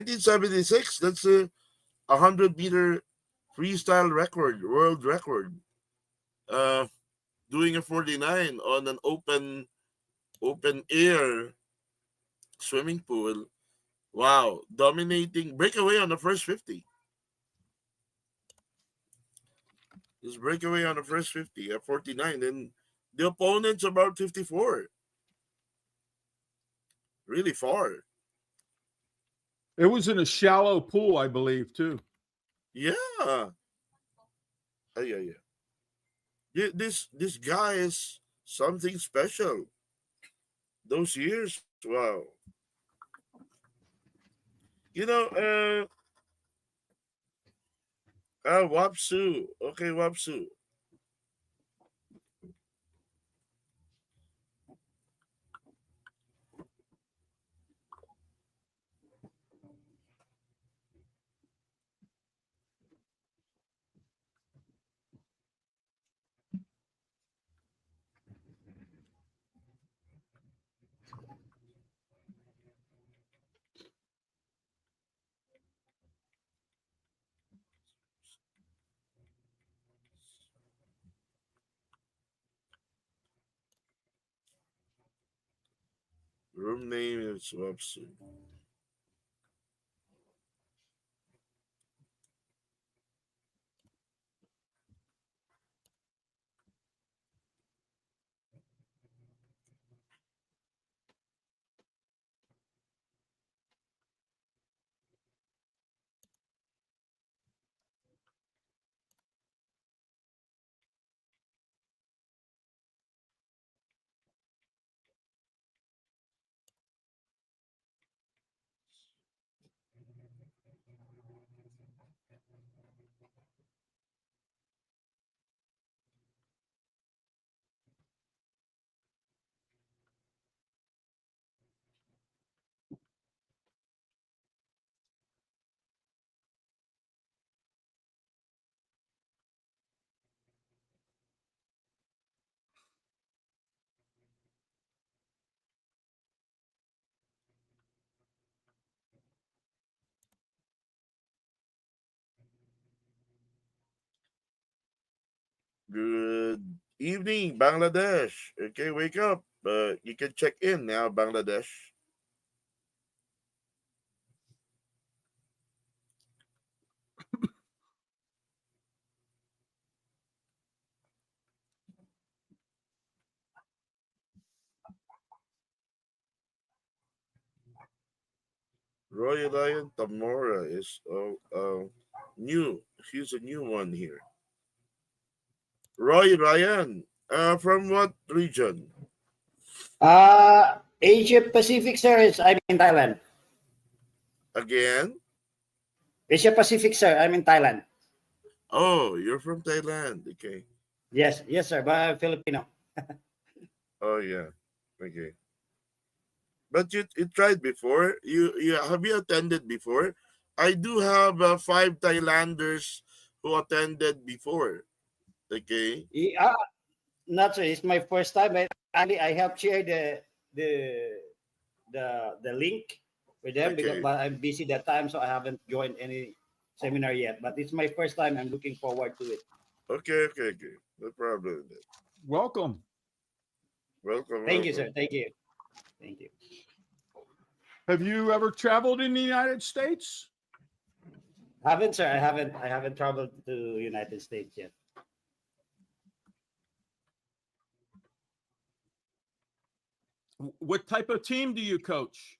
1976. That's a 100-meter freestyle record, world record. Uh, Doing a 49 on an open air swimming pool. Wow, dominating breakaway on the first 50. Just breakaway on the first 50 at 49. Then the opponent's about 54. Really far. It was in a shallow pool, I believe, too. Yeah. Yeah. This guy is something special. Those years, wow. You know, Wapsu. Okay, Wapsu. Room name is Wapsu. Good evening, Bangladesh. Okay, wake up. You can check in now, Bangladesh. Roy Lion Tamora is new. He's a new one here. Roy Ryan. From what region? Asia Pacific, sir. I'm in Thailand. Again? Asia Pacific, sir. I'm in Thailand. Oh, you're from Thailand. Okay. Yes, sir. But I'm Filipino. Oh yeah. Okay. But you tried before. You attended before? I do have 5 Thailanders who attended before. Okay. Yeah, not sir. It's my first time. But actually, I helped share the the link with them because Okay. but I'm busy that time, so I haven't joined any seminar yet. But it's my first time. I'm looking forward to it. Okay. No problem. Welcome. Welcome, Thank you, welcome. sir. Thank you. Thank you. Have you ever traveled in the United States? Haven't, sir. I haven't traveled to United States yet. What type of team do you coach?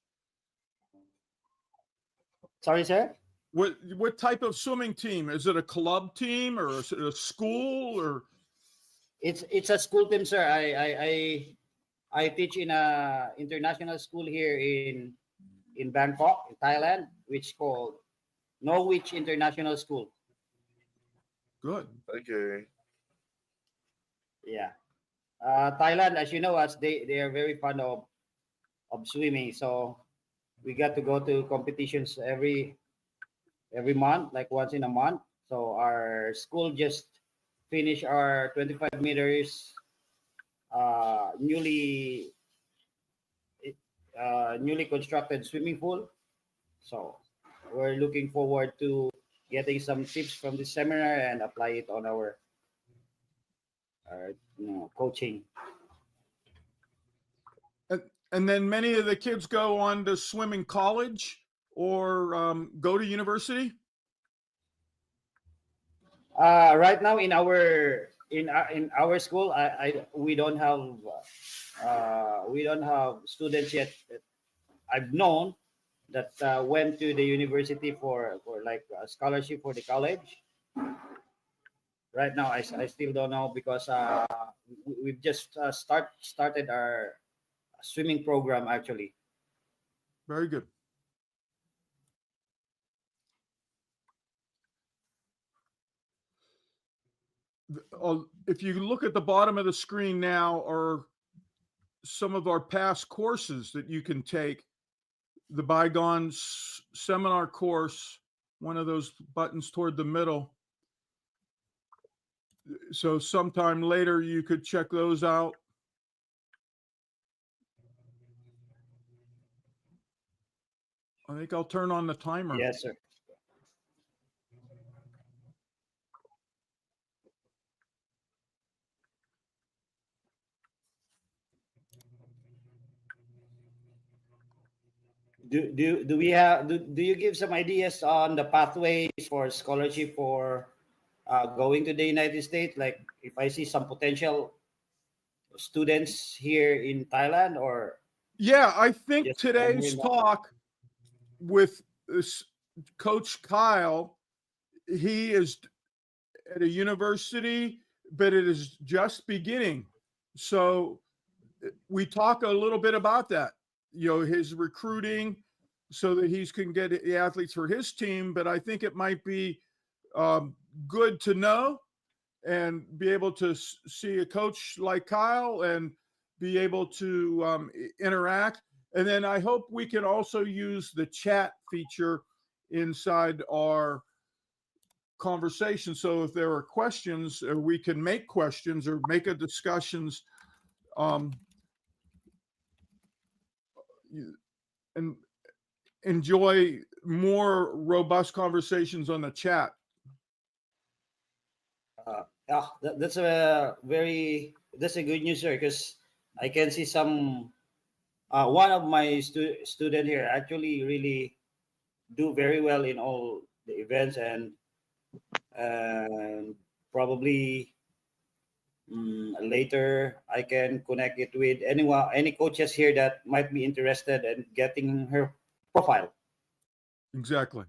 Sorry, sir. What type of swimming team? Is it a club team or is it a school or? It's a school team, sir. I teach in a international school here in Bangkok, in Thailand, which called Norwich International School. Good. Okay. Yeah. Thailand, as you know, as they are very fond of swimming. So we got to go to competitions every month, like once in a month. So our school just finished our 25 meters newly constructed swimming pool. So we're looking forward to getting some tips from this seminar and apply it on our coaching. And then many of the kids go on to swim in college or go to university. Right now in our school, we don't have students yet that I've known that went to the university for like a scholarship for the college. Right now, I still don't know because we've just started our swimming program actually. Very good. If you look at the bottom of the screen now are some of our past courses that you can take. The bygone seminar course, one of those buttons toward the middle. So sometime later you could check those out. I think I'll turn on the timer. Yes, sir. Do we have do you give some ideas on the pathways for scholarship for going to the United States? Like if I see some potential students here in Thailand or yeah, I think just today's talk with Coach Kyle, he is at a university, but it is just beginning. So we talk a little bit about that, his recruiting so that he can get the athletes for his team. But I think it might be good to know and be able to see a coach like Kyle and be able to interact. And then I hope we can also use the chat feature inside our conversation. So if there are questions, or we can make questions or make a discussions and enjoy more robust conversations on the chat. that's a good news, sir, because I can see some one of my student here actually really do very well in all the events and probably later I can connect it with any coaches here that might be interested in getting her profile. Exactly.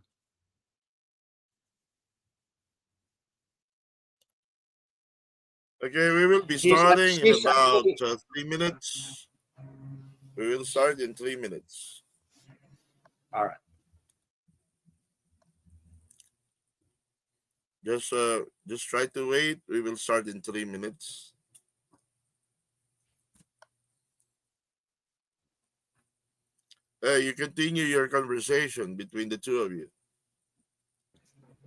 Okay, we will be starting in about 3 minutes. We will start in 3 minutes. All right. Just try to wait. We will start in 3 minutes. You continue your conversation between the two of you.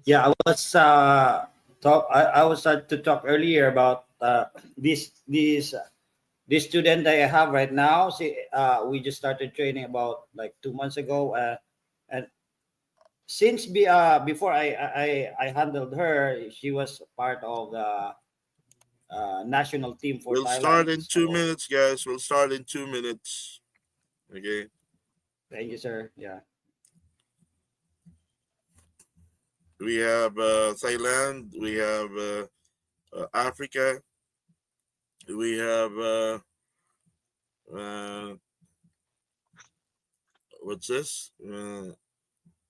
Yeah, I was I was to talk earlier about this student that I have right now. We just started training about like 2 months ago, and since before I handled her, she was part of the national team for We'll Thailand. start in 2 minutes, guys. We'll start in 2 minutes. Okay. Thank you, sir. Yeah. We have Thailand. We have Africa. We have what's this?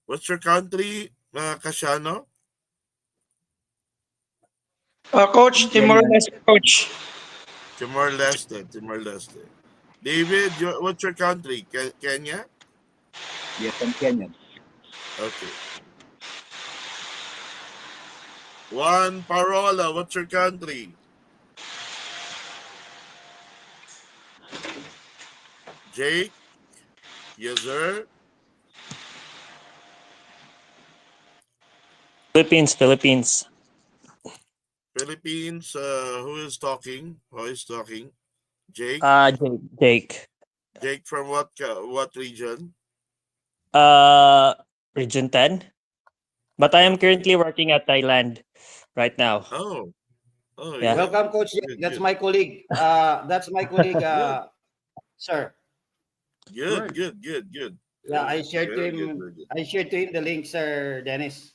What's your country, Kashano? Coach, Timor-Leste, coach. Timor-Leste. David, what's your country? Kenya? Yes, I'm Kenyan. Okay. Juan Parola, what's your country? Jake? Yes, sir. Philippines. Philippines, who is talking? Jake? Jake. Jake from what region? Region 10. But I am currently working at Thailand right now. Oh, oh Yeah. yeah. Welcome, Coach. Good, That's good, my colleague. That's my colleague, good, sir. good, Great. good, good, good. Yeah, I shared to Very good, him. very good. I shared to him the link, Sir Dennis.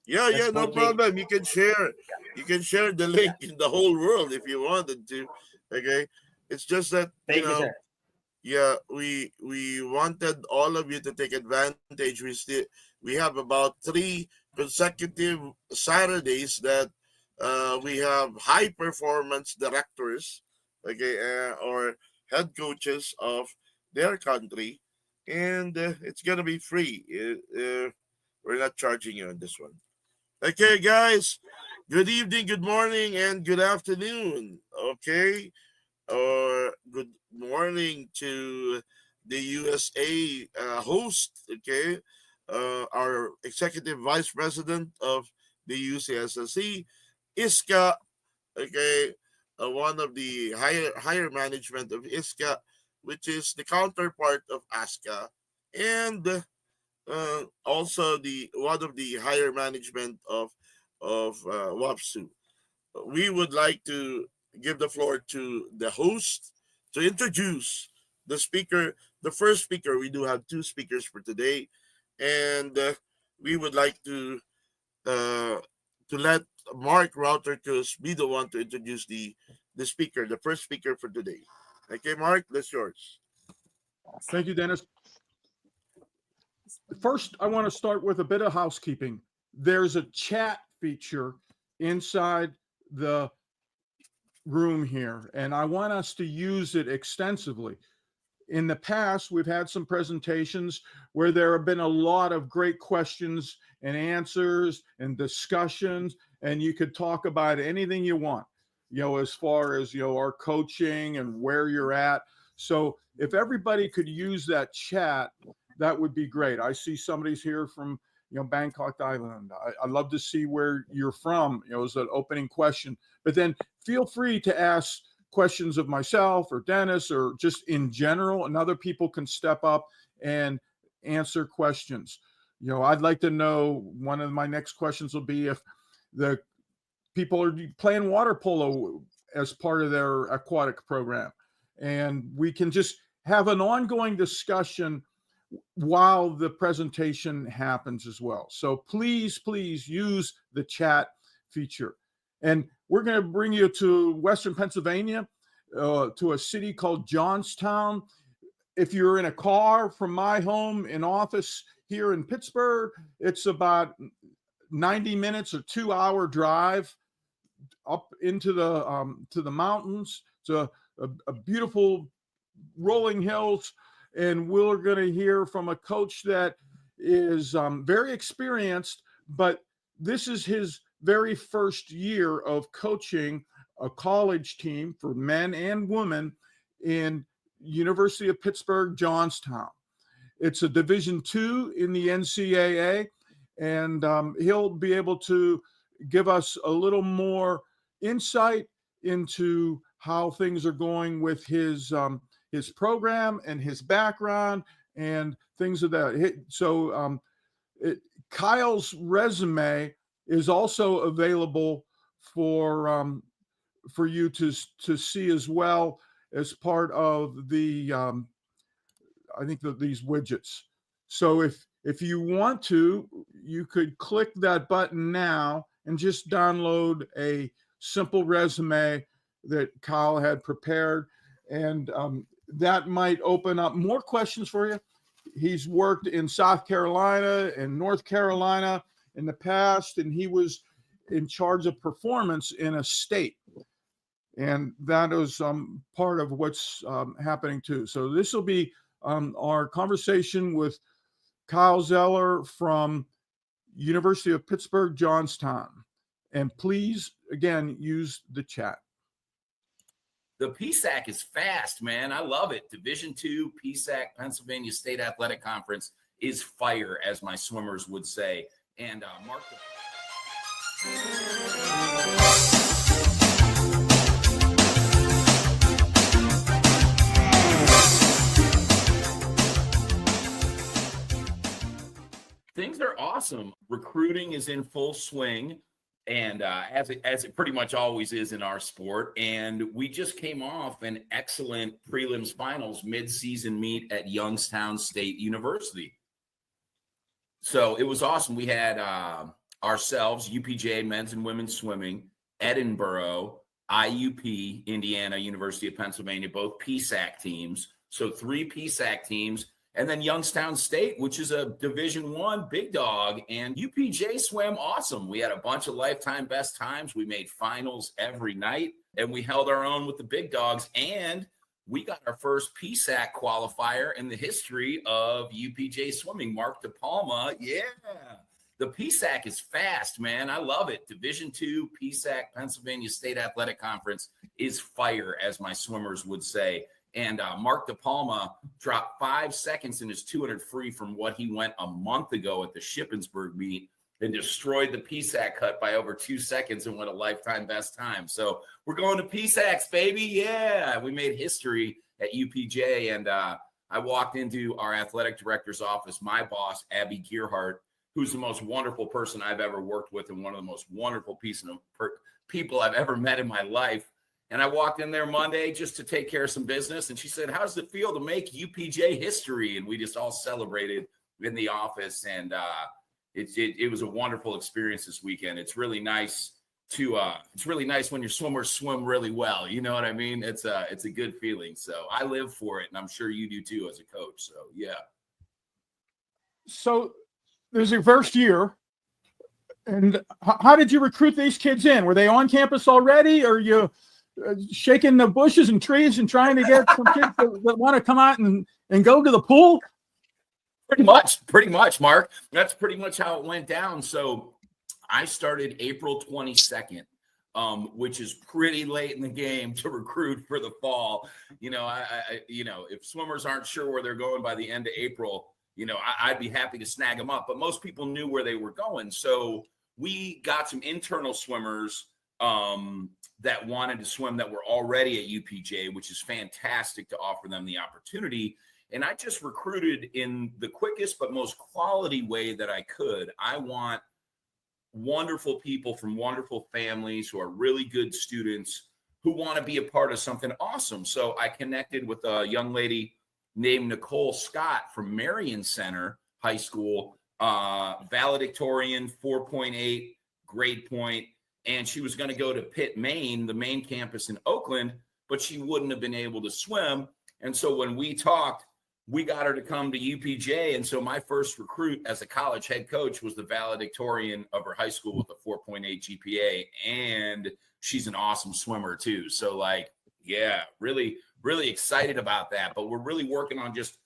Yeah, That's yeah, no both link. problem. You can share. You can share the link in the whole world if you wanted to. Okay, it's just that Thank you, sir. yeah, we wanted all of you to take advantage. We have about 3 consecutive Saturdays that we have high performance directors, okay, or head coaches of their country, and it's gonna be free. We're not charging you on this one. Okay, guys. Good evening, good morning, and good afternoon. Okay, or good morning to the USA host, okay, our executive vice president of the UCSSC, ISCA, okay, one of the higher management of ISCA, which is the counterpart of ASCA, and also the one of the higher management of WAPSU. We would like to give the floor to the host to introduce the speaker, the first speaker. We do have two speakers for today, and we would like uh, to let Mark Routerkus be the one to introduce the speaker, the first speaker for today. Okay, Mark, that's yours. Thank you, Dennis. First, I want to start with a bit of housekeeping. There's a chat feature inside the room here, and I want us to use it extensively. In the past, we've had some presentations where there have been a lot of great questions and answers and discussions, and you could talk about anything you want, as far as, our coaching and where you're at. So if everybody could use that chat, that would be great. I see somebody's here from, Bangkok, Thailand. I'd love to see where you're from, as an opening question. But then feel free to ask questions of myself or Dennis or just in general, and other people can step up and answer questions. I'd like to know, one of my next questions will be if the people are playing water polo as part of their aquatic program. And we can just have an ongoing discussion while the presentation happens as well. So please use the chat feature. And we're going to bring you to Western Pennsylvania, to a city called Johnstown. If you're in a car from my home and office here in Pittsburgh, it's about 90 minutes or 2-hour drive up into the mountains. It's a beautiful rolling hills. And we're going to hear from a coach that is very experienced, but this is his very first year of coaching a college team for men and women in University of Pittsburgh Johnstown. It's a Division II in the NCAA, and he'll be able to give us a little more insight into how things are going with his program and his background and things of that. So Kyle's resume is also available for you to see as well as part of the I think these widgets. So if you want to, you could click that button now and just download a simple resume that Kyle had prepared, and that might open up more questions for you. He's worked in South Carolina and North Carolina in the past, and he was in charge of performance in a state. And that is part of what's happening too. So this will be our conversation with Kile Zeller from University of Pittsburgh Johnstown. And please, again, use the chat. The PSAC is fast, man. I love it. Division II, PSAC, Pennsylvania State Athletic Conference is fire, as my swimmers would say. And Mark. Things are awesome. Recruiting is in full swing, and as it pretty much always is in our sport. And we just came off an excellent prelims finals mid-season meet at Youngstown State University. So it was awesome. We had ourselves, UPJ men's and women's swimming, Edinburgh, IUP, Indiana, University of Pennsylvania, both PSAC teams. So 3 PSAC teams. And then Youngstown State, which is a Division I big dog, and UPJ swam awesome. We had a bunch of lifetime best times. We made finals every night, and we held our own with the big dogs. And we got our first PSAC qualifier in the history of UPJ swimming, Mark DePalma. Yeah, the PSAC is fast, man. I love it. Division II PSAC, Pennsylvania State Athletic Conference, is fire, as my swimmers would say. And Mark DePalma dropped 5 seconds in his 200 free from what he went a month ago at the Shippensburg meet, and destroyed the PSAC cut by over 2 seconds and went a lifetime best time. So we're going to PSACs, baby. Yeah, we made history at UPJ. And I walked into our athletic director's office, my boss, Abby Gearhart, who's the most wonderful person I've ever worked with and one of the most wonderful people I've ever met in my life. And I walked in there Monday just to take care of some business. And she said, how does it feel to make UPJ history? And we just all celebrated in the office. And it was a wonderful experience this weekend. It's really nice when your swimmers swim really well. You know what I mean? It's a good feeling. So I live for it. And I'm sure you do too as a coach. So, yeah. So there's your first year. And how did you recruit these kids in? Were they on campus already, or you shaking the bushes and trees and trying to get some kids that want to come out and go to the pool? Pretty much, Mark. That's pretty much how it went down. So I started April 22nd, which is pretty late in the game to recruit for the fall. You know, if swimmers aren't sure where they're going by the end of April, I'd be happy to snag them up. But most people knew where they were going. So we got some internal swimmers that wanted to swim that were already at UPJ, which is fantastic to offer them the opportunity. And I just recruited in the quickest but most quality way that I could. I want wonderful people from wonderful families who are really good students who want to be a part of something awesome. So I connected with a young lady named Nicole Scott from Marion Center High School, valedictorian, 4.8 grade point. And she was going to go to Pitt, Maine, the main campus in Oakland, but she wouldn't have been able to swim. And so when we talked, we got her to come to UPJ. And so my first recruit as a college head coach was the valedictorian of her high school with a 4.8 GPA. And she's an awesome swimmer too. So really, really excited about that. But we're really working on just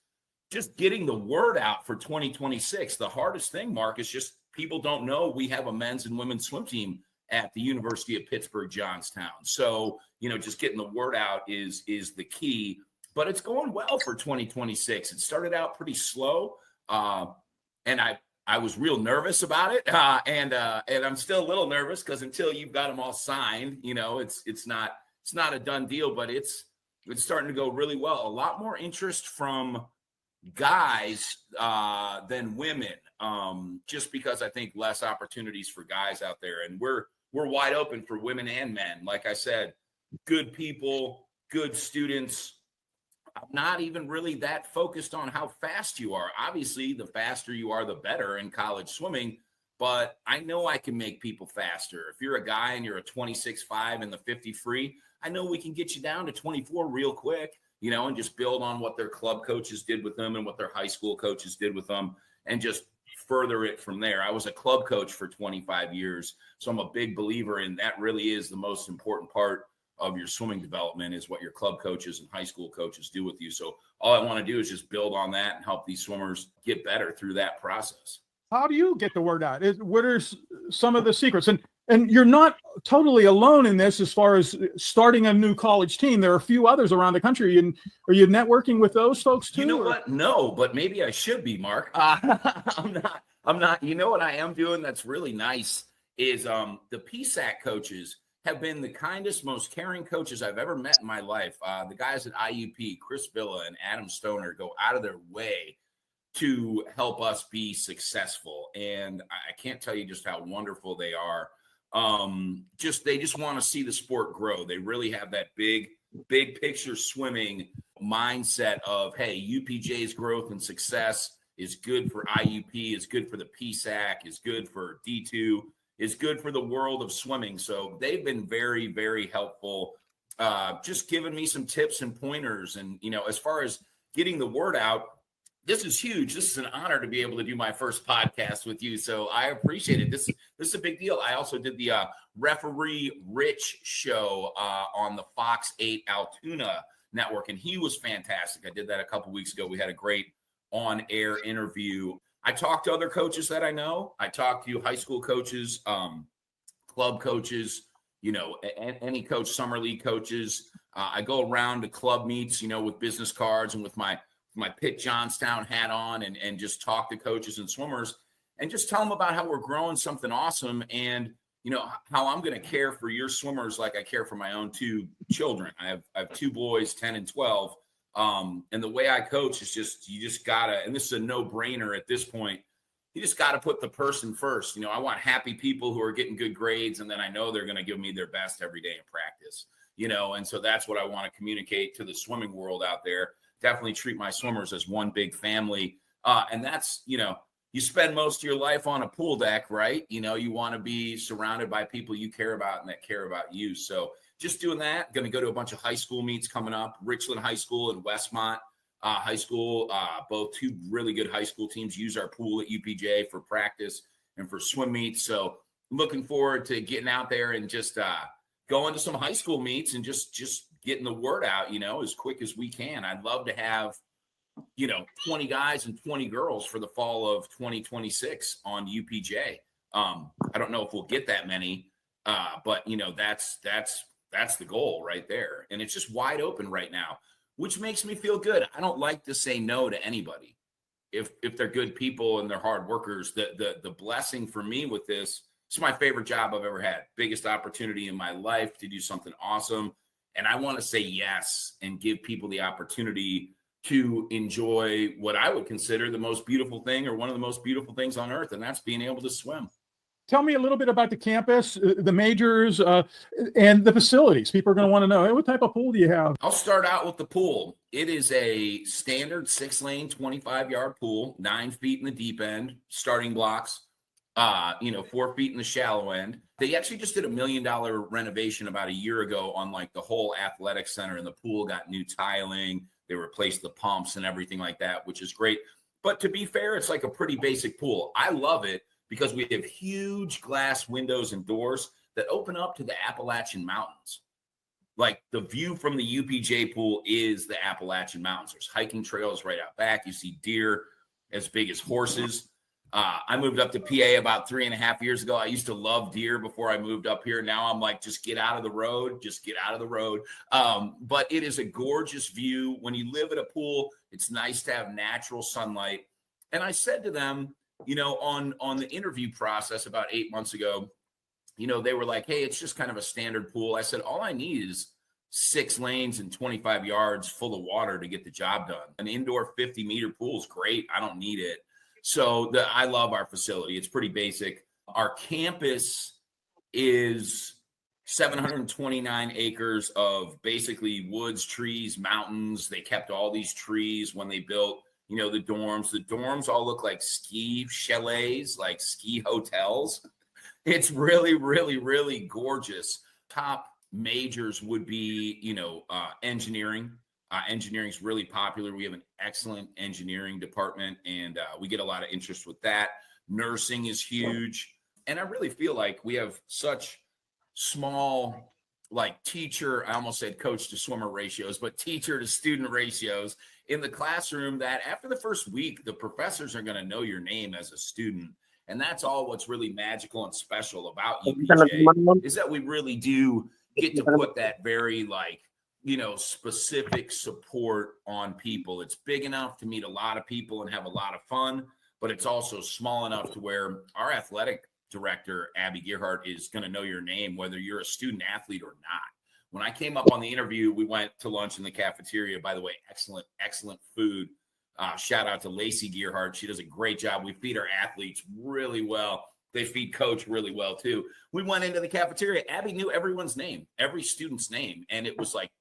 getting the word out for 2026. The hardest thing, Mark, is just people don't know we have a men's and women's swim team at the University of Pittsburgh Johnstown. So, just getting the word out is the key, but it's going well for 2026. It started out pretty slow. And I was real nervous about it. And I'm still a little nervous because until you've got them all signed, it's not a done deal, but it's starting to go really well. A lot more interest from guys than women, just because I think less opportunities for guys out there. And we're wide open for women and men. Like I said, good people, good students. I'm not even really that focused on how fast you are. Obviously, the faster you are, the better in college swimming. But I know I can make people faster. If you're a guy and you're a 26.5 in the 50 free, I know we can get you down to 24 real quick, and just build on what their club coaches did with them and what their high school coaches did with them and just further it from there. I was a club coach for 25 years, so I'm a big believer in that. Really is the most important part of your swimming development is what your club coaches and high school coaches do with you. So all I want to do is just build on that and help these swimmers get better through that process. How do you get the word out? What are some of the secrets? And you're not totally alone in this as far as starting a new college team. There are a few others around the country. And are you networking with those folks too? You know what? No, but maybe I should be, Mark. I'm not. You know what I am doing that's really nice is the PSAC coaches have been the kindest, most caring coaches I've ever met in my life. The guys at IUP, Chris Villa and Adam Stoner, go out of their way to help us be successful. And I can't tell you just how wonderful they are. They just want to see the sport grow. They really have that big picture swimming mindset of, hey, UPJ's growth and success is good for IUP, is good for the PSAC, is good for D2, is good for the world of swimming. So they've been very, very helpful, just giving me some tips and pointers. And, as far as getting the word out, this is huge. This is an honor to be able to do my first podcast with you. So I appreciate it. This is a big deal. I also did the Referee Rich show on the Fox 8 Altoona network, and he was fantastic. I did that a couple weeks ago. We had a great on-air interview. I talked to other coaches that I know. I talked to high school coaches, club coaches, any coach, summer league coaches. I go around to club meets, with business cards and with my Pitt Johnstown hat on and just talk to coaches and swimmers and just tell them about how we're growing something awesome and, how I'm going to care for your swimmers like I care for my own two children. I have two boys, 10 and 12. And the way I coach is you just gotta, and this is a no-brainer at this point, you just got to put the person first. I want happy people who are getting good grades, and then I know they're going to give me their best every day in practice, and so that's what I want to communicate to the swimming world out there. Definitely treat my swimmers as one big family. And that's, you spend most of your life on a pool deck, right? You want to be surrounded by people you care about and that care about you. So just doing that. Going to go to a bunch of high school meets coming up. Richland High School and Westmont High School, both two really good high school teams use our pool at UPJ for practice and for swim meets. So I'm looking forward to getting out there and just going to some high school meets and just getting the word out, as quick as we can. I'd love to have, 20 guys and 20 girls for the fall of 2026 on UPJ. I don't know if we'll get that many, but that's the goal right there. And it's just wide open right now, which makes me feel good. I don't like to say no to anybody if they're good people and they're hard workers. The blessing for me with this is my favorite job I've ever had. Biggest opportunity in my life to do something awesome. And I want to say yes and give people the opportunity to enjoy what I would consider the most beautiful thing or one of the most beautiful things on earth. And that's being able to swim. Tell me a little bit about the campus, the majors, and the facilities. People are going to want to know, hey, what type of pool do you have? I'll start out with the pool. It is a standard 6-lane, 25-yard pool, 9 feet in the deep end, starting blocks, 4 feet in the shallow end. They actually just did $1 million renovation about a year ago on the whole athletic center, and the pool got new tiling. They replaced the pumps and everything like that, which is great. But to be fair, it's like a pretty basic pool. I love it because we have huge glass windows and doors that open up to the Appalachian Mountains. Like the view from the UPJ pool is the Appalachian Mountains. There's hiking trails right out back. You see deer as big as horses. I moved up to PA about 3.5 years ago. I used to love deer before I moved up here. Now I'm like, just get out of the road. Just get out of the road. But it is a gorgeous view. When you live at a pool, it's nice to have natural sunlight. And I said to them, on the interview process about 8 months ago, they were like, hey, it's just kind of a standard pool. I said, all I need is 6 lanes and 25 yards full of water to get the job done. An indoor 50-meter pool is great. I don't need it. So I love our facility. It's pretty basic. Our campus is 729 acres of basically woods, trees, mountains. They kept all these trees when they built, the dorms. The dorms all look like ski chalets, like ski hotels. It's really, really, really gorgeous. Top majors would be, engineering. Engineering is really popular. We have an excellent engineering department, and we get a lot of interest with that. Nursing is huge. And I really feel like we have such small, teacher, I almost said coach to swimmer ratios, but teacher to student ratios in the classroom that after the first week, the professors are going to know your name as a student. And that's all what's really magical and special about UPJ is that we really do get to put that very specific support on people. It's big enough to meet a lot of people and have a lot of fun, but it's also small enough to where our athletic director, Abby Gerhardt, is going to know your name, whether you're a student athlete or not. When I came up on the interview, we went to lunch in the cafeteria. By the way, excellent, excellent food. Shout out to Lacey Gearhart. She does a great job. We feed our athletes really well. They feed coach really well too. We went into the cafeteria. Abby knew everyone's name, every student's name. And it was like,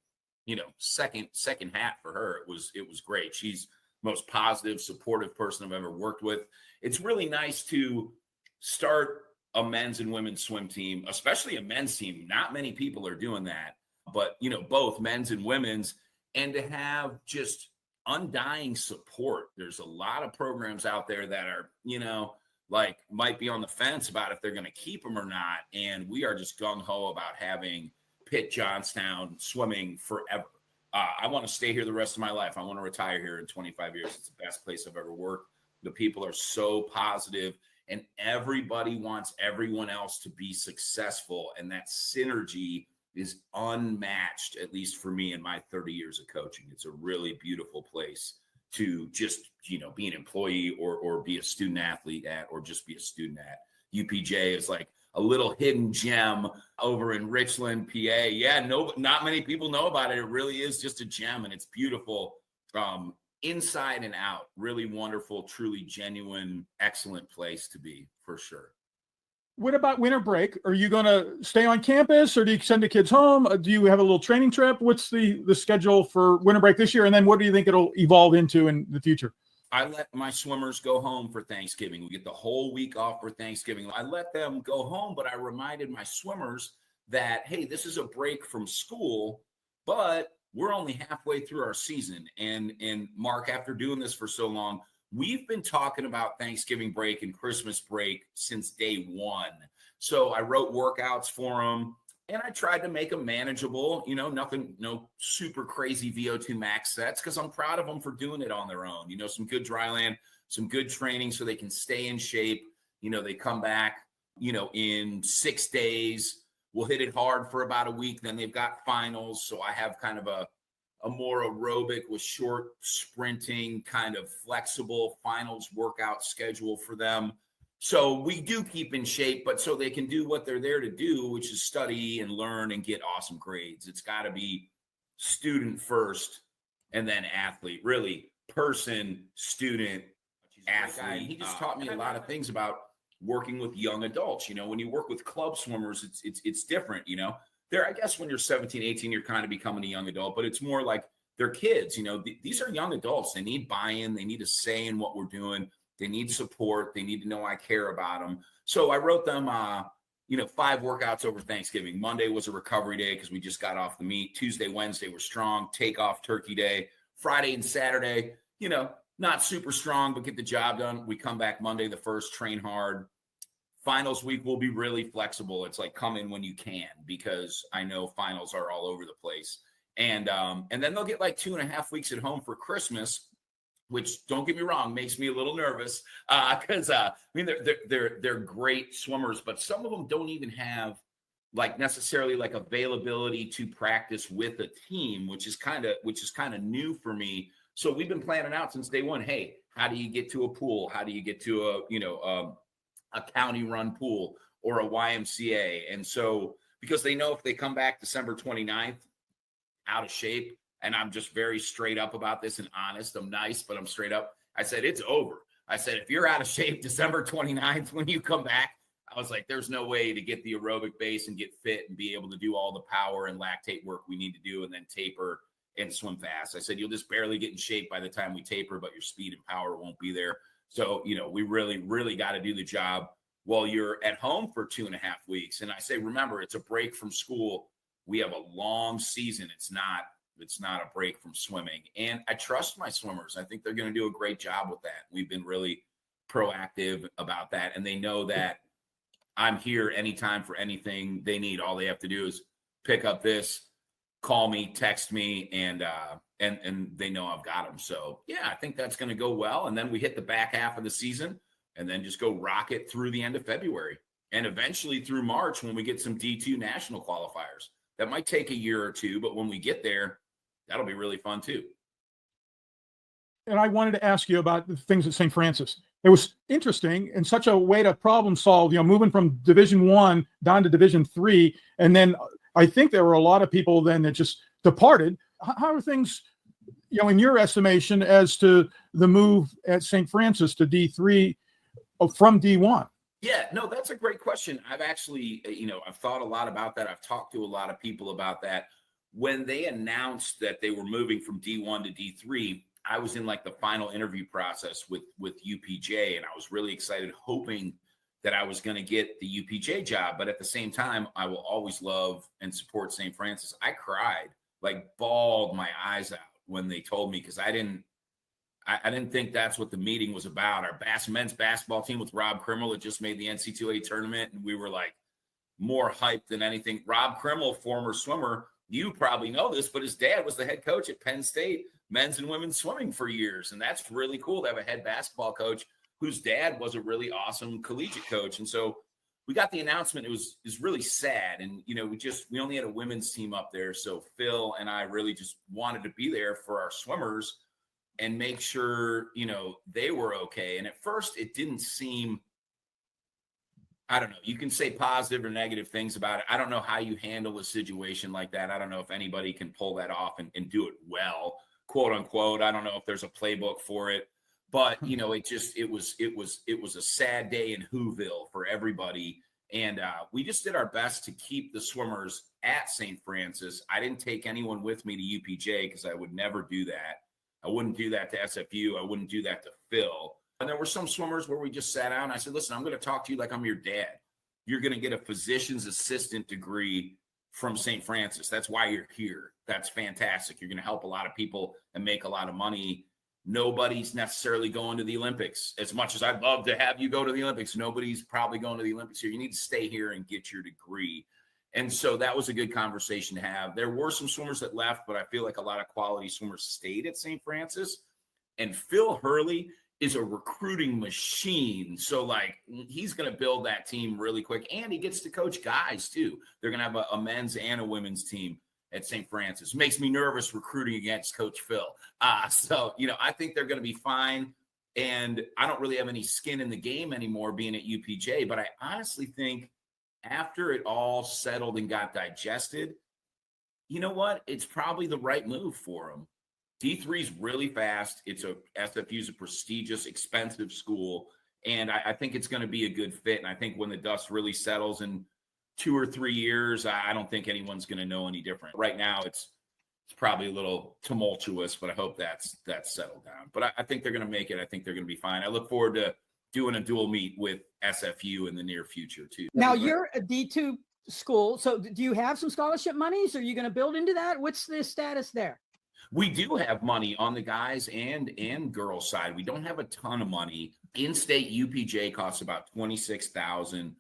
second hat for her. It was great. She's the most positive, supportive person I've ever worked with. It's really nice to start a men's and women's swim team, especially a men's team. Not many people are doing that, but both men's and women's, and to have just undying support. There's a lot of programs out there that are, might be on the fence about if they're going to keep them or not. And we are just gung-ho about having Pitt Johnstown swimming forever. I want to stay here the rest of my life. I want to retire here in 25 years. It's the best place I've ever worked. The people are so positive, and everybody wants everyone else to be successful. And that synergy is unmatched, at least for me in my 30 years of coaching. It's a really beautiful place to just, be an employee or be a student athlete at, or just be a student at. UPJ is like a little hidden gem over in Richland, PA. Yeah, not many people know about it. It really is just a gem, and it's beautiful inside and out. Really wonderful, truly genuine, excellent place to be, for sure. What about winter break? Are you going to stay on campus, or do you send the kids home? Do you have a little training trip? What's the schedule for winter break this year? And then what do you think it'll evolve into in the future? I let my swimmers go home for Thanksgiving. We get the whole week off for Thanksgiving. I let them go home, but I reminded my swimmers that, hey, this is a break from school, but we're only halfway through our season. And Mark, after doing this for so long, we've been talking about Thanksgiving break and Christmas break since day one. So I wrote workouts for them, and I tried to make them manageable, no super crazy VO2 max sets, because I'm proud of them for doing it on their own. Some good dry land, some good training so they can stay in shape. They come back, in 6 days. We'll hit it hard for about a week. Then they've got finals. So I have kind of a more aerobic with short sprinting, kind of flexible finals workout schedule for them. So we do keep in shape, but so they can do what they're there to do, which is study and learn and get awesome grades. It's got to be student first and then athlete, really person, student, athlete. He just taught me a lot of things about working with young adults. When you work with club swimmers, it's different, I guess when you're 17, 18, you're kind of becoming a young adult, but it's more like they're kids. These are young adults. They need buy-in. They need a say in what we're doing. They need support. They need to know I care about them. So I wrote them, 5 workouts over Thanksgiving. Monday was a recovery day because we just got off the meet. Tuesday, Wednesday were strong. Take off turkey day. Friday and Saturday, not super strong, but get the job done. We come back Monday the 1st, train hard. Finals week will be really flexible. It's like come in when you can, because I know finals are all over the place. And then they'll get like 2.5 weeks at home for Christmas, which, don't get me wrong, makes me a little nervous because they're great swimmers, but some of them don't even have necessarily availability to practice with a team, which is kind of new for me. So we've been planning out since day one. Hey, how do you get to a pool? How do you get to a county run pool or a YMCA? And so, because they know if they come back December 29th out of shape, and I'm just very straight up about this and honest, I'm nice, but I'm straight up. I said, it's over. I said, if you're out of shape December 29th, when you come back, I was like, there's no way to get the aerobic base and get fit and be able to do all the power and lactate work we need to do and then taper and swim fast. I said, you'll just barely get in shape by the time we taper, but your speed and power won't be there. So, we really, really got to do the job while you're at home for 2.5 weeks. And I say, remember, it's a break from school. We have a long season. It's not a break from swimming. And I trust my swimmers. I think they're going to do a great job with that. We've been really proactive about that. And they know that I'm here anytime for anything they need. All they have to do is pick up this, call me, text me, and they know I've got them. So yeah, I think that's going to go well. And then we hit the back half of the season and then just go rocket through the end of February and eventually through March when we get some D2 national qualifiers. That might take a year or two, but when we get there, that'll be really fun too. And I wanted to ask you about the things at St. Francis. It was interesting and such a way to problem solve, moving from Division I down to Division III. And then I think there were a lot of people then that just departed. How are things, in your estimation as to the move at St. Francis to D3 from D1? Yeah, no, that's a great question. I've actually, I've thought a lot about that. I've talked to a lot of people about that. When they announced that they were moving from D1 to D3, I was in like the final interview process with UPJ, and I was really excited, hoping that I was going to get the UPJ job. But at the same time, I will always love and support St. Francis. I cried, like bawled my eyes out when they told me, because I didn't think that's what the meeting was about. Our men's basketball team with Rob Krimmel had just made the NCAA tournament, and we were like more hyped than anything. Rob Krimmel, former swimmer, you probably know this, but his dad was the head coach at Penn State men's and women's swimming for years. And that's really cool to have a head basketball coach whose dad was a really awesome collegiate coach. And so we got the announcement. It was really sad. And, we only had a women's team up there. So Phil and I really just wanted to be there for our swimmers and make sure, they were okay. And at first it didn't seem, I don't know, you can say positive or negative things about it. I don't know how you handle a situation like that. I don't know if anybody can pull that off and do it well, quote unquote. I don't know if there's a playbook for it, but it was a sad day in Whoville for everybody. And we just did our best to keep the swimmers at St. Francis. I didn't take anyone with me to UPJ because I would never do that. I wouldn't do that to SFU. I wouldn't do that to Phil. And there were some swimmers where we just sat down and I said, listen, I'm going to talk to you like I'm your dad. You're going to get a physician's assistant degree from St. Francis. That's why you're here. That's fantastic. You're going to help a lot of people and make a lot of money. Nobody's necessarily going to the Olympics. As much as I'd love to have you go to the Olympics, nobody's probably going to the Olympics here. You need to stay here and get your degree. And so that was a good conversation to have. There were some swimmers that left, but I feel like a lot of quality swimmers stayed at St. Francis. And Phil Hurley is a recruiting machine. So like he's going to build that team really quick. And he gets to coach guys too. They're going to have a men's and a women's team at St. Francis. Makes me nervous recruiting against Coach Phil. So I think they're going to be fine. And I don't really have any skin in the game anymore being at UPJ, but I honestly think after it all settled and got digested, you know what? It's probably the right move for them. D3 is really fast. SFU is a prestigious, expensive school. And I think it's going to be a good fit. And I think when the dust really settles in 2 or 3 years, I don't think anyone's going to know any different. Right now, it's probably a little tumultuous, but I hope that's settled down. But I think they're going to make it. I think they're going to be fine. I look forward to doing a dual meet with SFU in the near future too. Now you're a D2 school. So do you have some scholarship monies? Are you going to build into that? What's the status there? We do have money on the guys and girls side. We don't have a ton of money. In-state UPJ costs about $26,000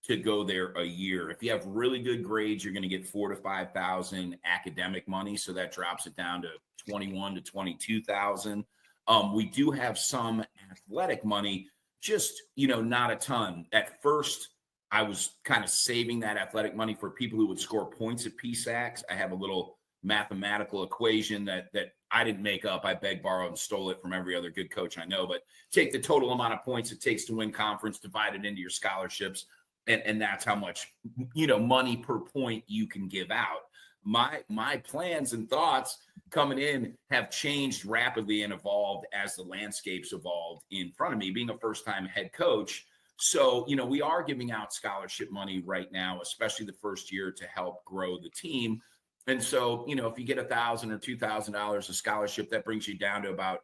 to go there a year. If you have really good grades, you're going to get $4,000 to $5,000 academic money. So that drops it down to $21,000 to $22,000. We do have some athletic money, just, not a ton. At first, I was kind of saving that athletic money for people who would score points at PSACs. I have a little mathematical equation that I didn't make up. I begged, borrowed, and stole it from every other good coach I know. But take the total amount of points it takes to win conference, divide it into your scholarships, and that's how much, money per point you can give out. My plans and thoughts coming in have changed rapidly and evolved as the landscapes evolved in front of me, being a first-time head coach. So, we are giving out scholarship money right now, especially the first year, to help grow the team. And so, if you get $1,000 or $2,000 of scholarship, that brings you down to about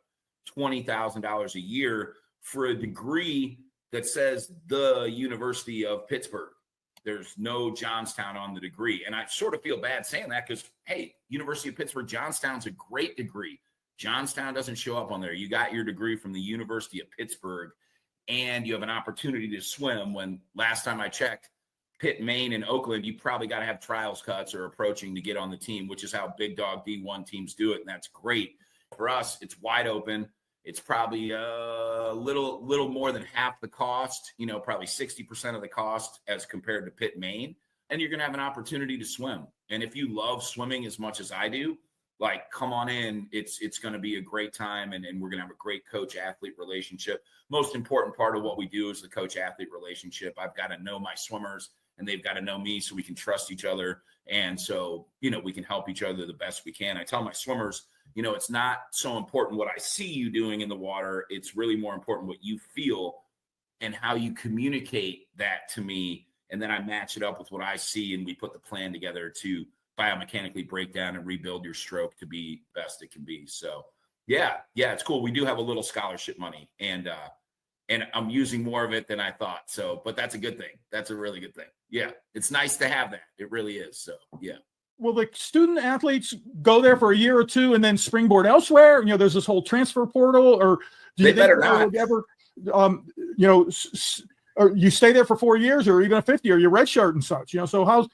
$20,000 a year for a degree that says the University of Pittsburgh. There's no Johnstown on the degree. And I sort of feel bad saying that because, hey, University of Pittsburgh Johnstown's a great degree. Johnstown doesn't show up on there. You got your degree from the University of Pittsburgh, and you have an opportunity to swim when last time I checked, Pitt, Maine, and Oakland, you probably got to have trials cuts or approaching to get on the team, which is how big dog D1 teams do it. And that's great. For us, it's wide open. It's probably a little more than half the cost, probably 60% of the cost as compared to Pitt, Maine. And you're going to have an opportunity to swim. And if you love swimming as much as I do, like, come on in. It's going to be a great time, and we're going to have a great coach-athlete relationship. Most important part of what we do is the coach-athlete relationship. I've got to know my swimmers, and they've got to know me so we can trust each other. And so, we can help each other the best we can. I tell my swimmers, it's not so important what I see you doing in the water. It's really more important what you feel and how you communicate that to me. And then I match it up with what I see, and we put the plan together to biomechanically break down and rebuild your stroke to be best it can be. So yeah, it's cool. We do have a little scholarship money, and I'm using more of it than I thought. So, but that's a good thing. That's a really good thing. Yeah. It's nice to have that. It really is. So yeah. Will the student athletes go there for a year or two and then springboard elsewhere? There's this whole transfer portal, or do you They better think not. ever, or you stay there for 4 years or even a 50, or you redshirt and such, so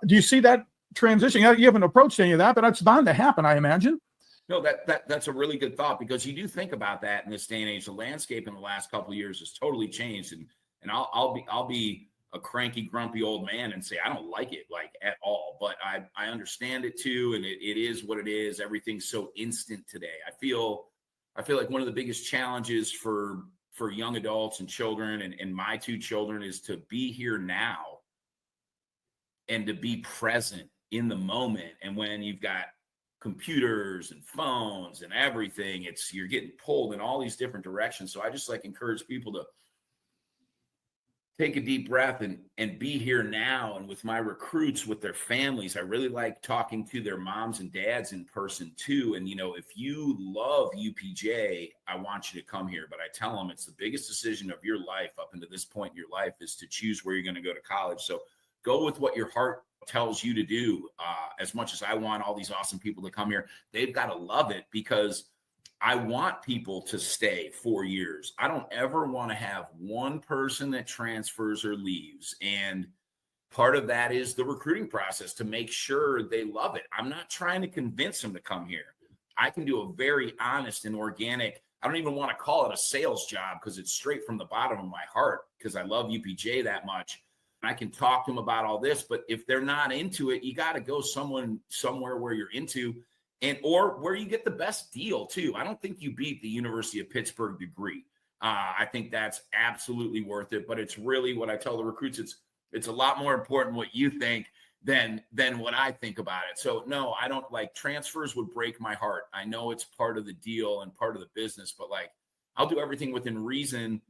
do you see that transition? You haven't approached any of that, but that's bound to happen, I imagine. No, that's a really good thought, because you do think about that in this day and age. The landscape in the last couple of years has totally changed, and I'll be a cranky, grumpy old man and say I don't like it like at all, but I understand it too, and it is what it is. Everything's so instant today. I feel like one of the biggest challenges for young adults and children, and my two children, is to be here now and to be present in the moment. And when you've got computers and phones and everything, you're getting pulled in all these different directions. So I just encourage people to take a deep breath and be here now. And with my recruits, with their families, I really like talking to their moms and dads in person too. And, if you love UPJ, I want you to come here. But I tell them it's the biggest decision of your life up until this point in your life is to choose where you're going to go to college. So go with what your heart tells you to do. As much as I want all these awesome people to come here, they've got to love it, because I want people to stay 4 years. I don't ever want to have one person that transfers or leaves. And part of that is the recruiting process, to make sure they love it. I'm not trying to convince them to come here. I can do a very honest and organic, I don't even want to call it a sales job, because it's straight from the bottom of my heart, because I love UPJ that much. I can talk to them about all this, but if they're not into it, you got to go somewhere where you're into, or where you get the best deal too. I don't think you beat the University of Pittsburgh degree. I think that's absolutely worth it, but it's really what I tell the recruits. It's a lot more important what you think than what I think about it. So no, I don't transfers would break my heart. I know it's part of the deal and part of the business, but I'll do everything within reason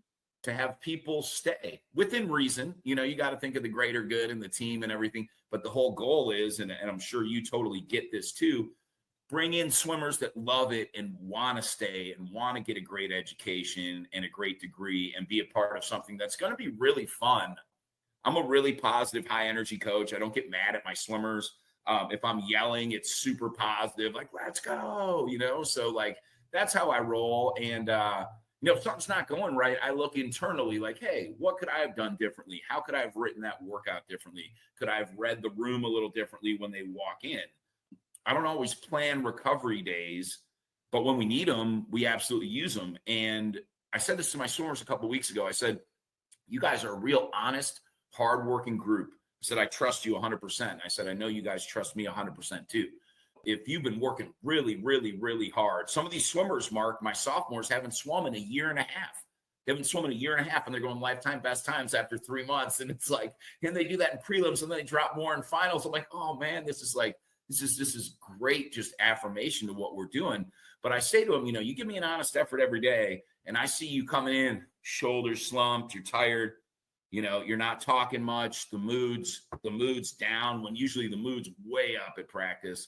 to have people stay within reason. You got to think of the greater good and the team and everything. But the whole goal is, and I'm sure you totally get this too, bring in swimmers that love it and want to stay and want to get a great education and a great degree and be a part of something that's going to be really fun. I'm a really positive, high energy coach. I don't get mad at my swimmers. If I'm yelling, it's super positive, let's go, so that's how I roll. And, if something's not going right, I look internally hey, what could I have done differently? How could I have written that workout differently? Could I have read the room a little differently when they walk in? I don't always plan recovery days, but when we need them, we absolutely use them. And I said this to my swimmers a couple of weeks ago. I said, you guys are a real honest, hardworking group. I said, I trust you 100%. I said, I know you guys trust me 100% too. If you've been working really, really, really hard, some of these swimmers, Mark, my sophomores, haven't swum in a year and a half. They haven't swum in a year and a half, and they're going lifetime best times after 3 months. And it's and they do that in prelims, and then they drop more in finals. I'm oh man, this is great, just affirmation to what we're doing. But I say to them, you give me an honest effort every day, and I see you coming in, shoulders slumped, you're tired, you're not talking much, the mood's down, when usually the mood's way up at practice.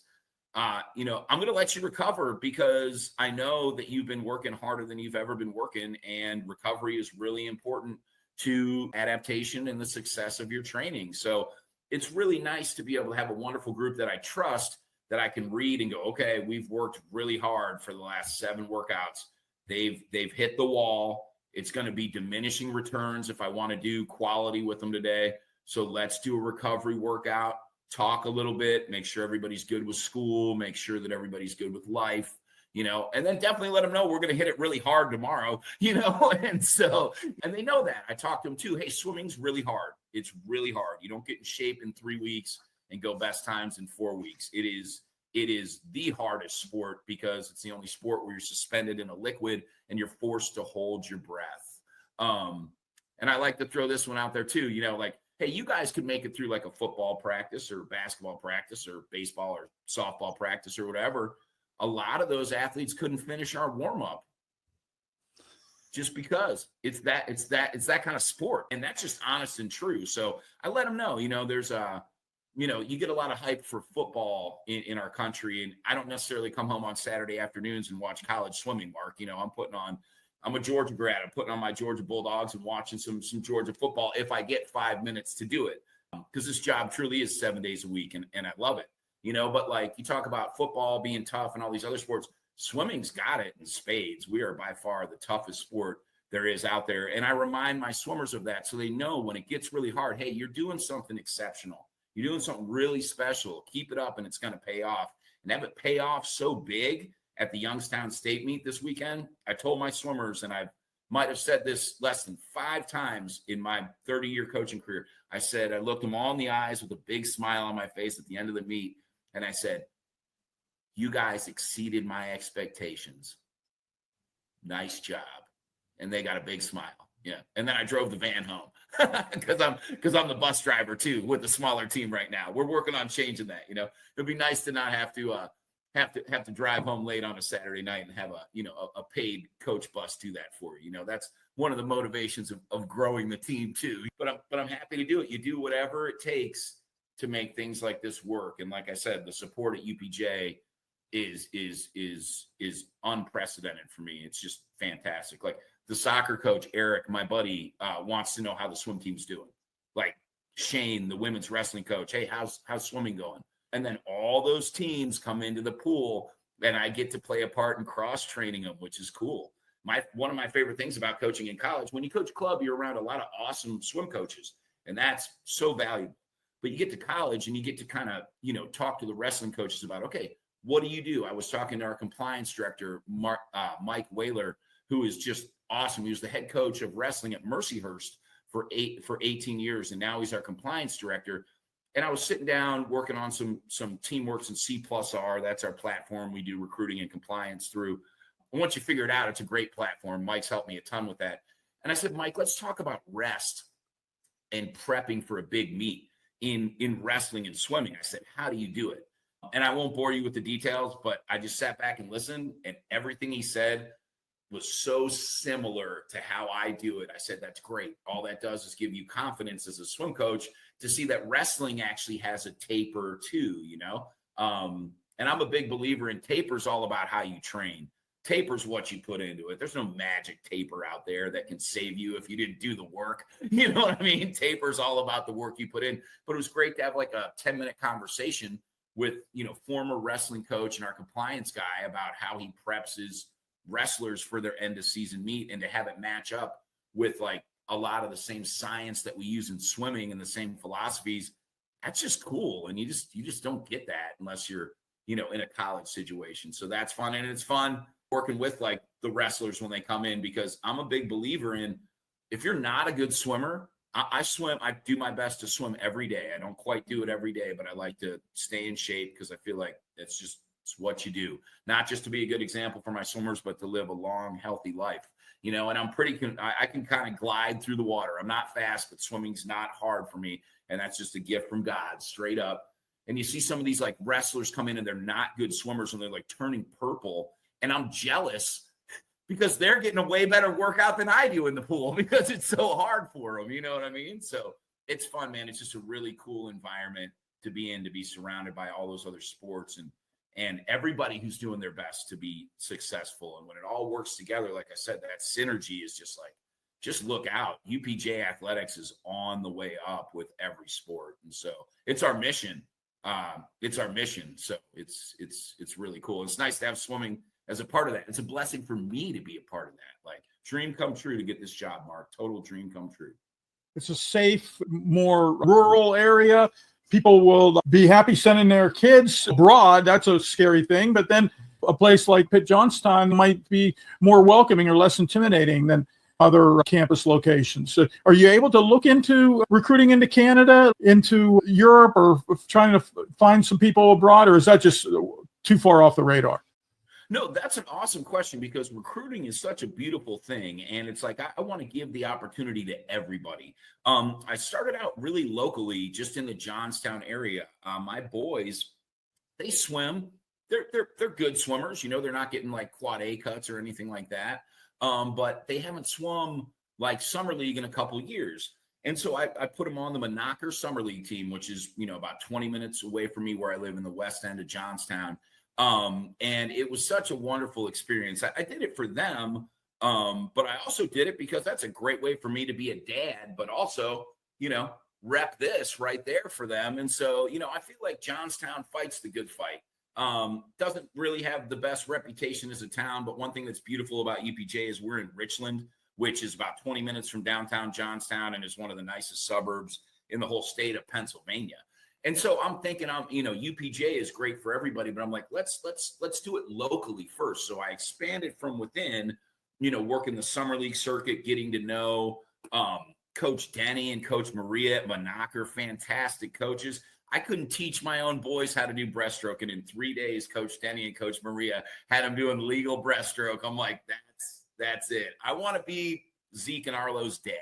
I'm going to let you recover, because I know that you've been working harder than you've ever been working, and recovery is really important to adaptation and the success of your training. So it's really nice to be able to have a wonderful group that I trust, that I can read and go, okay, we've worked really hard for the last 7 workouts. They've hit the wall. It's going to be diminishing returns if I want to do quality with them today. So let's do a recovery workout. Talk a little bit, make sure everybody's good with school, make sure that everybody's good with life, and then definitely let them know we're going to hit it really hard tomorrow, and they know that. I talk to them too. Hey, swimming's really hard. It's really hard. You don't get in shape in 3 weeks and go best times in 4 weeks. It is the hardest sport, because it's the only sport where you're suspended in a liquid and you're forced to hold your breath. And I like to throw this one out there too, hey, you guys could make it through a football practice or basketball practice or baseball or softball practice or whatever. a lot of those athletes couldn't finish our warm-up just because it's that kind of sport. And that's just honest and true. So I let them know, there's you get a lot of hype for football in our country. And I don't necessarily come home on Saturday afternoons and watch college swimming, Mark. I'm a Georgia grad. I'm putting on my Georgia Bulldogs and watching some Georgia football if I get 5 minutes to do it, because this job truly is 7 days a week, and I love it. But like you talk about football being tough and all these other sports, swimming's got it in spades. We are by far the toughest sport there is out there. And I remind my swimmers of that so they know when it gets really hard, hey, you're doing something exceptional. You're doing something really special. Keep it up and it's going to pay off. And have it pay off so big at the Youngstown State meet this weekend. I told my swimmers, and I might have said this less than 5 times in my 30-year coaching career. I looked them all in the eyes with a big smile on my face at the end of the meet. And I said, you guys exceeded my expectations. Nice job. And they got a big smile. Yeah. And then I drove the van home because I'm the bus driver too with the smaller team right now. We're working on changing that. It'd be nice to not have to drive home late on a Saturday night and have a paid coach bus do that for you. That's one of the motivations of growing the team too. But I'm happy to do it. You do whatever it takes to make things like this work. And like I said, the support at UPJ is unprecedented for me. It's just fantastic. Like the soccer coach, Eric, my buddy, wants to know how the swim team's doing. Like Shane, the women's wrestling coach, hey, how's swimming going? And then all those teams come into the pool and I get to play a part in cross training them, which is cool. One of my favorite things about coaching in college, when you coach club, you're around a lot of awesome swim coaches, and that's so valuable. But you get to college and you get to kind of, talk to the wrestling coaches about, okay, what do you do? I was talking to our compliance director, Mike Whaler, who is just awesome. He was the head coach of wrestling at Mercyhurst for 18 years. And now he's our compliance director. And I was sitting down working on some TeamWorks and C+R. That's our platform we do recruiting and compliance through. And once you figure it out, it's a great platform. Mike's helped me a ton with that. And I said, Mike, let's talk about rest and prepping for a big meet in wrestling and swimming. I said, how do you do it? And I won't bore you with the details, but I just sat back and listened, and everything he said was so similar to how I do it. I said, that's great. All that does is give you confidence as a swim coach to see that wrestling actually has a taper too, and I'm a big believer in tapers. All about how you train. Taper's what you put into it. There's no magic taper out there that can save you if you didn't do the work. You know what I mean? Taper's all about the work you put in. But it was great to have like a 10-minute conversation with, former wrestling coach and our compliance guy about how he preps his wrestlers for their end of season meet, and to have it match up with like a lot of the same science that we use in swimming and the same philosophies. That's just cool. And you just don't get that unless you're, in a college situation. So that's fun. And it's fun working with like the wrestlers when they come in, because I'm a big believer in, if you're not a good swimmer, I swim. I do my best to swim every day. I don't quite do it every day, but I like to stay in shape because I feel like it's what you do, not just to be a good example for my swimmers, but to live a long, healthy life, and I'm I can kind of glide through the water. I'm not fast, but swimming's not hard for me. And that's just a gift from God, straight up. And you see some of these like wrestlers come in and they're not good swimmers and they're like turning purple. And I'm jealous because they're getting a way better workout than I do in the pool because it's so hard for them. You know what I mean? So it's fun, man. It's just a really cool environment to be in, to be surrounded by all those other sports and everybody who's doing their best to be successful. And when it all works together, like I said, that synergy is just look out. UPJ athletics is on the way up with every sport. And so it's our mission. So it's really cool. It's nice to have swimming as a part of that. It's a blessing for me to be a part of that. Like, dream come true to get this job, Mark. Total dream come true. It's a safe, more rural area. People will be happy sending their kids abroad. That's a scary thing. But then a place like Pitt Johnstown might be more welcoming or less intimidating than other campus locations. So are you able to look into recruiting into Canada, into Europe, or trying to find some people abroad, or is that just too far off the radar? No, that's an awesome question, because recruiting is such a beautiful thing. And it's like, I want to give the opportunity to everybody. I started out really locally, just in the Johnstown area. My boys, they swim they're good swimmers. They're not getting like quad A cuts or anything like that. But they haven't swum like summer league in a couple of years. And so I put them on the Monaco Summer League team, which is, about 20 minutes away from me where I live in the west end of Johnstown. And it was such a wonderful experience. I did it for them, but I also did it because that's a great way for me to be a dad, but also, rep this right there for them. And so, I feel like Johnstown fights the good fight. Doesn't really have the best reputation as a town, but one thing that's beautiful about UPJ is we're in Richland, which is about 20 minutes from downtown Johnstown and is one of the nicest suburbs in the whole state of Pennsylvania. And so I'm thinking, UPJ is great for everybody, but I'm like, let's do it locally first. So I expanded from within, working the summer league circuit, getting to know Coach Denny and Coach Maria at Monaco, fantastic coaches. I couldn't teach my own boys how to do breaststroke, and in 3 days, Coach Denny and Coach Maria had them doing legal breaststroke. I'm like, that's it. I want to be Zeke and Arlo's dad.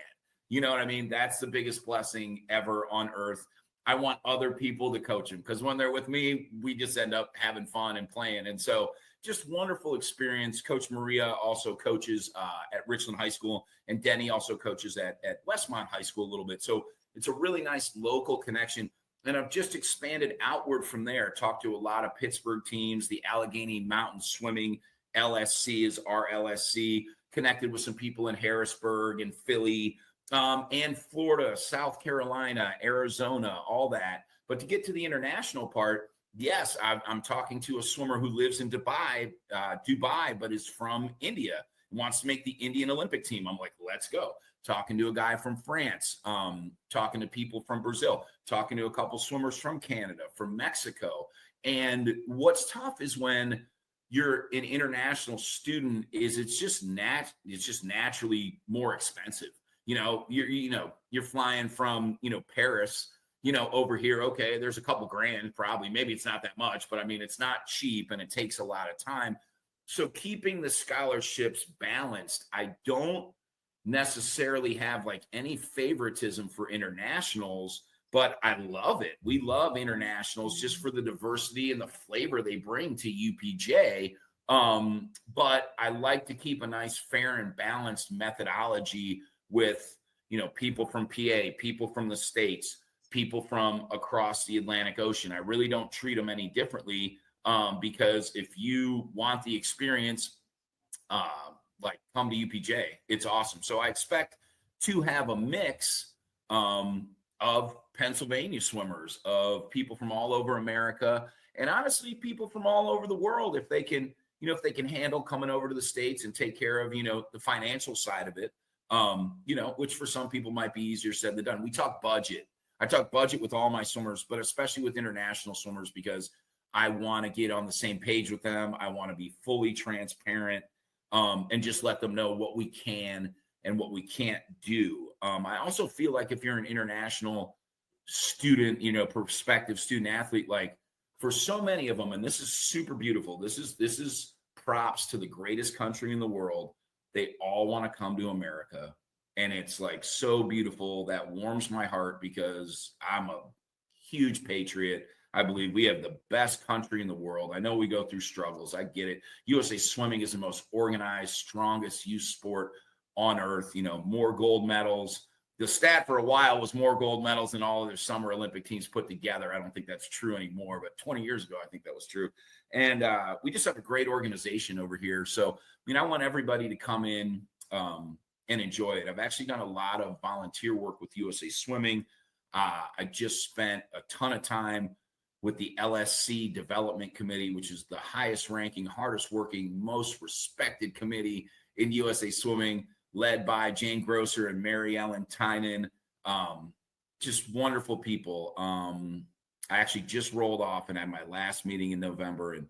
You know what I mean? That's the biggest blessing ever on earth. I want other people to coach them because when they're with me, we just end up having fun and playing. And so just wonderful experience. Coach Maria also coaches at Richland High School, and Denny also coaches at Westmont High School a little bit. So it's a really nice local connection. And I've just expanded outward from there, talked to a lot of Pittsburgh teams. The Allegheny Mountain Swimming LSC is our LSC, connected with some people in Harrisburg and Philly and Florida, South Carolina, Arizona, all that. But to get to the international part, yes, I'm talking to a swimmer who lives in Dubai, but is from India, wants to make the Indian Olympic team. I'm like, let's go. Talking to a guy from France, talking to people from Brazil, talking to a couple swimmers from Canada, from Mexico. And what's tough is when you're an international student is it's just naturally more expensive. You're flying from, Paris, over here. Okay, there's a couple grand, probably, maybe it's not that much, but I mean, it's not cheap and it takes a lot of time. So keeping the scholarships balanced, I don't necessarily have like any favoritism for internationals, but I love it. We love internationals just for the diversity and the flavor they bring to UPJ. But I like to keep a nice, fair and balanced methodology with, people from PA, people from the States, people from across the Atlantic Ocean. I really don't treat them any differently because if you want the experience, come to UPJ, it's awesome. So I expect to have a mix of Pennsylvania swimmers, of people from all over America, and honestly, people from all over the world, if they can handle coming over to the States and take care of, the financial side of it, which for some people might be easier said than done. We talk budget. I talk budget with all my swimmers, but especially with international swimmers, because I want to get on the same page with them. I want to be fully transparent and just let them know what we can and what we can't do. I also feel like if you're an international student, prospective student athlete, like for so many of them, and this is super beautiful. This is props to the greatest country in the world. They all want to come to America. And it's like so beautiful. That warms my heart because I'm a huge patriot. I believe we have the best country in the world. I know we go through struggles. I get it. USA Swimming is the most organized, strongest youth sport on earth. More gold medals. The stat for a while was more gold medals than all of their summer Olympic teams put together. I don't think that's true anymore, but 20 years ago, I think that was true. And we just have a great organization over here. So, I want everybody to come in and enjoy it. I've actually done a lot of volunteer work with USA Swimming. I just spent a ton of time with the LSC Development Committee, which is the highest ranking, hardest working, most respected committee in USA Swimming, led by Jane Grosser and Mary Ellen Tynan. Just wonderful people. I actually just rolled off and had my last meeting in November and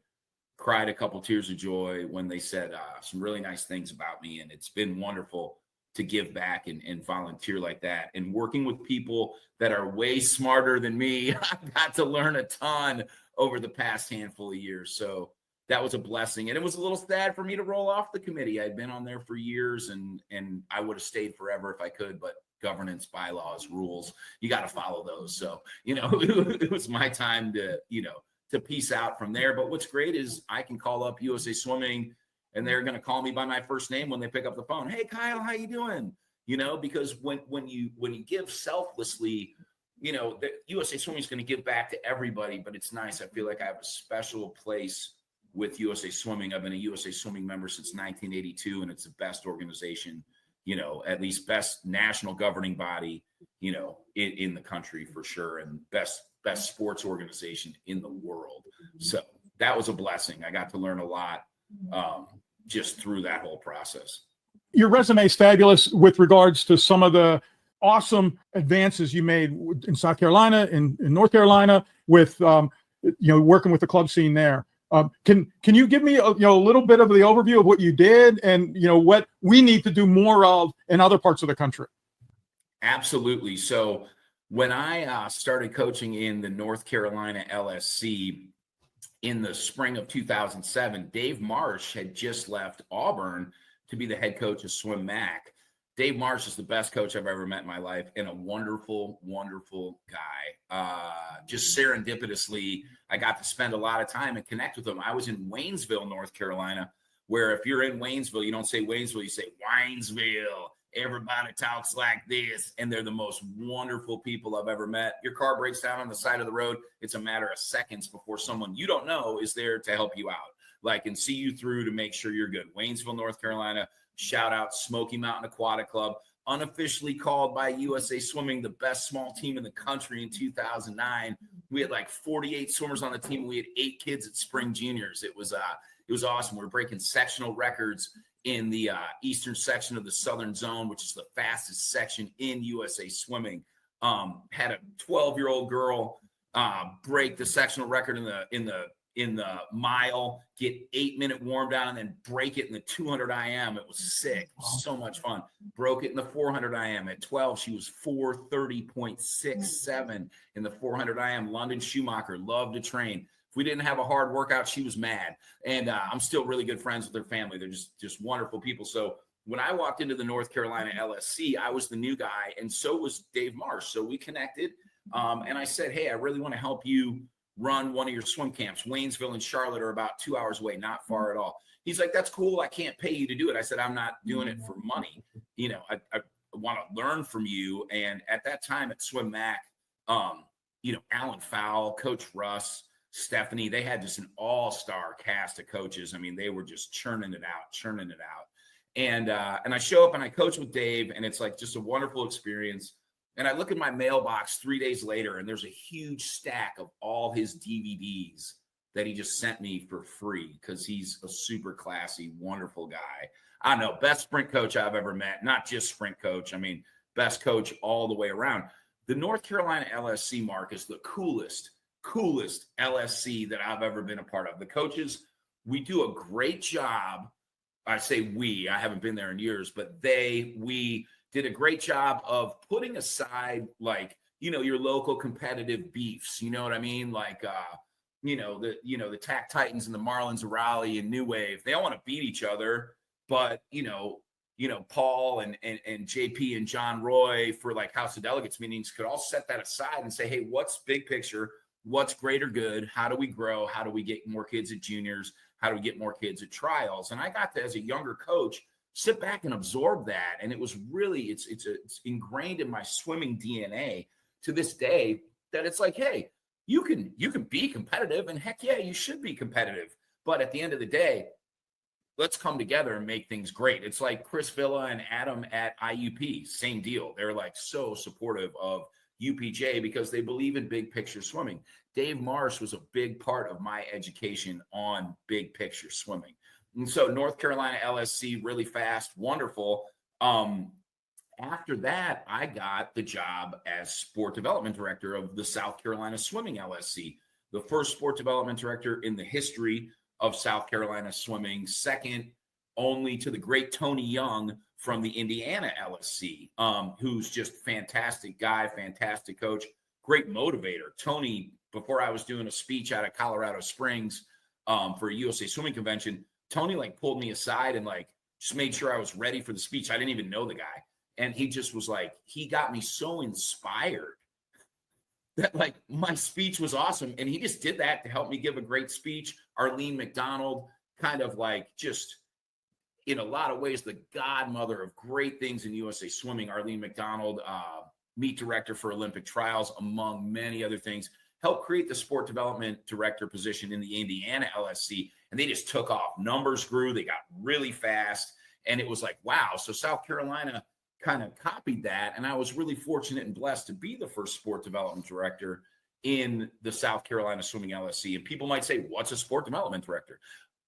cried a couple tears of joy when they said some really nice things about me. And it's been wonderful to give back and volunteer like that. And working with people that are way smarter than me, I got to learn a ton over the past handful of years. So that was a blessing. And it was a little sad for me to roll off the committee. I'd been on there for years and I would have stayed forever if I could, but governance, bylaws, rules, you got to follow those. So, it was my time to to peace out from there. But what's great is I can call up USA Swimming and they're going to call me by my first name when they pick up the phone. Hey, Kyle, how you doing? You know, because when you give selflessly, you know, the USA Swimming is going to give back to everybody, but it's nice. I feel like I have a special place with USA Swimming. I've been a USA Swimming member since 1982, and it's the best organization, you know, at least best national governing body, you know, in the country for sure, and best sports organization in the world. So that was a blessing. I got to learn a lot just through that whole process. Your resume is fabulous with regards to some of the awesome advances you made in South Carolina, in North Carolina, with working with the club scene there. Can you give me a little bit of the overview of what you did and what we need to do more of in other parts of the country? Absolutely. So when I started coaching in the North Carolina LSC in the spring of 2007, Dave Marsh had just left Auburn to be the head coach of Swim Mac. Dave Marsh is the best coach I've ever met in my life and a wonderful, wonderful guy. Just serendipitously, I got to spend a lot of time and connect with him. I was in Waynesville, North Carolina, where if you're in Waynesville, you don't say Waynesville, you say Waynesville. Everybody talks like this, and they're the most wonderful people I've ever met. Your car breaks down on the side of the road. It's a matter of seconds before someone you don't know is there to help you out, and see you through to make sure you're good. Waynesville, North Carolina, shout out Smoky Mountain Aquatic Club, unofficially called by USA Swimming the best small team in the country in 2009. We had 48 swimmers on the team. We had 8 kids at spring juniors. It was awesome. We're breaking sectional records in the eastern section of the Southern Zone, which is the fastest section in USA Swimming. Had a 12-year-old girl break the sectional record in the mile, get 8-minute warm down, and then break it in the 200 IM. It was sick. It was so much fun. Broke it in the 400 IM. At 12, she was 4:30.67 in the 400 IM. London Schumacher, loved to train. If we didn't have a hard workout, she was mad. And I'm still really good friends with her family. They're just wonderful people. So when I walked into the North Carolina LSC, I was the new guy, and so was Dave Marsh. So we connected, and I said, hey, I really want to help you run one of your swim camps. Waynesville and Charlotte are about 2 hours away, not far at all. He's like, that's cool. I can't pay you to do it. I said, I'm not doing it for money. I want to learn from you. And at that time at Swim Mac, Alan Fowle, Coach Russ, Stephanie, they had just an all-star cast of coaches. I mean, they were just churning it out. And I show up and I coach with Dave, and it's just a wonderful experience. And I look at my mailbox 3 days later, and there's a huge stack of all his DVDs that he just sent me for free because he's a super classy, wonderful guy. I don't know, best sprint coach I've ever met, not just sprint coach. I mean, best coach all the way around. The North Carolina LSC, Mark, is the coolest LSC that I've ever been a part of. The coaches, we do a great job. I say we, I haven't been there in years, but we did a great job of putting aside your local competitive beefs. You know what I mean? The TAC Titans and the Marlins of Raleigh and New Wave, they all want to beat each other, but Paul and JP and John Roy for House of Delegates meetings could all set that aside and say, hey, what's big picture? What's greater good? How do we grow? How do we get more kids at juniors? How do we get more kids at trials? And I got to, as a younger coach, sit back and absorb that. And it was really, it's ingrained in my swimming DNA to this day that it's hey, you can be competitive, and heck yeah, you should be competitive. But at the end of the day, let's come together and make things great. It's like Chris Villa and Adam at IUP, same deal. They're so supportive of UPJ because they believe in big picture swimming. Dave Marsh was a big part of my education on big picture swimming. And so North Carolina LSC, really fast, wonderful. After that, I got the job as sport development director of the South Carolina Swimming LSC, the first sport development director in the history of South Carolina swimming, second only to the great Tony Young from the Indiana LSC, who's just fantastic guy, fantastic coach, great motivator. Tony, before I was doing a speech out of Colorado Springs for a USA Swimming Convention, Tony pulled me aside and just made sure I was ready for the speech. I didn't even know the guy. And he just was he got me so inspired that like my speech was awesome. And he just did that to help me give a great speech. Arlene McDonald, kind of like just in a lot of ways, the godmother of great things in USA Swimming. Arlene McDonald, meet director for Olympic trials, among many other things, helped create the sport development director position in the Indiana LSC. And they just took off. Numbers grew. They got really fast. And it was like, wow. So South Carolina kind of copied that. And I was really fortunate and blessed to be the first sport development director in the South Carolina Swimming LSC. And people might say, what's a sport development director?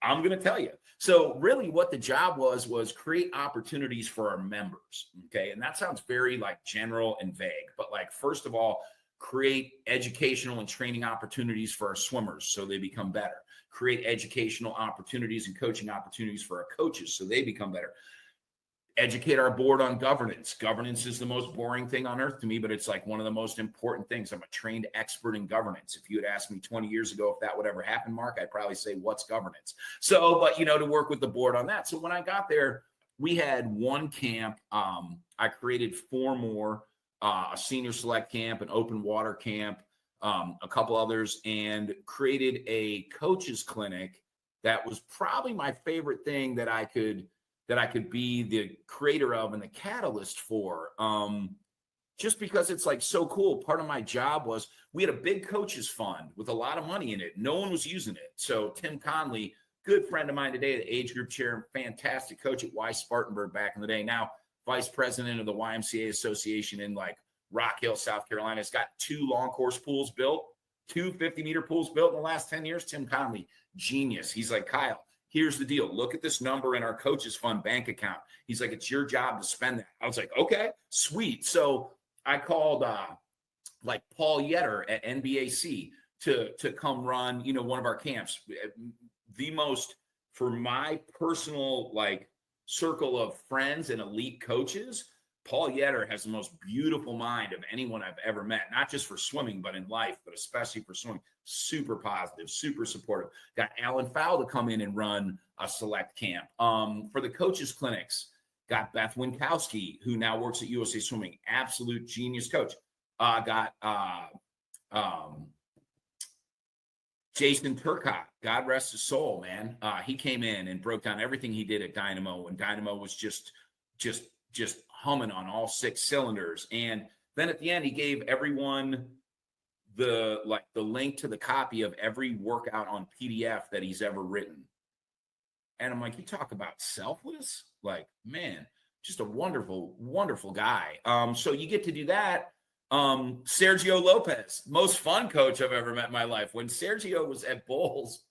I'm going to tell you. So really what the job was create opportunities for our members. Okay. And that sounds very like general and vague, but like, first of all, create educational and training opportunities for our swimmers so they become better. Create educational opportunities and coaching opportunities for our coaches so they become better. Educate our board on governance. Governance is the most boring thing on earth to me, but it's like one of the most important things. I'm a trained expert in governance. If you had asked me 20 years ago if that would ever happen, Mark, I'd probably say, what's governance? So, but you know, to work with the board on that. So when I got there, we had one camp. I created 4 more, a senior select camp, an open water camp, a couple others, and created a coaches clinic. That was probably my favorite thing that I could be the creator of and the catalyst for, just because it's like so cool. Part of my job was we had a big coaches fund with a lot of money in it. No one was using it. So Tim Conley, good friend of mine today, the age group chair, fantastic coach at Y Spartanburg back in the day, now vice president of the YMCA Association in like Rock Hill, South Carolina. Has got 2 long course pools built, 2 50-meter pools built in the last 10 years. Tim Conley, genius. He's like, Kyle, here's the deal. Look at this number in our coaches fund bank account. He's like, it's your job to spend that. I was like, okay, sweet. So I called like Paul Yetter at NBAC to come run, you know, one of our camps. The most, for my personal like circle of friends and elite coaches, Paul Yetter has the most beautiful mind of anyone I've ever met, not just for swimming, but in life, but especially for swimming. Super positive, super supportive. Got Alan Fowle to come in and run a select camp. For the coaches clinics, got Beth Winkowski, who now works at USA Swimming, absolute genius coach. Got Jason Turcotte, God rest his soul, man. He came in and broke down everything he did at Dynamo, and Dynamo was just humming on all 6 cylinders. And then at the end, he gave everyone the link to the copy of every workout on PDF that he's ever written. And I'm like, you talk about selfless? Like, man, just a wonderful, wonderful guy. So you get to do that. Sergio Lopez, most fun coach I've ever met in my life. When Sergio was at Bulls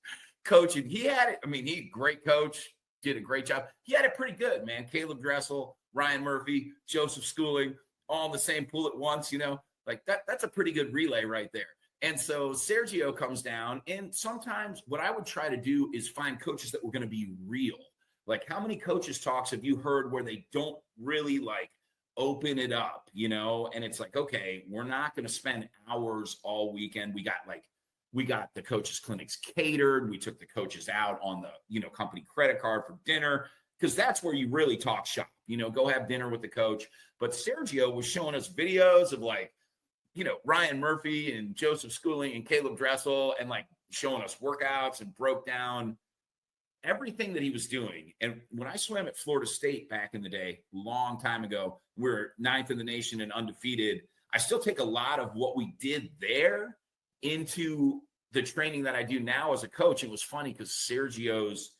coaching, he had it. I mean, he great coach, did a great job. He had it pretty good, man. Caleb Dressel, Ryan Murphy, Joseph Schooling, all in the same pool at once, you know, like that's a pretty good relay right there. And so Sergio comes down, and sometimes what I would try to do is find coaches that were going to be real. Like, how many coaches talks have you heard where they don't really like open it up, you know? And it's like, okay, we're not going to spend hours all weekend. We got the coaches clinics catered. We took the coaches out on the, you know, company credit card for dinner, because that's where you really talk shop, you know, go have dinner with the coach. But Sergio was showing us videos of like, you know, Ryan Murphy and Joseph Schooling and Caleb Dressel, and like showing us workouts, and broke down everything that he was doing. And when I swam at Florida State back in the day, long time ago, we're 9th in the nation and undefeated. I still take a lot of what we did there into the training that I do now as a coach. It was funny because Sergio's,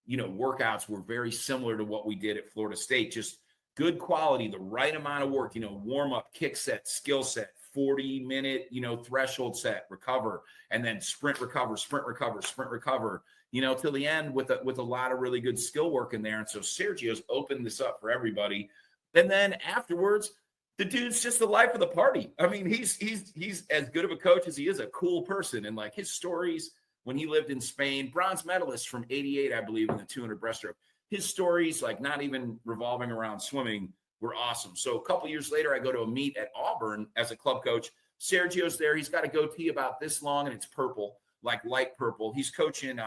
you know, workouts were very similar to what we did at Florida State, just good quality, the right amount of work, you know, warm up, kick set, skill set, 40-minute, you know, threshold set, recover, and then sprint, recover, you know, till the end with a lot of really good skill work in there. And so Sergio's opened this up for everybody. And then afterwards, the dude's just the life of the party. I mean, he's as good of a coach as he is a cool person. And like his stories when he lived in Spain, bronze medalist from 88, I believe, in the 200 breaststroke. His stories, like not even revolving around swimming, were awesome. So a couple years later, I go to a meet at Auburn as a club coach. Sergio's there. He's got a goatee about this long, and it's purple, like light purple. He's coaching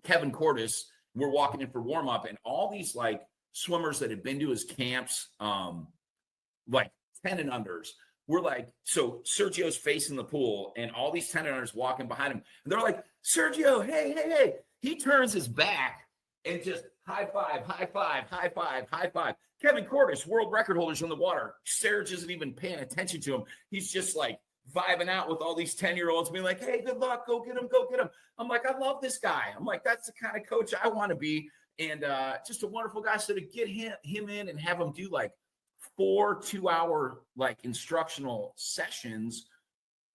Kevin Cordes. We're walking in for warm-up, and all these like swimmers that had been to his camps, like 10 and unders, we're like, so Sergio's facing the pool and all these tennis walking behind him. And they're like, Sergio, hey. He turns his back and just high five, high five, high five, high five. Kevin Cordes, world record holders in the water. Serge isn't even paying attention to him. He's just like vibing out with all these 10-year-olds being like, hey, good luck. Go get him. Go get him. I'm like, I love this guy. I'm like, that's the kind of coach I want to be. And just a wonderful guy. So to get him in and have him do like 4 2-hour like instructional sessions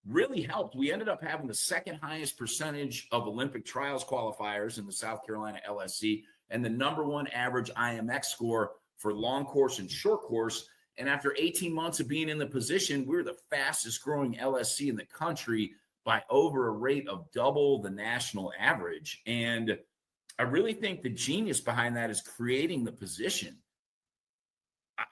really helped. We ended up having the second highest percentage of Olympic trials qualifiers in the South Carolina LSC and the number 1 average IMX score for long course and short course. And after 18 months of being in the position, we're the fastest growing LSC in the country by over a rate of double the national average. And I really think the genius behind that is creating the position.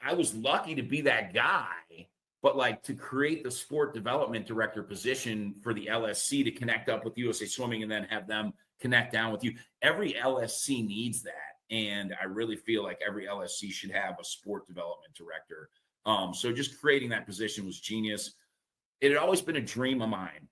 I was lucky to be that guy, but like to create the sport development director position for the LSC to connect up with USA Swimming and then have them connect down with you. Every LSC needs that. And I really feel like every LSC should have a sport development director. So just creating that position was genius. It had always been a dream of mine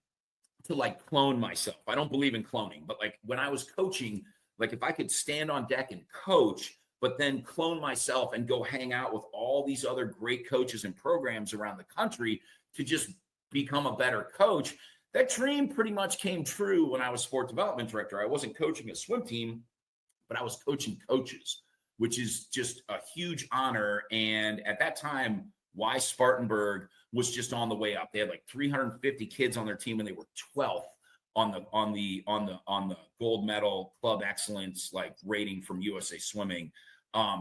to like clone myself. I don't believe in cloning, but like when I was coaching, like if I could stand on deck and coach, but then clone myself and go hang out with all these other great coaches and programs around the country to just become a better coach. That dream pretty much came true when I was sport development director. I wasn't coaching a swim team, but I was coaching coaches, which is just a huge honor. And at that time, Y Spartanburg was just on the way up. They had like 350 kids on their team, and they were 12th on the gold medal club excellence like rating from USA Swimming.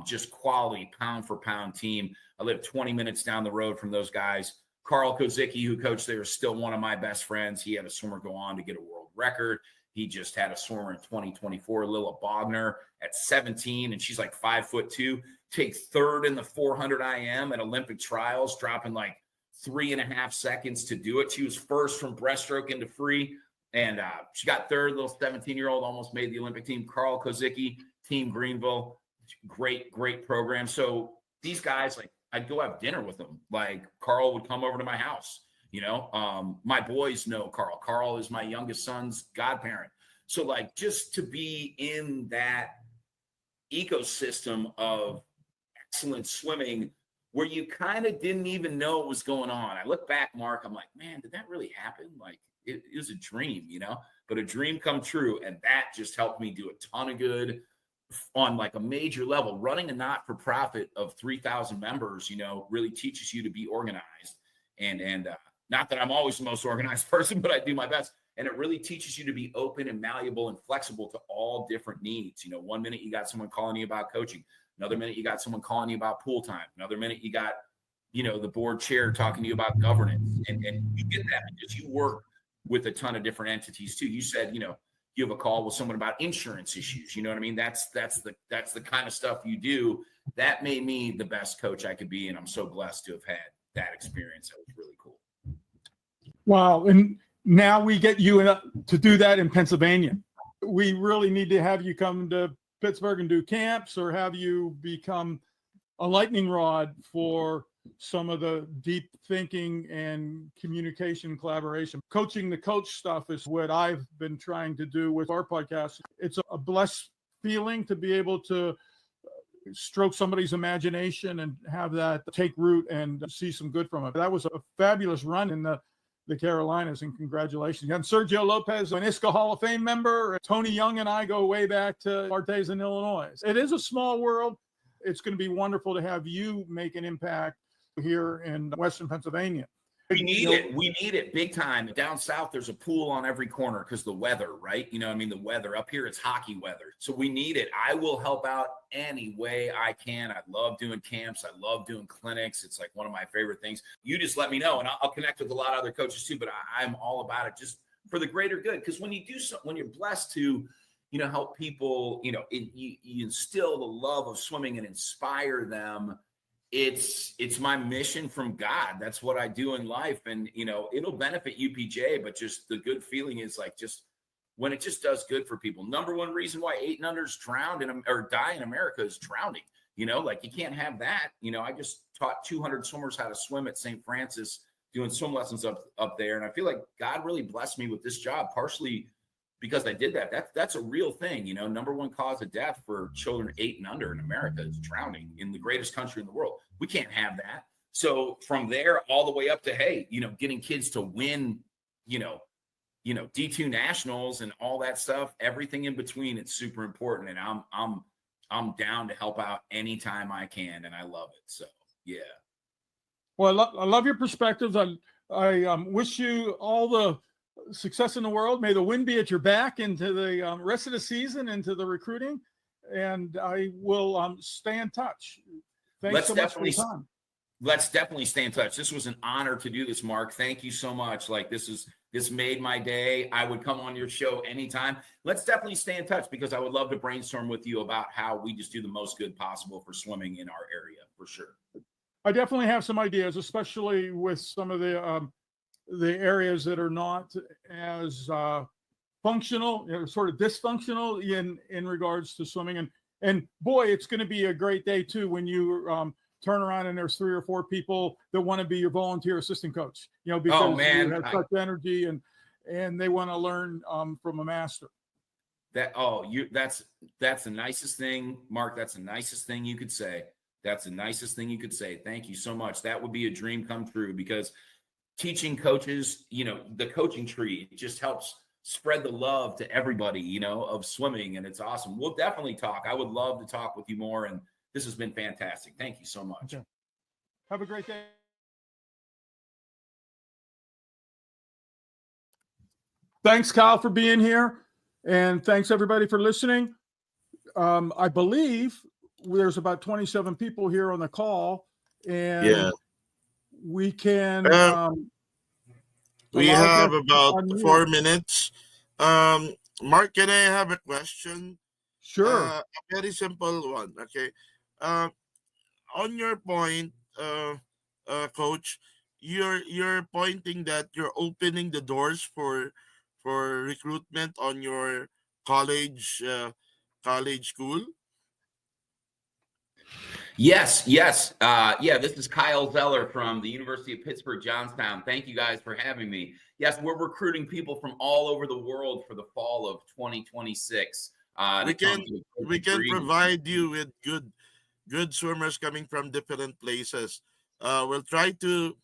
Just quality pound for pound team. I live 20 minutes down the road from those guys. Carl Kozicki, who coached there, is still one of my best friends. He had a swimmer go on to get a world record. He just had a swimmer in 2024, Lila Bogner, at 17, and she's like 5'2", take third in the 400 IM at Olympic trials, dropping like 3.5 seconds to do it. She was first from breaststroke into free, and she got third. Little 17-year-old almost made the Olympic team. Carl Kozicki, Team Greenville, great program. So these guys, like, I'd go have dinner with them. Like Carl would come over to my house. You know, my boys know Carl. Carl is my youngest son's godparent. So like just to be in that ecosystem of excellent swimming where you kind of didn't even know what was going on. I look back, Mark, I'm like, man, did that really happen? Like it was a dream, you know, but a dream come true. And that just helped me do a ton of good on like a major level. Running a not-for-profit of 3,000 members, you know, really teaches you to be organized. And not that I'm always the most organized person, but I do my best. And it really teaches you to be open and malleable and flexible to all different needs. You know, one minute you got someone calling you about coaching. Another minute you got someone calling you about pool time. Another minute you got, you know, the board chair talking to you about governance. And you get that because you work with a ton of different entities too. You said, you know, you have a call with someone about insurance issues. You know what I mean? That's the kind of stuff you do. That made me the best coach I could be. And I'm so blessed to have had that experience. That was really cool. Wow. And now we get you to do that in Pennsylvania. We really need to have you come to Pittsburgh and do camps, or have you become a lightning rod for some of the deep thinking and communication collaboration. Coaching the coach stuff is what I've been trying to do with our podcast. It's a blessed feeling to be able to stroke somebody's imagination and have that take root and see some good from it. That was a fabulous run in the Carolinas, and congratulations. And Sergio Lopez, an ISCA Hall of Fame member. Tony Young and I go way back to our days in Illinois. It is a small world. It's going to be wonderful to have you make an impact here in Western Pennsylvania. We need it. We need it big time. Down south, there's a pool on every corner because the weather, right? You know, I mean, the weather up here, it's hockey weather. So we need it. I will help out any way I can. I love doing camps. I love doing clinics. It's like one of my favorite things. You just let me know, and I'll connect with a lot of other coaches too, but I'm all about it just for the greater good. Because when you do something, when you're blessed to, you know, help people, you know, you instill the love of swimming and inspire them. It's my mission from God. That's what I do in life. And, you know, it'll benefit UPJ, but just the good feeling is like just when it just does good for people. Number one reason why 8 and unders die in America is drowning. You know, like you can't have that. You know, I just taught 200 swimmers how to swim at St. Francis doing swim lessons up there. And I feel like God really blessed me with this job, partially because I did that. That's a real thing. You know, number one cause of death for children 8 and under in America is drowning in the greatest country in the world. We can't have that. So from there all the way up to, hey, you know, getting kids to win, you know, D2 nationals and all that stuff, everything in between, it's super important. And I'm down to help out anytime I can. And I love it. So, yeah. Well, I love your perspectives. I wish you all the success in the world. May the wind be at your back into the rest of the season, into the recruiting. And I will stay in touch. Thanks so much for your time. Let's definitely stay in touch. This was an honor to do this, Mark. Thank you so much. Like this made my day. I would come on your show anytime. Let's definitely stay in touch because I would love to brainstorm with you about how we just do the most good possible for swimming in our area for sure. I definitely have some ideas, especially with some of the areas that are not as functional, sort of dysfunctional in regards to swimming. And boy, it's going to be a great day too when you turn around and there's 3 or 4 people that want to be your volunteer assistant coach, because you have such energy and they want to learn from a master. That's the nicest thing, Mark. That's the nicest thing you could say. That's the nicest thing you could say. Thank you so much. That would be a dream come true because teaching coaches, the coaching tree, it just helps spread the love to everybody, of swimming. And it's awesome. We'll definitely talk. I would love to talk with you more. And this has been fantastic. Thank you so much. Okay. Have a great day. Thanks, Kyle, for being here. And thanks, everybody, for listening. I believe there's about 27 people here on the call. And we can... we have about 4 minutes. Mark, can I have a question? Sure. A very simple one, okay? On your point, Coach, you're pointing that you're opening the doors for recruitment on your college school. Yes. This is Kile Zeller from the University of Pittsburgh Johnstown. Thank you guys for having me. Yes, we're recruiting people from all over the world for the fall of 2026. We can provide you with good swimmers coming from different places. We'll try to,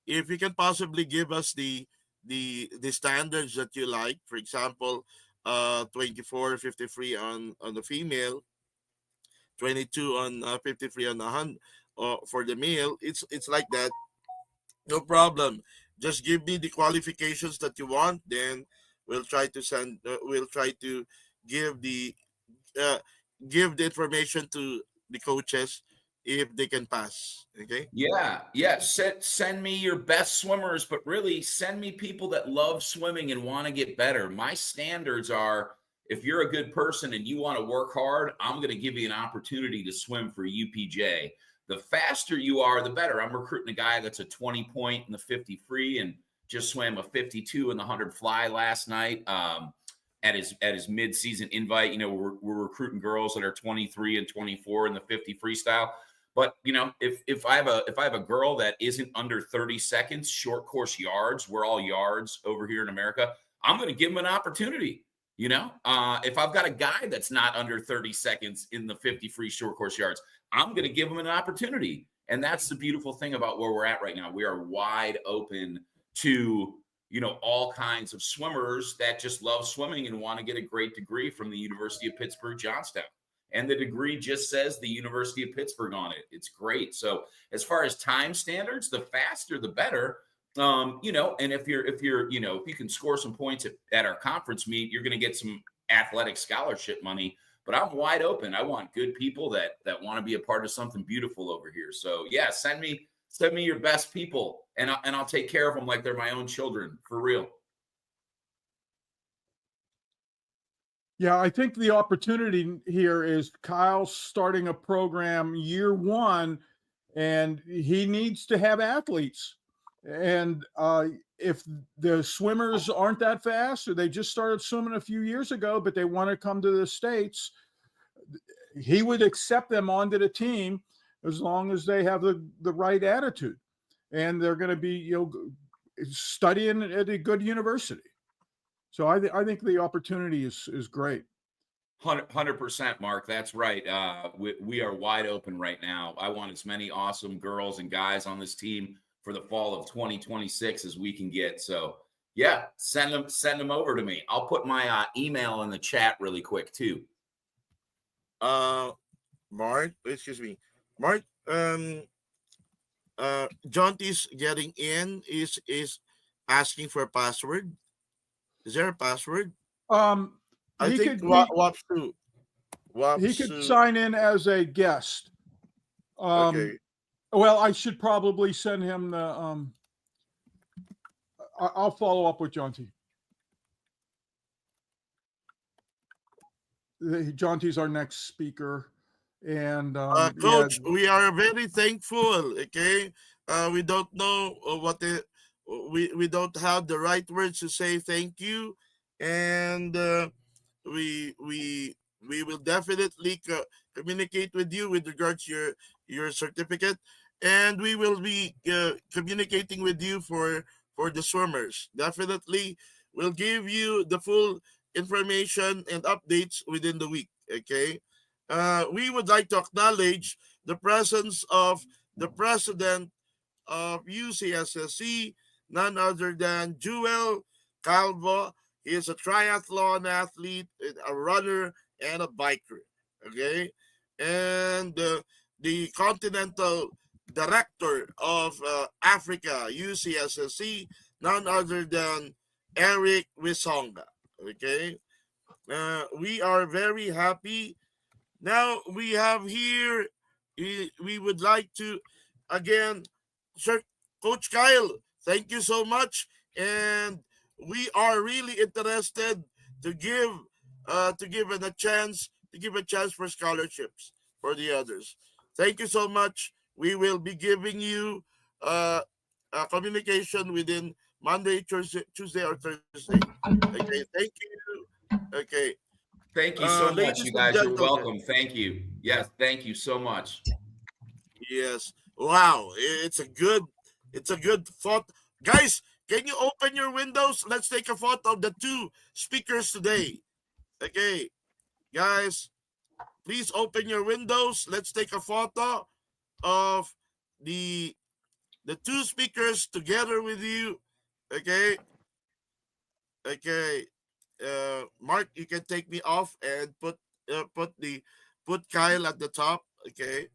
if you can possibly give us the standards that you like. For example, 24, 53 on the female, 22 on 53 on the for the male. It's like that. No problem. Just give me the qualifications that you want. Then we'll try to give the information to the coaches if they can pass. Okay. Yeah. Send me your best swimmers, but really send me people that love swimming and want to get better. My standards are, if you're a good person and you want to work hard, I'm going to give you an opportunity to swim for UPJ. The faster you are, the better. I'm recruiting a guy that's a 20 point in the 50 free and just swam a 52 in the 100 fly last night. At his mid-season invite, we're recruiting girls that are 23 and 24 in the 50 freestyle. But if I have a girl that isn't under 30 seconds, short course yards, we're all yards over here in America, I'm going to give him an opportunity. If I've got a guy that's not under 30 seconds in the 50 free short course yards, I'm going to give him an opportunity. And that's the beautiful thing about where we're at right now. We are wide open to all kinds of swimmers that just love swimming and want to get a great degree from the University of Pittsburgh Johnstown. And the degree just says the University of Pittsburgh on it. It's great. So as far as time standards, the faster, the better. And if you can score some points at our conference meet, you're going to get some athletic scholarship money. But I'm wide open. I want good people that want to be a part of something beautiful over here. So yeah, send me your best people, and I'll take care of them like they're my own children, for real. Yeah, I think the opportunity here is Kyle starting a program year one, and he needs to have athletes. And if the swimmers aren't that fast, or they just started swimming a few years ago, but they want to come to the States, he would accept them onto the team as long as they have the right attitude. and they're going to be studying at a good university. So I think the opportunity is great. 100%, Mark. That's right. We are wide open right now. I want as many awesome girls and guys on this team for the fall of 2026 as we can get. So yeah, send them over to me. I'll put my email in the chat really quick too. Mark, Jonty's getting in, is asking for a password. Is there a password? I He think could he could sign in as a guest. Okay. Well, I should probably send him the. I'll follow up with Jonty. Jonty's our next speaker, and Coach, we are very thankful. Okay, we don't know we don't have the right words to say thank you, and we will definitely communicate with you with regards to your certificate, and we will be communicating with you for the swimmers. Definitely, we'll give you the full information and updates within the week. Okay, we would like to acknowledge the presence of the president of UCSSC, none other than Jewel Calvo. He is a triathlon athlete, a runner, and a biker. Okay, and the continental director of Africa, UCSSC, none other than Eric Wisonga. Okay, we are very happy. Now we have here, we would like to, again, Sir Coach Kyle, thank you so much. And we are really interested to give a chance for scholarships for the others. Thank you so much. We will be giving you a communication within Monday, Tuesday, or Thursday. Okay, thank you. Okay. Thank you so much, Ladies you and guys. You're gentlemen. welcome. Thank you. Yes, thank you so much. Yes. Wow. It's a good thought. Guys, can you open your windows? Let's take a photo of the two speakers today. Okay. Guys, please open your windows. Let's take a photo of the two speakers together with you. Okay. Okay. Mark, you can take me off and put Kyle at the top. Okay.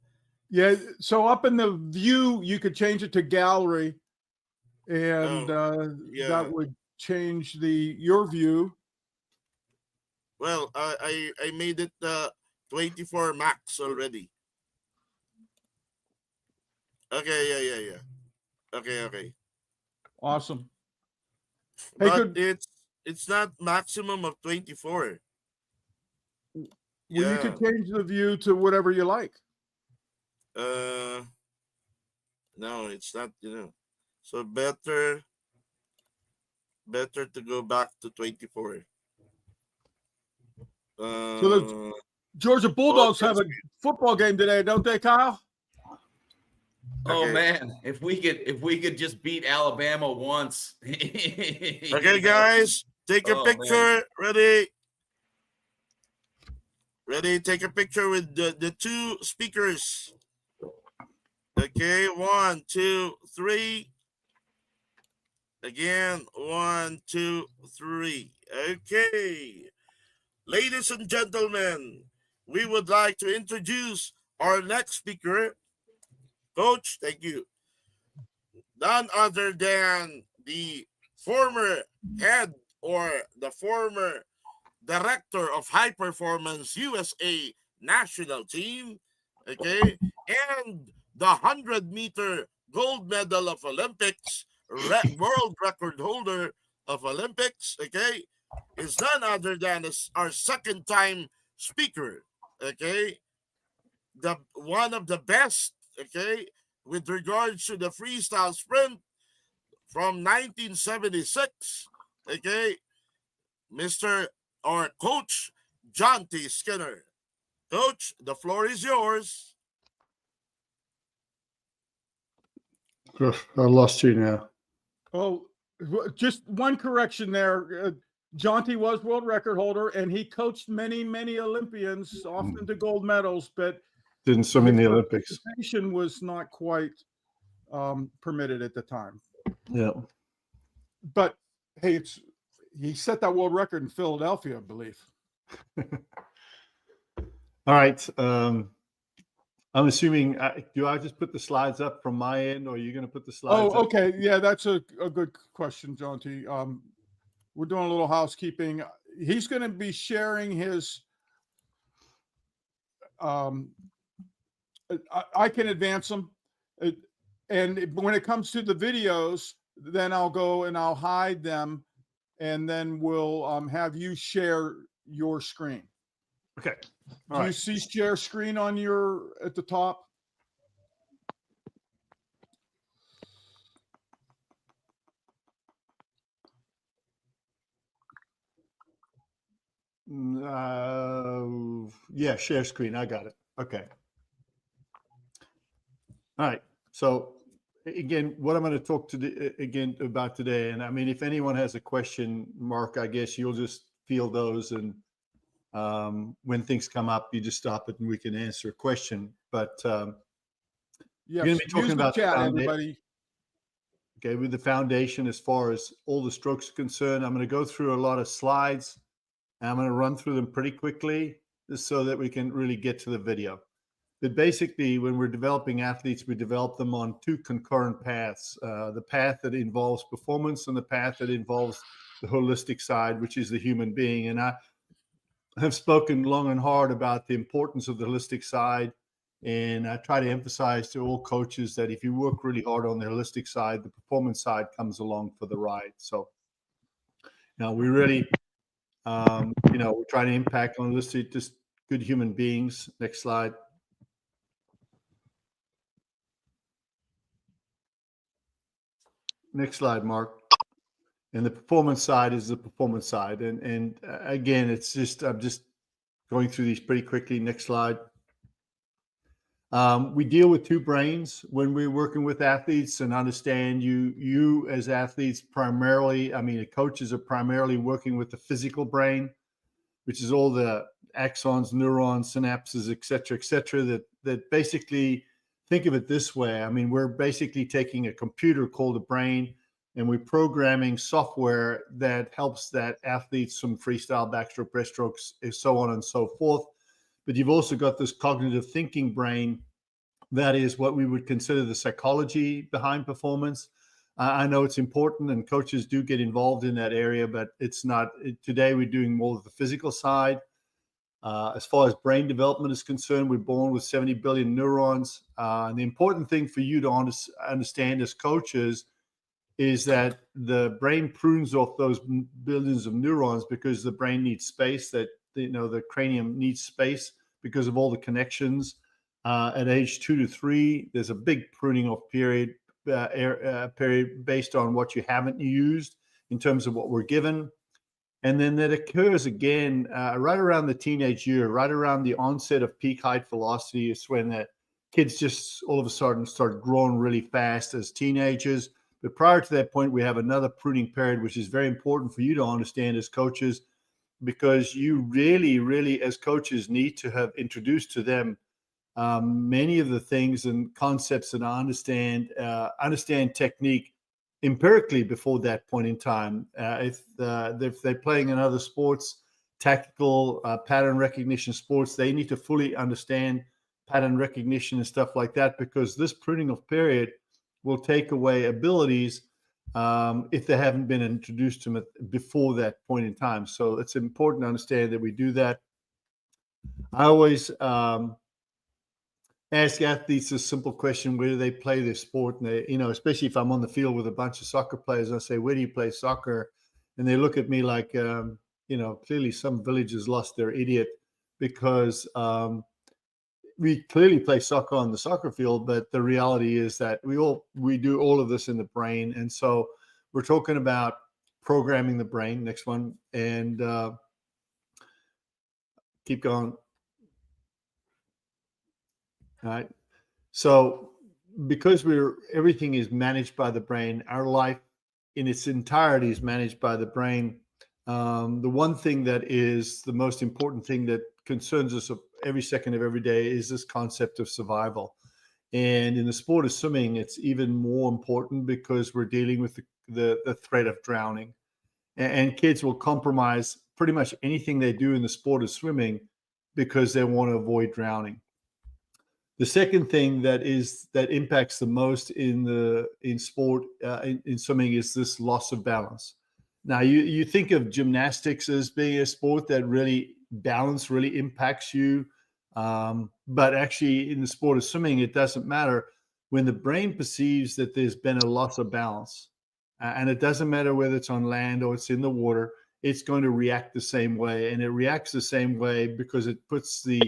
Yeah, so up in the view, you could change it to gallery, and yeah. that would change your view. Well, I made it 24 max already. Okay, yeah. Okay. Awesome. But Hey, it's not maximum of 24. Well, you could change the view to whatever you like. No, it's not, So better to go back to 24. So the Georgia Bulldogs have a football game today, don't they, Kyle? Oh Okay. man, if we could just beat Alabama once. Okay, guys, take a picture. Man. Ready? Take a picture with the two speakers. Okay, 1, 2, 3. Again, 1, 2, 3. Okay. Ladies and gentlemen, we would like to introduce our next speaker. Coach, thank you. None other than the former head or the former director of High Performance USA national team, okay, and the 100-meter gold medal of Olympics, world record holder of Olympics, okay, is none other than our second-time speaker, okay, one of the best, okay, with regards to the freestyle sprint from 1976, okay, Mr. or Coach Jonty Skinner. Coach, the floor is yours. Oof, I lost you now. Oh, just one correction there. Jonty was world record holder, and he coached many, many Olympians, often to gold medals, but Didn't swim in the his Olympics. participation was not quite permitted at the time. Yeah. But hey, he set that world record in Philadelphia, I believe. All right. I'm assuming, do I just put the slides up from my end, or are you going to put the slides Oh, up? okay. Yeah, that's a good question, Jonty. We're doing a little housekeeping. He's going to be sharing his. I can advance them, and when it comes to the videos, then I'll go and I'll hide them, and then we'll have you share your screen. Okay. Do you see share screen on your at the top? Yeah, share screen. I got it. Okay. All right. So again, what I'm going to talk again about today, and I mean, if anyone has a question, Mark, I guess you'll just field those, and when things come up, you just stop it and we can answer a question. But Yes, you're going to be talking use the about chat, everybody. Okay, with the foundation as far as all the strokes are concerned. I'm going to go through a lot of slides, and I'm going to run through them pretty quickly just so that we can really get to the video. But basically, when we're developing athletes, we develop them on two concurrent paths, the path that involves performance and the path that involves the holistic side, which is the human being. And I have spoken long and hard about the importance of the holistic side. And I try to emphasize to all coaches that if you work really hard on the holistic side, the performance side comes along for the ride. So now we really, we're trying to impact on holistic, just good human beings. Next slide. Next slide, Mark. And the performance side is the performance side. And again, it's just, I'm just going through these pretty quickly. Next slide. We deal with two brains when we're working with athletes, and understand you as athletes primarily, I mean, the coaches are primarily working with the physical brain, which is all the axons, neurons, synapses, et cetera, that basically, think of it this way. I mean, we're basically taking a computer called a brain, and we're programming software that helps that athlete swim freestyle, backstroke, breaststrokes, and so on and so forth. But you've also got this cognitive thinking brain that is what we would consider the psychology behind performance. I know it's important, and coaches do get involved in that area, but it's not. Today, we're doing more of the physical side. As far as brain development is concerned, we're born with 70 billion neurons. And the important thing for you to understand as coaches is that the brain prunes off those billions of neurons because the brain needs space, that the cranium needs space because of all the connections. At age 2 to 3, there's a big pruning off period based on what you haven't used in terms of what we're given. And then that occurs again right around the teenage year, right around the onset of peak height velocity. Is when the kids just all of a sudden start growing really fast as teenagers. But prior to that point, we have another pruning period, which is very important for you to understand as coaches, because you really, really, as coaches, need to have introduced to them many of the things and concepts, and understand technique empirically before that point in time. If they're playing in other sports, tactical pattern recognition sports, they need to fully understand pattern recognition and stuff like that, because this pruning of period will take away abilities if they haven't been introduced to them before that point in time. So it's important to understand that we do that. I always ask athletes a simple question: where do they play their sport? And they, especially if I'm on the field with a bunch of soccer players, I say, where do you play soccer? And they look at me like, clearly some village has lost their idiot, because we clearly play soccer on the soccer field, but the reality is that we do all of this in the brain. And so we're talking about programming the brain. Next one. And keep going. All right. So because everything is managed by the brain, our life in its entirety is managed by the brain. The one thing that is the most important thing that concerns us every second of every day is this concept of survival. And in the sport of swimming, it's even more important because we're dealing with the threat of drowning. And kids will compromise pretty much anything they do in the sport of swimming because they want to avoid drowning. The second thing that impacts the most in sport in swimming is this loss of balance. Now, you think of gymnastics as being a sport that really balance really impacts you, but actually in the sport of swimming, it doesn't matter. When the brain perceives that there's been a loss of balance, and it doesn't matter whether it's on land or it's in the water, it's going to react the same way, and it reacts the same way because it puts the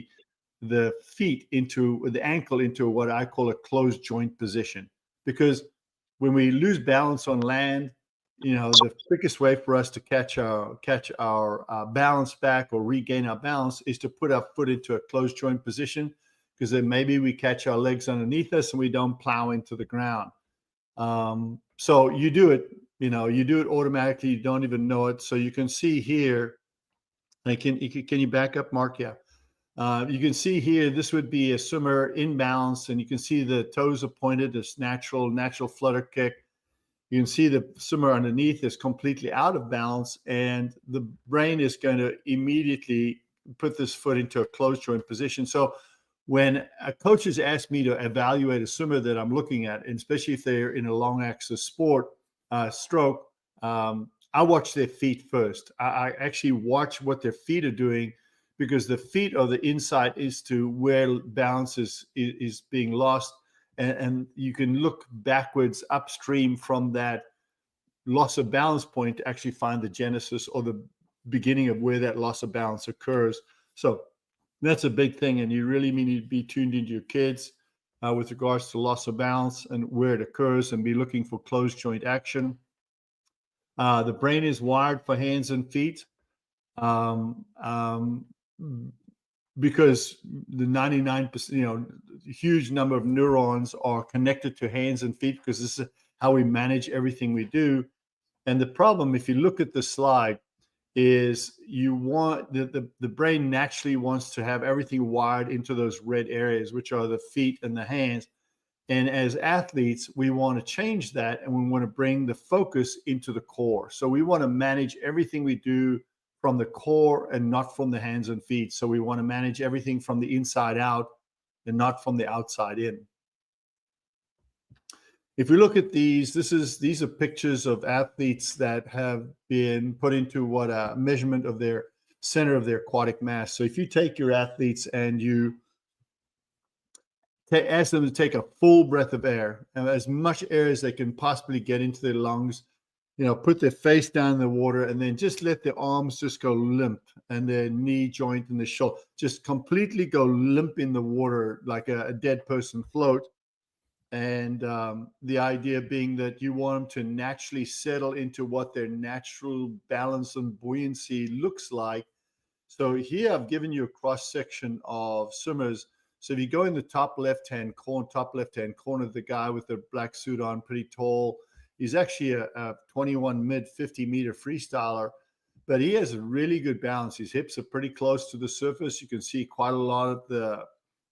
ankle into what I call a closed joint position. Because when we lose balance on land, the quickest way for us to catch our balance back or regain our balance is to put our foot into a closed joint position, because then maybe we catch our legs underneath us and we don't plow into the ground. So you do it automatically. You don't even know it. So you can see here, can you back up, Mark? Yeah. You can see here, this would be a swimmer in balance, and you can see the toes are pointed, this natural flutter kick. You can see the swimmer underneath is completely out of balance, and the brain is going to immediately put this foot into a closed joint position. So when a coach has asked me to evaluate a swimmer that I'm looking at, and especially if they're in a long axis stroke, I watch their feet first. I actually watch what their feet are doing, because the feet are the insight as to where balance is being lost. And you can look backwards upstream from that loss of balance point to actually find the genesis or the beginning of where that loss of balance occurs. So that's a big thing. And you really need to be tuned into your kids with regards to loss of balance and where it occurs, and be looking for closed joint action. The brain is wired for hands and feet. Because the 99%, huge number of neurons are connected to hands and feet, because this is how we manage everything we do. And the problem, if you look at the slide, is you want the brain naturally wants to have everything wired into those red areas, which are the feet and the hands. And as athletes, we want to change that, and we want to bring the focus into the core. So we want to manage everything we do from the core and not from the hands and feet. So we want to manage everything from the inside out and not from the outside in. If we look at these are pictures of athletes that have been put into what a measurement of their center of their aquatic mass. So if you take your athletes and you ask them to take a full breath of air, and as much air as they can possibly get into their lungs, put their face down in the water, and then just let their arms just go limp, and their knee joint and the shoulder just completely go limp in the water, like a dead person float. And the idea being that you want them to naturally settle into what their natural balance and buoyancy looks like. So here I've given you a cross section of swimmers. So if you go in the top left-hand corner, the guy with the black suit on, pretty tall. He's actually a 21 mid 50 meter freestyler, but he has a really good balance. His hips are pretty close to the surface. You can see quite a lot of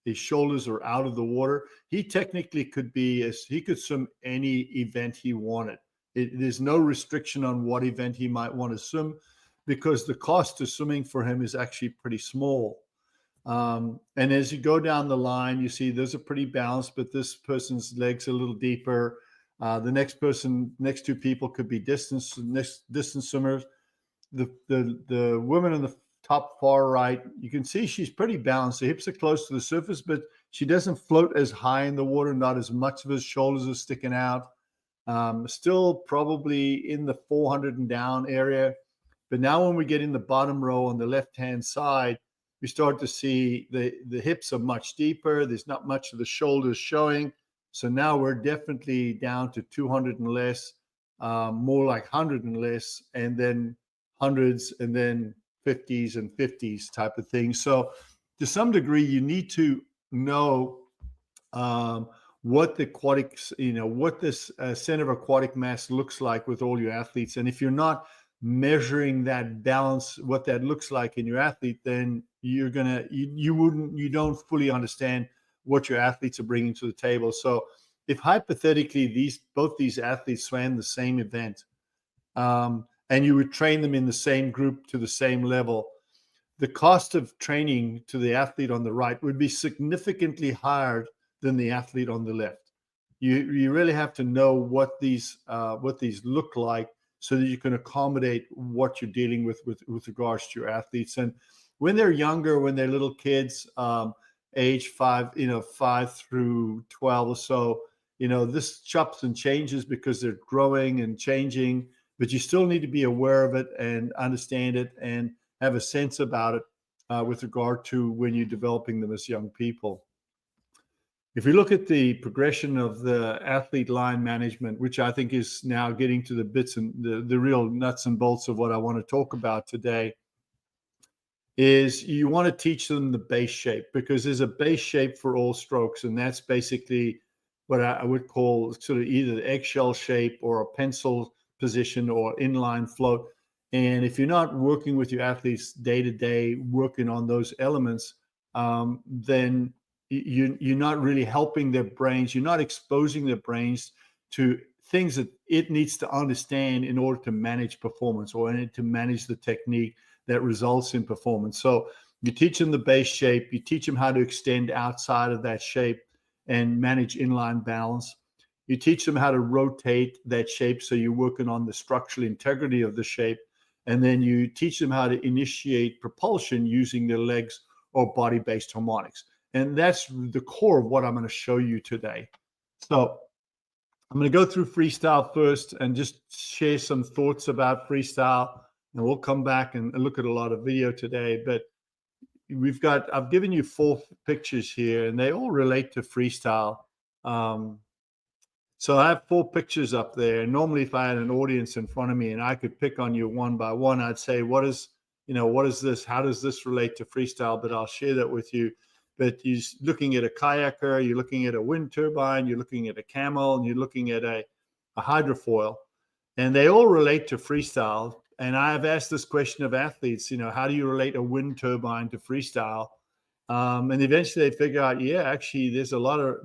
his shoulders are out of the water. He technically he could swim any event he wanted. There's no restriction on what event he might want to swim, because the cost of swimming for him is actually pretty small. And as you go down the line, you see those are pretty balanced, but this person's legs are a little deeper. The next two people could be distance swimmers. The woman in the top far right, you can see she's pretty balanced. The hips are close to the surface, but she doesn't float as high in the water, not as much of her shoulders are sticking out. Still probably in the 400 and down area. But now when we get in the bottom row on the left-hand side, we start to see the hips are much deeper. There's not much of the shoulders showing. So now we're definitely down to 200 and less, more like 100 and less, and then hundreds, and then 50s and 50s type of thing. So to some degree, you need to know what the aquatics, what this center of aquatic mass looks like with all your athletes. And if you're not measuring that balance, what that looks like in your athlete, then you don't fully understand what your athletes are bringing to the table. So if hypothetically both these athletes swam the same event, and you would train them in the same group to the same level, the cost of training to the athlete on the right would be significantly higher than the athlete on the left. You really have to know what these look like so that you can accommodate what you're dealing with regards to your athletes. And when they're younger, when they're little kids, age 5 through 12 or so, this chops and changes because they're growing and changing, but you still need to be aware of it and understand it and have a sense about it with regard to when you're developing them as young people. If we look at the progression of the athlete line management, which I think is now getting to the bits and the real nuts and bolts of what I want to talk about today, is you want to teach them the base shape, because there's a base shape for all strokes. And that's basically what I would call sort of either the eggshell shape or a pencil position or inline float. And if you're not working with your athletes day to day, working on those elements, then you're not really helping their brains. You're not exposing their brains to things that it needs to understand in order to manage performance or to manage the technique that results in performance. So you teach them the base shape, you teach them how to extend outside of that shape and manage inline balance. You teach them how to rotate that shape, so you're working on the structural integrity of the shape. And then you teach them how to initiate propulsion using their legs or body-based harmonics. And that's the core of what I'm going to show you today. So I'm going to go through freestyle first and just share some thoughts about freestyle. And we'll come back and look at a lot of video today. But I've given you 4 pictures here, and they all relate to freestyle. So I have 4 pictures up there. Normally, if I had an audience in front of me and I could pick on you one by one, I'd say, what is this? How does this relate to freestyle? But I'll share that with you. But you're looking at a kayaker, you're looking at a wind turbine, you're looking at a camel, and you're looking at a hydrofoil. And they all relate to freestyle. And I've asked this question of athletes, how do you relate a wind turbine to freestyle? And eventually they figure out, actually, there's a lot of,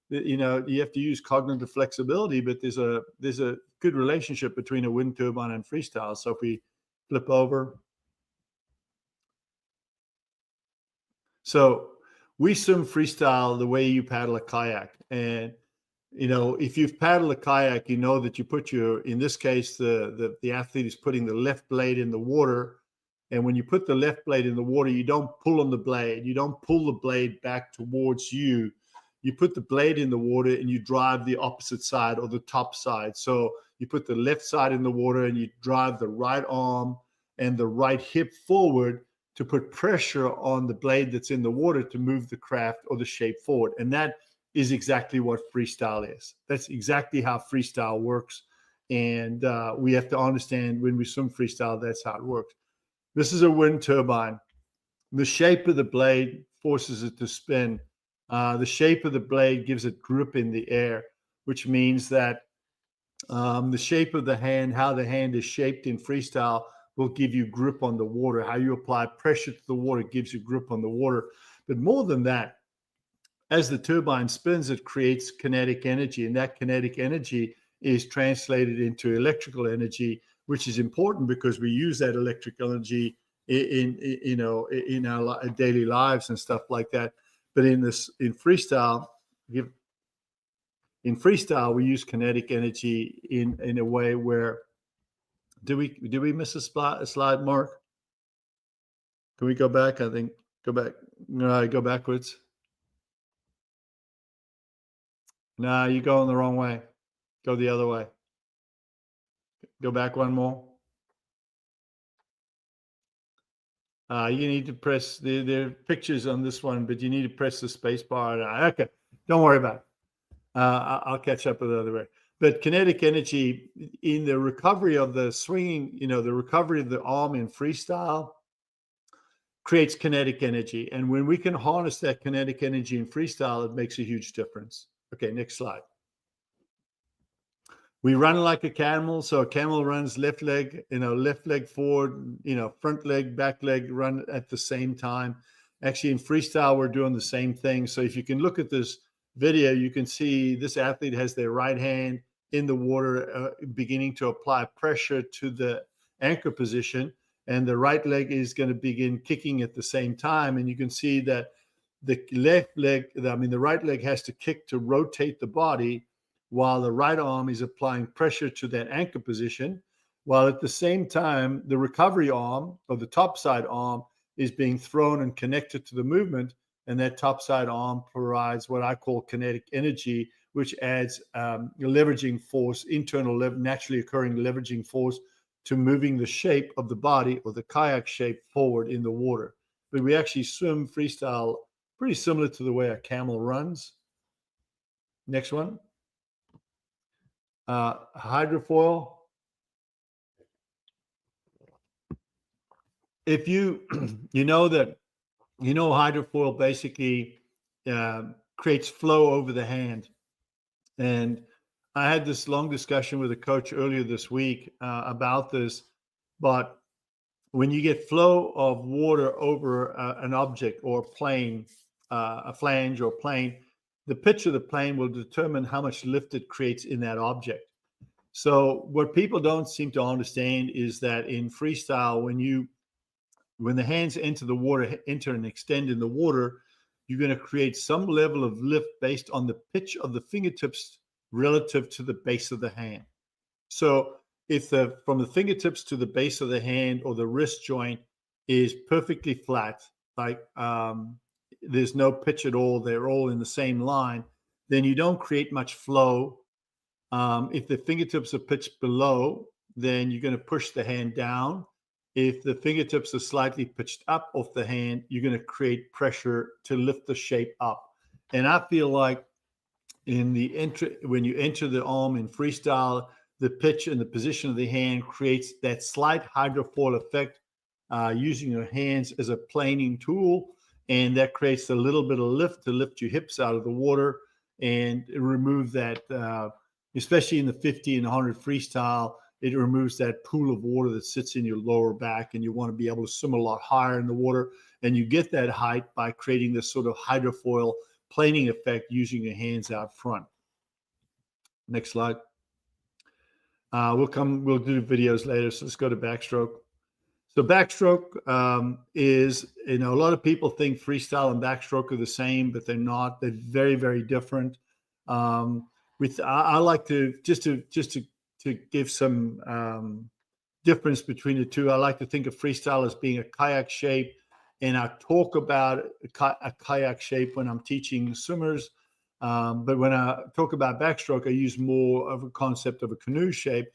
you have to use cognitive flexibility, but there's a good relationship between a wind turbine and freestyle. So if we flip over. So we swim freestyle the way you paddle a kayak. And, if you've paddled a kayak, you know that you put in this case, the athlete is putting the left blade in the water. And when you put the left blade in the water, you don't pull on the blade. You don't pull the blade back towards you. You put the blade in the water and you drive the opposite side or the top side. So you put the left side in the water and you drive the right arm and the right hip forward to put pressure on the blade that's in the water to move the craft or the shape forward. And that is exactly what freestyle is. That's exactly how freestyle works. And we have to understand when we swim freestyle, that's how it works. This is a wind turbine. The shape of the blade forces it to spin. The shape of the blade gives it grip in the air, which means that the shape of the hand, how the hand is shaped in freestyle, will give you grip on the water. How you apply pressure to the water gives you grip on the water. But more than that, as the turbine spins, it creates kinetic energy, and that kinetic energy is translated into electrical energy, which is important because we use that electrical energy in our daily lives and stuff like that. But in freestyle, we use kinetic energy in a way where, do we miss a slide, Mark? Can we go back? I think go back. No, go backwards. No, you're going the wrong way. Go the other way. Go back one more. You need to press, there are pictures on this one, but you need to press the space bar. Okay, don't worry about it. I'll catch up with the other way. But kinetic energy in the recovery of the swinging, the recovery of the arm in freestyle creates kinetic energy. And when we can harness that kinetic energy in freestyle, it makes a huge difference. Okay, next slide. We run like a camel. So a camel runs left leg, left leg forward, front leg, back leg, run at the same time. Actually, in freestyle, we're doing the same thing. So if you can look at this video, you can see this athlete has their right hand in the water, beginning to apply pressure to the anchor position. And the right leg is going to begin kicking at the same time. And you can see that the right leg has to kick to rotate the body, while the right arm is applying pressure to that anchor position, while at the same time, the recovery arm or the topside arm is being thrown and connected to the movement. And that topside arm provides what I call kinetic energy, which adds leveraging force, naturally occurring leveraging force to moving the shape of the body or the kayak shape forward in the water. But we actually swim freestyle pretty similar to the way a camel runs. Next one. Hydrofoil. If hydrofoil basically creates flow over the hand. And I had this long discussion with a coach earlier this week about this, but when you get flow of water over an object or plane, a flange or plane, the pitch of the plane will determine how much lift it creates in that object. So what people don't seem to understand is that in freestyle, when the hands enter and extend in the water, you're going to create some level of lift based on the pitch of the fingertips relative to the base of the hand. So if from the fingertips to the base of the hand or the wrist joint is perfectly flat, like there's no pitch at all, they're all in the same line, then you don't create much flow. If the fingertips are pitched below, then you're going to push the hand down. If the fingertips are slightly pitched up off the hand, you're going to create pressure to lift the shape up. And I feel like when you enter the arm in freestyle, the pitch and the position of the hand creates that slight hydrofoil effect, using your hands as a planing tool. And that creates a little bit of lift to lift your hips out of the water and remove that, especially in the 50 and 100 freestyle, it removes that pool of water that sits in your lower back, and you want to be able to swim a lot higher in the water. And you get that height by creating this sort of hydrofoil planing effect using your hands out front. Next slide. We'll do videos later. So let's go to backstroke. So backstroke is, a lot of people think freestyle and backstroke are the same, but they're not. They're very, very different. I like to just to give some difference between the two. I like to think of freestyle as being a kayak shape, and I talk about a kayak shape when I'm teaching swimmers. But when I talk about backstroke, I use more of a concept of a canoe shape,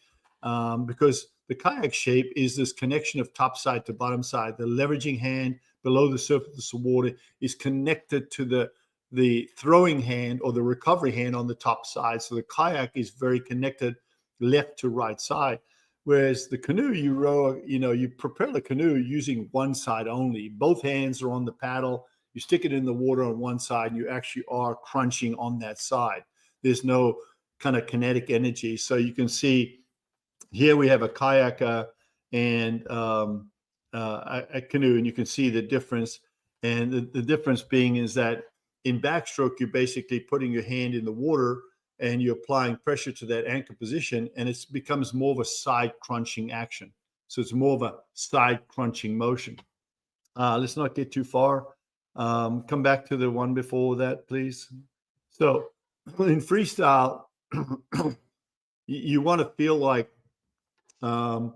because the kayak shape is this connection of top side to bottom side. The leveraging hand below the surface of water is connected to the throwing hand or the recovery hand on the top side. So the kayak is very connected left to right side. Whereas the canoe, you row, you propel the canoe using one side only. Both hands are on the paddle. You stick it in the water on one side, and you actually are crunching on that side. There's no kind of kinetic energy. So you can see here we have a kayaker and a canoe, and you can see the difference. And the difference being is that in backstroke, you're basically putting your hand in the water and you're applying pressure to that anchor position, and it becomes more of a side crunching action. So it's more of a side crunching motion. Let's not get too far. Come back to the one before that, please. So in freestyle, you want to feel like, your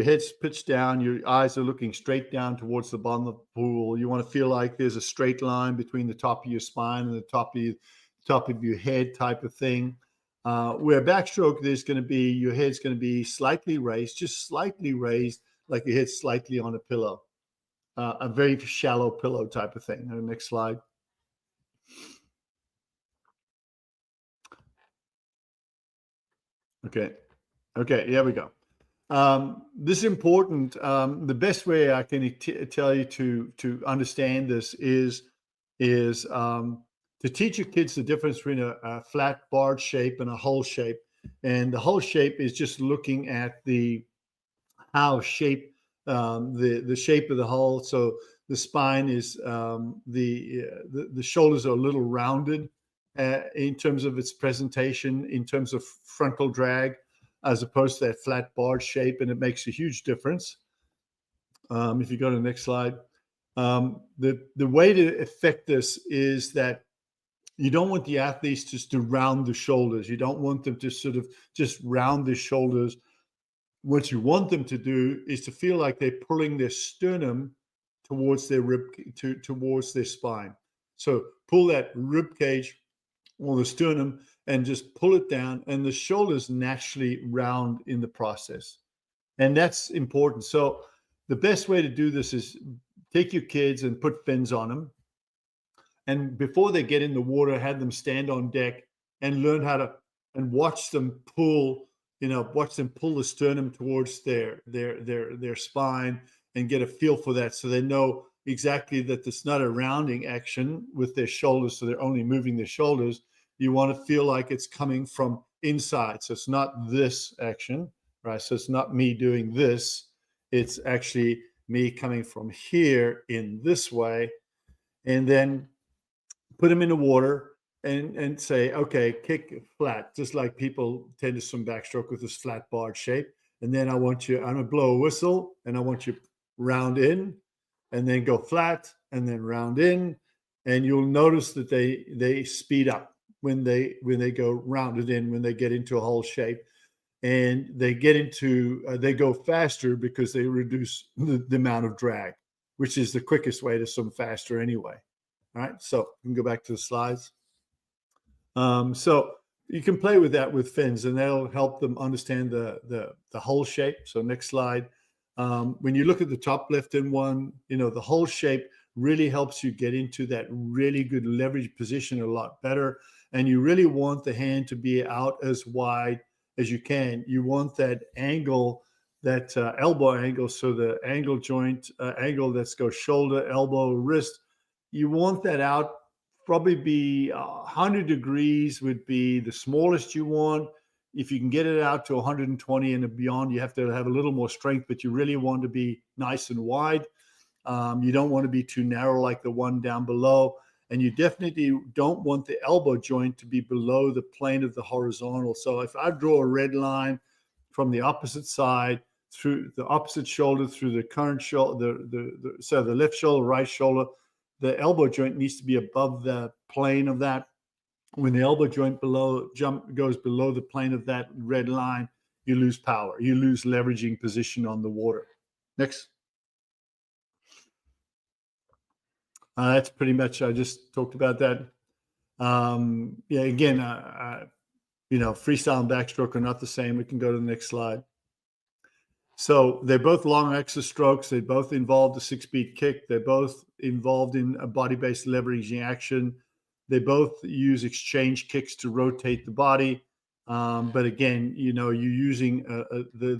head's pitched down, your eyes are looking straight down towards the bottom of the pool. You want to feel like there's a straight line between the top of your spine and the top of your head type of thing. Where backstroke, your head's going to be slightly raised, just slightly raised, like your head's slightly on a pillow, a very shallow pillow type of thing. Next slide. Okay, here we go. this is important. The best way I can tell you to understand this is to teach your kids the difference between a flat barred shape and a hull shape. And the hull shape is just looking at the shape, the shape of the hull. So the spine is the shoulders are a little rounded in terms of its presentation, in terms of frontal drag, as opposed to that flat barred shape, and it makes a huge difference. If you go to the next slide, the way to affect this is that you don't want the athletes just to round the shoulders. You don't want them to sort of just round the shoulders. What you want them to do is to feel like they're pulling their sternum towards their towards their spine. So pull that rib cage or the sternum and just pull it down, and the shoulders naturally round in the process. And that's important. So the best way to do this is take your kids and put fins on them. And before they get in the water, have them stand on deck and learn how to, and watch them pull, watch them pull the sternum towards their spine and get a feel for that. So they know exactly that it's not a rounding action with their shoulders. So they're only moving their shoulders. You want to feel like it's coming from inside. So it's not this action, right? So it's not me doing this. It's actually me coming from here in this way. And then put them in the water and say, okay, kick flat, just like people tend to swim backstroke with this flat barred shape. And then I'm going to blow a whistle, and I want you round in and then go flat and then round in. And you'll notice that they speed up when they go rounded in, when they get into a whole shape. And they get into, they go faster because they reduce the amount of drag, which is the quickest way to swim faster anyway. All right, so you can go back to the slides. So you can play with that with fins, and that'll help them understand the whole shape. So next slide. When you look at the top left-hand one, the whole shape really helps you get into that really good leverage position a lot better. And you really want the hand to be out as wide as you can. You want that angle, that elbow angle, so the angle joint angle that goes shoulder, elbow, wrist. You want that out, probably be 100 degrees would be the smallest you want. If you can get it out to 120 and beyond, you have to have a little more strength, but you really want to be nice and wide. You don't want to be too narrow like the one down below. And you definitely don't want the elbow joint to be below the plane of the horizontal. So if I draw a red line from the opposite side, through the opposite shoulder, through the current shoulder, so the left shoulder, right shoulder, the elbow joint needs to be above the plane of that. When the elbow joint goes below the plane of that red line, you lose power. You lose leveraging position on the water. Next. That's pretty much, I just talked about that. Again, freestyle and backstroke are not the same. We can go to the next slide. So they're both long axis strokes. They both involve the 6-beat kick. They're both involved in a body-based leveraging action. They both use exchange kicks to rotate the body. But again, you're using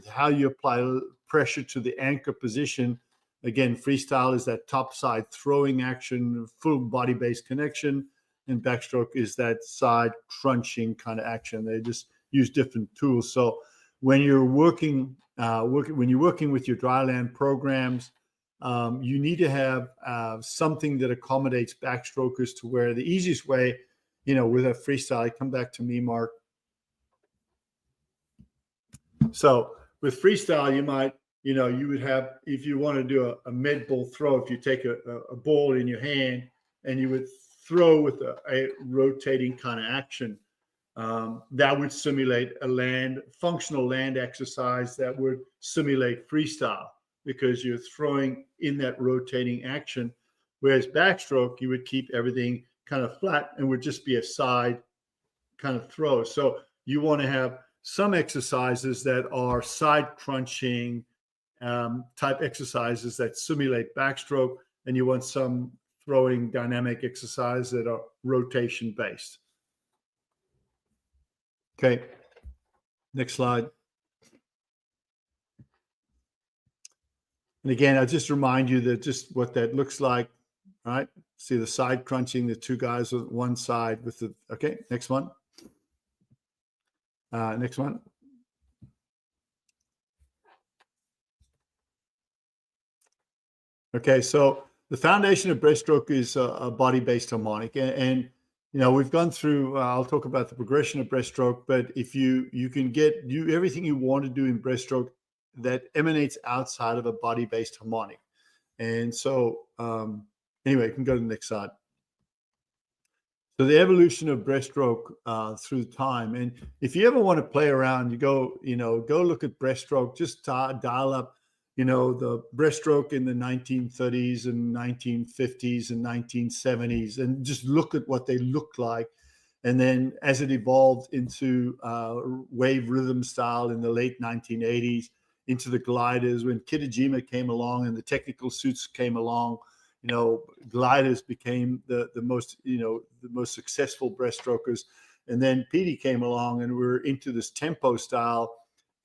how you apply pressure to the anchor position. Again, freestyle is that top side throwing action, full body-based connection, and backstroke is that side crunching kind of action. They just use different tools. So when you're working with your dryland programs, you need to have something that accommodates backstrokers to where the easiest way, with a freestyle, come back to me, Mark. So with freestyle, you might, you would have, if you want to do a med ball throw, if you take a ball in your hand and you would throw with a rotating kind of action, that would simulate a functional land exercise that would simulate freestyle because you're throwing in that rotating action. Whereas backstroke, you would keep everything kind of flat and would just be a side kind of throw. So you want to have some exercises that are side crunching type exercises that simulate backstroke, and you want some throwing dynamic exercise that are rotation based. Okay, next slide. And again, I'll just remind you that just what that looks like, right? See the side crunching, the two guys on one side with the, okay, next one. Next one. Okay, so the foundation of breaststroke is a body-based harmonic. And you know, we've gone through, I'll talk about the progression of breaststroke, but if you can do everything you want to do in breaststroke that emanates outside of a body-based harmonic. And so, anyway, you can go to the next slide. So the evolution of breaststroke through time. And if you ever want to play around, go look at breaststroke, just dial up, the breaststroke in the 1930s and 1950s and 1970s, and just look at what they looked like. And then as it evolved into wave rhythm style in the late 1980s, into the gliders, when Kitajima came along and the technical suits came along, gliders became the most successful breaststrokers. And then Petey came along and we're into this tempo style.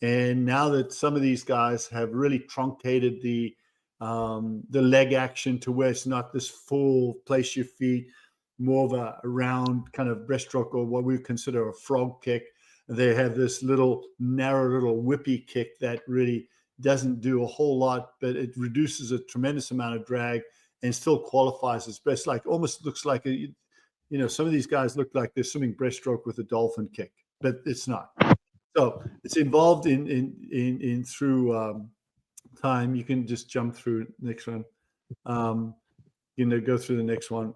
And now that some of these guys have really truncated the leg action to where it's not this full place your feet, more of a round kind of breaststroke, or what we consider a frog kick. They have this narrow little whippy kick that really doesn't do a whole lot, but it reduces a tremendous amount of drag and still qualifies as breast. Like almost looks like some of these guys look like they're swimming breaststroke with a dolphin kick, but it's not. So it's involved in through time. You can just jump through the next one. Go through the next one.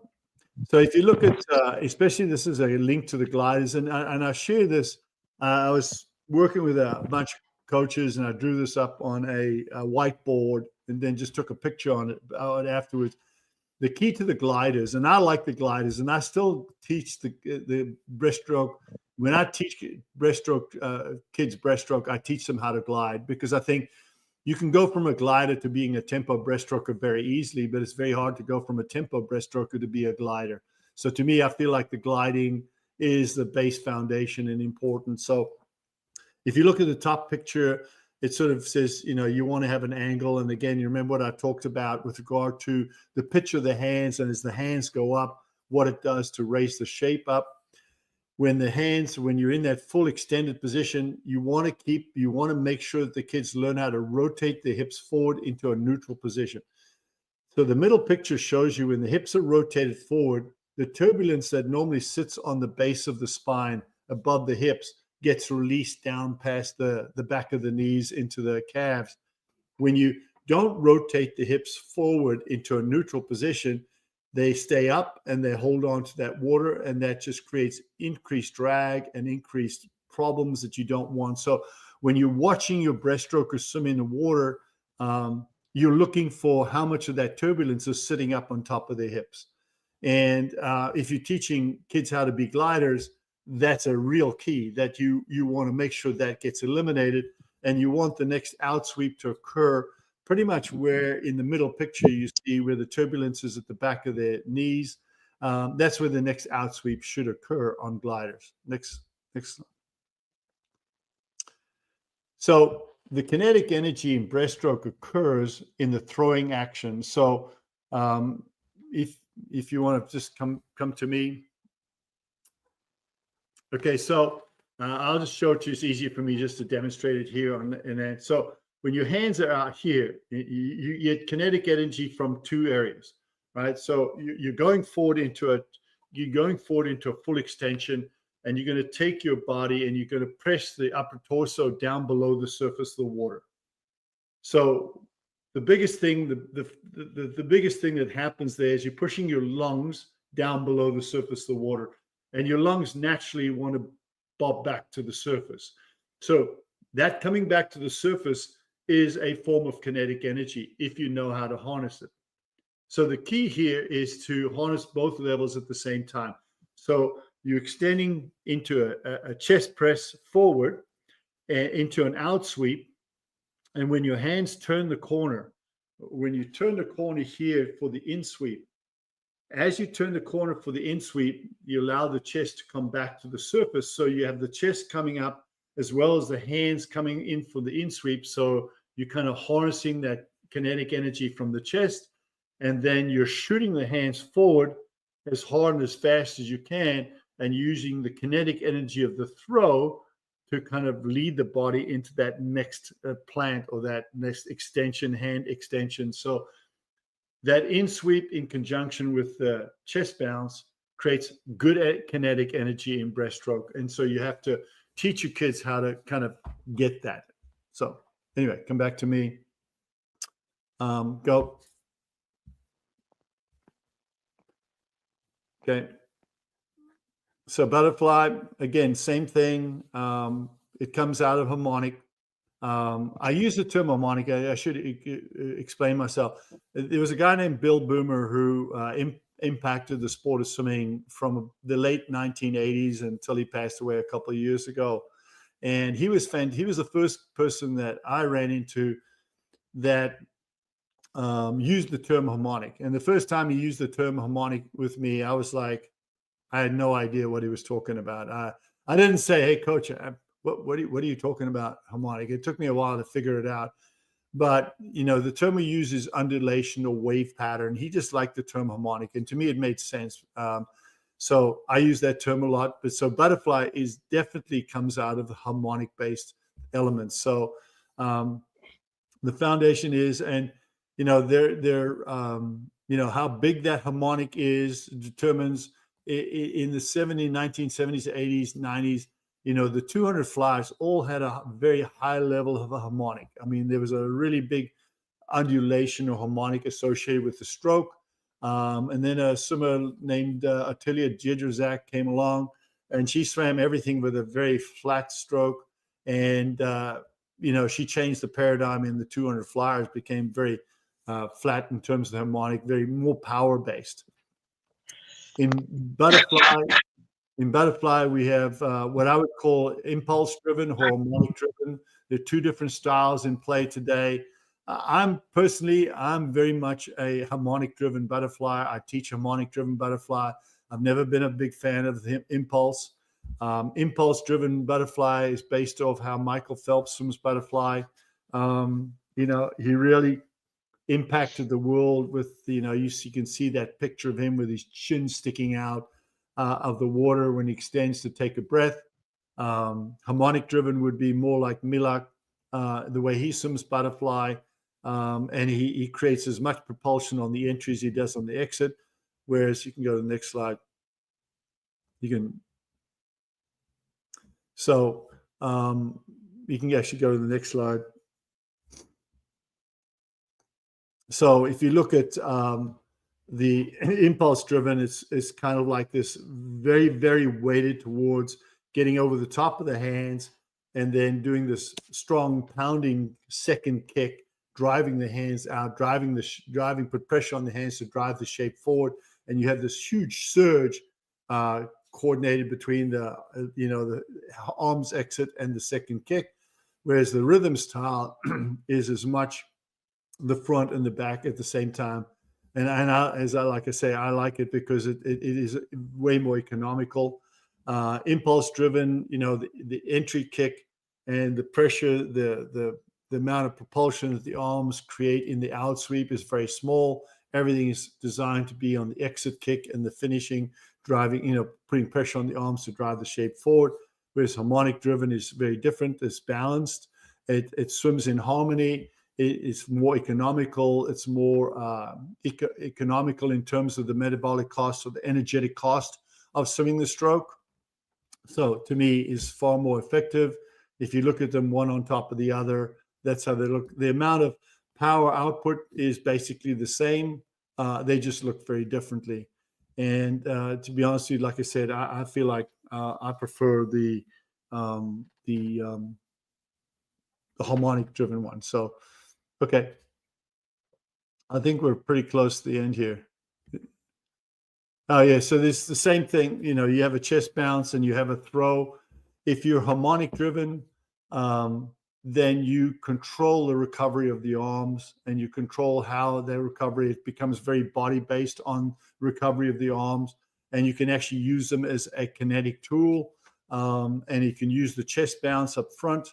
So if you look at, especially this is a link to the gliders, and I share this. I was working with a bunch of coaches, and I drew this up on a whiteboard, and then just took a picture on it afterwards. The key to the gliders, and I like the gliders, and I still teach the breaststroke. When I teach breaststroke kids breaststroke, I teach them how to glide, because I think you can go from a glider to being a tempo breaststroker very easily, but it's very hard to go from a tempo breaststroker to be a glider. So to me, I feel like the gliding is the base foundation and important. So if you look at the top picture, it sort of says, you want to have an angle. And again, you remember what I talked about with regard to the pitch of the hands, and as the hands go up, what it does to raise the shape up. When you're in that full extended position, you want to make sure that the kids learn how to rotate the hips forward into a neutral position. So the middle picture shows you when the hips are rotated forward, the turbulence that normally sits on the base of the spine above the hips gets released down past the back of the knees into the calves. When you don't rotate the hips forward into a neutral position, they stay up and they hold on to that water, and that just creates increased drag and increased problems that you don't want. So when you're watching your breaststrokers swim in the water, you're looking for how much of that turbulence is sitting up on top of their hips. And if you're teaching kids how to be gliders, that's a real key, that you want to make sure that gets eliminated, and you want the next out sweep to occur pretty much where in the middle picture you see where the turbulence is at the back of their knees. That's where the next out sweep should occur on gliders. Next slide. So the kinetic energy in breaststroke occurs in the throwing action. So if you want to just come to me. Okay, so I'll just show it to you. It's easier for me just to demonstrate it here and then. So when your hands are out here, you get kinetic energy from two areas, right? So you're going forward into a full extension, and you're going to take your body and you're going to press the upper torso down below the surface of the water. So the biggest thing, the biggest thing that happens there is you're pushing your lungs down below the surface of the water, and your lungs naturally want to bob back to the surface. So that coming back to the surface is a form of kinetic energy if you know how to harness it. So the key here is to harness both levels at the same time. So you're extending into a chest press forward and into an out sweep. And when your hands turn the corner, when you turn the corner here for the in sweep, as you turn the corner for the in sweep, you allow the chest to come back to the surface. So you have the chest coming up as well as the hands coming in for the in sweep. So you're kind of harnessing that kinetic energy from the chest, and then you're shooting the hands forward as hard and as fast as you can, and using the kinetic energy of the throw to kind of lead the body into that next plant or that next extension, hand extension. So that in sweep in conjunction with the chest bounce creates good kinetic energy in breaststroke. And so you have to teach your kids how to kind of get that. So anyway, come back to me. Go. Okay. So butterfly, again, same thing. It comes out of harmonic. I use the term harmonic. I should explain myself. There was a guy named Bill Boomer who impacted the sport of swimming from the late 1980s until he passed away a couple of years ago. And he was the first person that I ran into that used the term harmonic. And the first time he used the term harmonic with me, I was like, I had no idea what he was talking about. I didn't say, "Hey, coach, what are you talking about harmonic?" It took me a while to figure it out. But, the term we use is undulation or wave pattern. He just liked the term harmonic. And to me, it made sense. So I use that term a lot. But so butterfly definitely comes out of the harmonic-based elements. So the foundation is, and, how big that harmonic is determines in the 1970s, 80s, 90s, the 200 flyers all had a very high level of a harmonic. I mean, there was a really big undulation or harmonic associated with the stroke. And then a swimmer named Attilia Jedrzak came along, and she swam everything with a very flat stroke. And, she changed the paradigm in the 200 flyers, became very flat in terms of the harmonic, very more power-based. In butterfly, we have what I would call impulse-driven or harmonic-driven. There are two different styles in play today. I'm very much a harmonic-driven butterfly. I teach harmonic-driven butterfly. I've never been a big fan of the impulse. Impulse-driven butterfly is based off how Michael Phelps swims butterfly. He really impacted the world with, you can see that picture of him with his chin sticking out of the water when he extends to take a breath. Harmonic driven would be more like Milak, the way he swims butterfly. And he creates as much propulsion on the entry as he does on the exit. Whereas you can go to the next slide. You can actually go to the next slide. So if you look at the impulse driven, it's kind of like this very, very weighted towards getting over the top of the hands and then doing this strong pounding second kick, driving the hands out, put pressure on the hands to drive the shape forward. And you have this huge surge coordinated between the arms exit and the second kick. Whereas the rhythm style is as much the front and the back at the same time. And I like it because it is way more economical. Impulse driven, the entry kick and the pressure, the amount of propulsion that the arms create in the out sweep is very small. Everything is designed to be on the exit kick and the finishing, driving, putting pressure on the arms to drive the shape forward. Whereas harmonic driven is very different. It's balanced. It swims in harmony. It's more economical. It's more economical in terms of the metabolic cost or the energetic cost of swimming the stroke. So to me, is far more effective. If you look at them one on top of the other, that's how they look. The amount of power output is basically the same. They just look very differently. And to be honest with you, like I said, I feel like I prefer the harmonic driven one. So, okay. I think we're pretty close to the end here. Oh yeah, so this the same thing. You have a chest bounce and you have a throw. If you're harmonic driven, then you control the recovery of the arms and you control how they recovery. It becomes very body based on recovery of the arms, and you can actually use them as a kinetic tool. And you can use the chest bounce up front.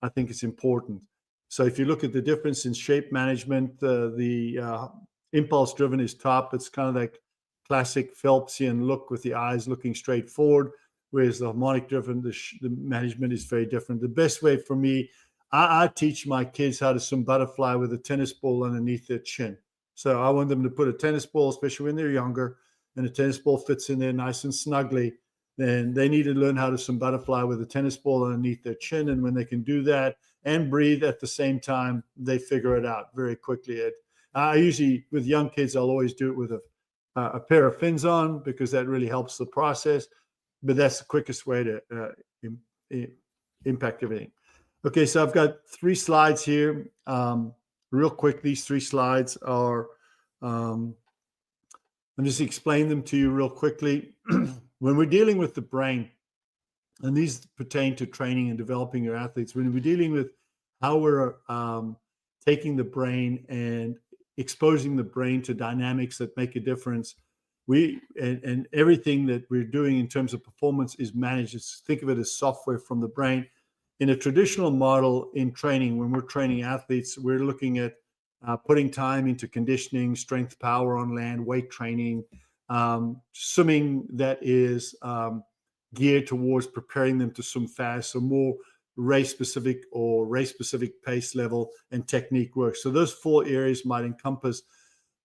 I think it's important. So if you look at the difference in shape management, the impulse driven is top. It's kind of like classic Phelpsian look with the eyes looking straight forward, whereas the harmonic driven, the management is very different. The best way for me, I teach my kids how to swim butterfly with a tennis ball underneath their chin. So I want them to put a tennis ball, especially when they're younger, and a tennis ball fits in there nice and snugly. Then they need to learn how to swim butterfly with a tennis ball underneath their chin. And when they can do that and breathe at the same time, they figure it out very quickly. I usually, with young kids, I'll always do it with a pair of fins on, because that really helps the process. But that's the quickest way to impact everything. Okay, so I've got 3 slides here. Real quick, these 3 slides are, I'll just explain them to you real quickly. When we're dealing with the brain, and these pertain to training and developing your athletes, when we're dealing with how we're taking the brain and exposing the brain to dynamics that make a difference, and everything that we're doing in terms of performance is managed. Think of it as software from the brain. In a traditional model in training, when we're training athletes, we're looking at putting time into conditioning, strength, power on land, weight training, swimming that is geared towards preparing them to swim fast, so more race-specific or race-specific pace level and technique work. So those 4 areas might encompass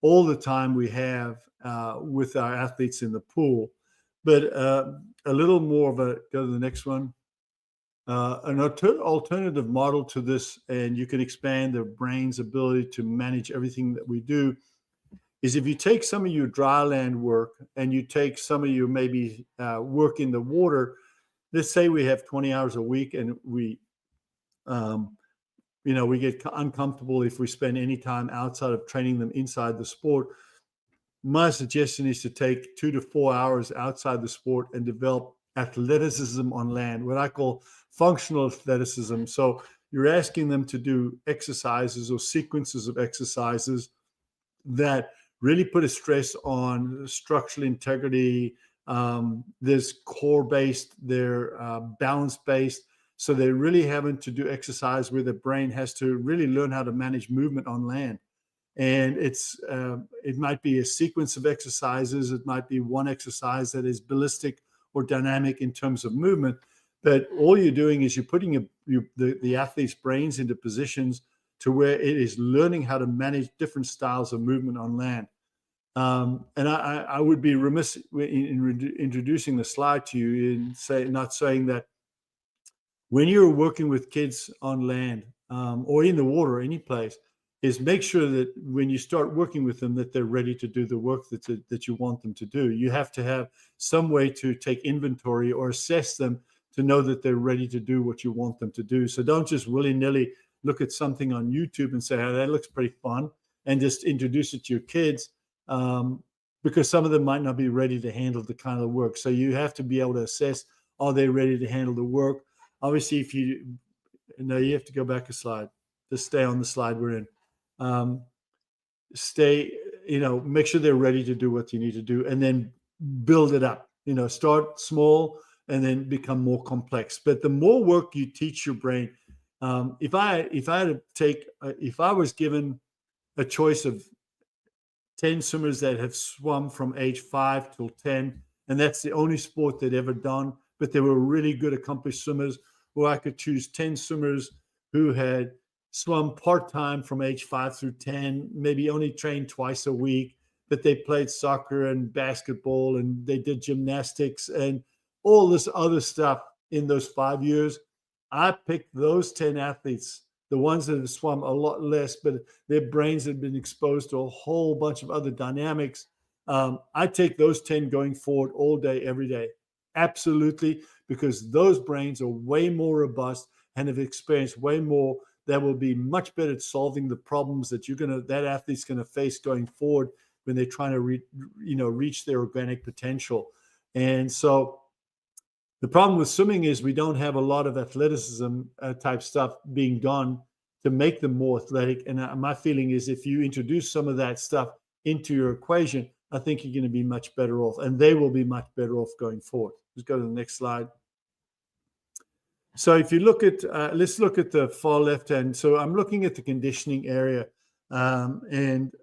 all the time we have with our athletes in the pool. But a little more of a, go to the next one. An alternative model to this, and you can expand the brain's ability to manage everything that we do, is if you take some of your dry land work and you take some of your maybe work in the water. Let's say we have 20 hours a week, and we get uncomfortable if we spend any time outside of training them inside the sport. My suggestion is to take 2 to 4 hours outside the sport and develop athleticism on land, what I call functional athleticism. So you're asking them to do exercises or sequences of exercises that really put a stress on structural integrity. There's core-based, they're balance-based. So they're really having to do exercise where the brain has to really learn how to manage movement on land. And it might be a sequence of exercises. It might be one exercise that is ballistic or dynamic in terms of movement. But all you're doing is you're putting the athlete's brains into positions to where it is learning how to manage different styles of movement on land. And I would be remiss in introducing the slide to you in not saying that when you're working with kids on land or in the water, any place, is make sure that when you start working with them, that they're ready to do the work that you want them to do. You have to have some way to take inventory or assess them to know that they're ready to do what you want them to do. So don't just willy-nilly look at something on YouTube and say, oh, that looks pretty fun, and just introduce it to your kids, because some of them might not be ready to handle the kind of work. So you have to be able to assess, are they ready to handle the work? Obviously, you have to go back a slide. Just stay on the slide we're in. Make sure they're ready to do what you need to do, and then build it up. Start small and then become more complex. But the more work you teach your brain, if I was given a choice of 10 swimmers that have swum from age 5 till 10, and that's the only sport they'd ever done, but they were really good, accomplished swimmers, or I could choose 10 swimmers who had swum part-time from age 5 through 10, maybe only trained twice a week, but they played soccer and basketball, and they did gymnastics and all this other stuff in those 5 years. I picked those 10 athletes, the ones that have swum a lot less, but their brains had been exposed to a whole bunch of other dynamics. I take those 10 going forward all day, every day. Absolutely, because those brains are way more robust and have experienced way more, that will be much better at solving the problems that that athlete's going to face going forward when they're trying to reach their organic potential. And so the problem with swimming is we don't have a lot of athleticism type stuff being done to make them more athletic. And my feeling is if you introduce some of that stuff into your equation, I think you're going to be much better off, and they will be much better off going forward. Let's go to the next slide. So if you look at, let's look at the far left hand. So I'm looking at the conditioning area, and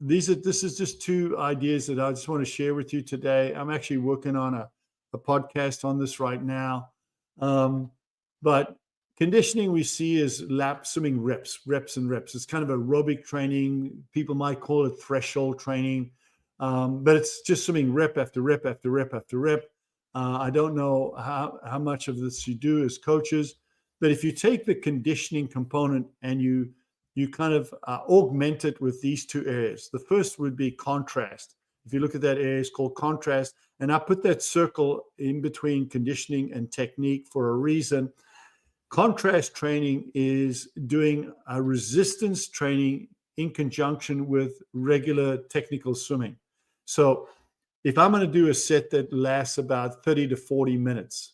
this is just two ideas that I just want to share with you today. I'm actually working on a podcast on this right now, but conditioning we see is lap swimming reps. It's kind of aerobic training. People might call it threshold training, but it's just swimming rep after rep after rep after rep. I don't know how much of this you do as coaches, but if you take the conditioning component and you kind of augment it with these two areas. The first would be contrast. If you look at that area, it's called contrast. And I put that circle in between conditioning and technique for a reason. Contrast training is doing a resistance training in conjunction with regular technical swimming. So if I'm going to do a set that lasts about 30 to 40 minutes,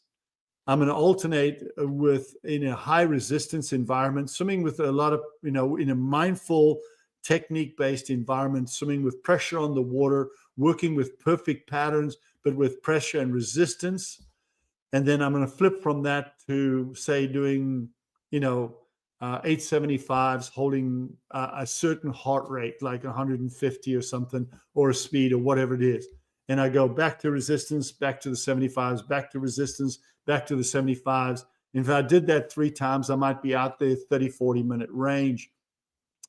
I'm going to alternate with, in a high resistance environment, swimming with a lot of, in a mindful technique-based environment, swimming with pressure on the water, working with perfect patterns, but with pressure and resistance. And then I'm going to flip from that to, say, doing, 875s, holding a certain heart rate, like 150 or something, or a speed or whatever it is. And I go back to resistance, back to the 75s, back to resistance, back to the 75s. And if I did that 3 times, I might be out there 30, 40-minute range.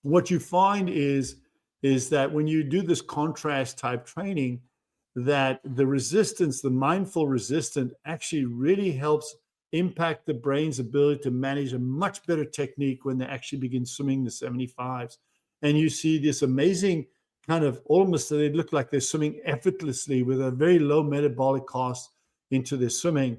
What you find is that when you do this contrast type training, that the resistance, the mindful resistance, actually really helps impact the brain's ability to manage a much better technique when they actually begin swimming the 75s. And you see this amazing kind of, almost they look like they're swimming effortlessly with a very low metabolic cost into their swimming.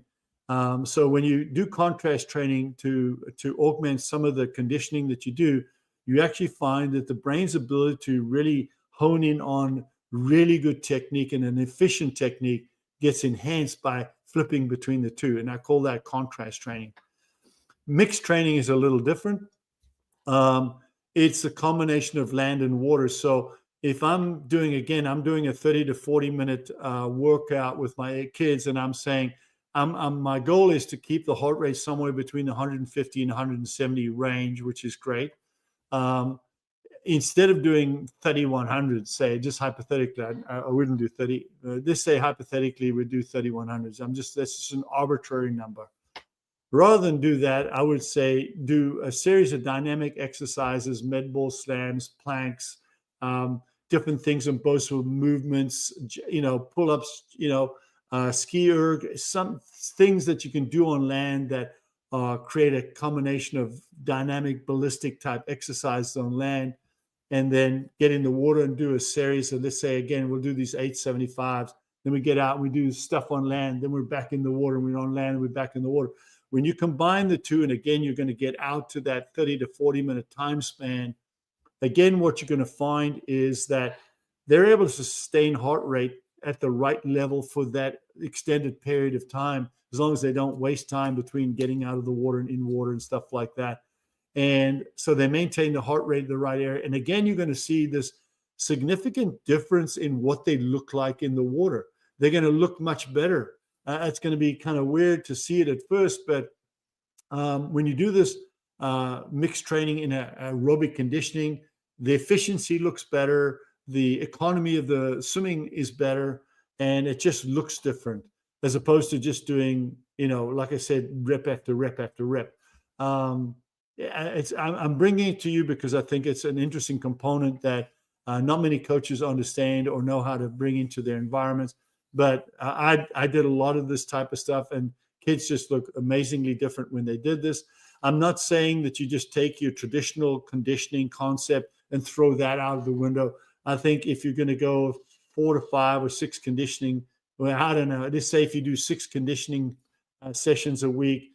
So when you do contrast training to augment some of the conditioning that you do, you actually find that the brain's ability to really hone in on really good technique and an efficient technique gets enhanced by flipping between the two. And I call that contrast training. Mixed training is a little different. It's a combination of land and water. So if I'm doing a 30 to 40 minute workout with my kids, and I'm saying, my goal is to keep the heart rate somewhere between 150 and 170 range, which is great. Instead of doing 3,100, say, just hypothetically, I wouldn't do 30. Just say hypothetically we'd do 3,100s. That's just an arbitrary number. Rather than do that, I would say do a series of dynamic exercises, med ball slams, planks, different things on both movements, pull-ups, ski erg, some things that you can do on land that create a combination of dynamic ballistic type exercises on land, and then get in the water and do a series of, let's say, again, we'll do these 875s. Then we get out and we do stuff on land. Then we're back in the water, and we're on land and we're back in the water. When you combine the two, and again, you're going to get out to that 30 to 40 minute time span. Again, what you're going to find is that they're able to sustain heart rate at the right level for that extended period of time, as long as they don't waste time between getting out of the water and in water and stuff like that. And so they maintain the heart rate in the right area. And again, you're going to see this significant difference in what they look like in the water. They're going to look much better. It's going to be kind of weird to see it at first, but when you do this mixed training in aerobic conditioning, the efficiency looks better, the economy of the swimming is better, and it just looks different as opposed to just doing, like I said, rep after rep after rep. I'm bringing it to you because I think it's an interesting component that not many coaches understand or know how to bring into their environments. But I did a lot of this type of stuff, and kids just look amazingly different when they did this. I'm not saying that you just take your traditional conditioning concept and throw that out of the window. I think if you're going to go 4 to 5 or 6 conditioning, well, I don't know. Let's say if you do 6 conditioning sessions a week,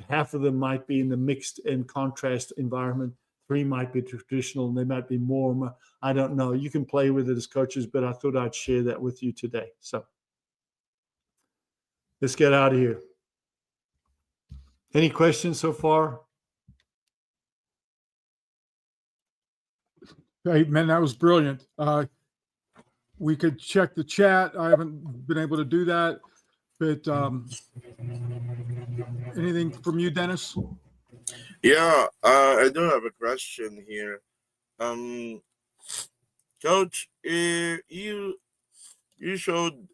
half of them might be in the mixed and contrast environment. 3 might be traditional, and they might be more. I don't know. You can play with it as coaches, but I thought I'd share that with you today. So let's get out of here. Any questions so far? Hey, man, that was brilliant. We could check the chat. I haven't been able to do that. But anything from you, Dennis? Yeah, I do have a question here. Coach, you showed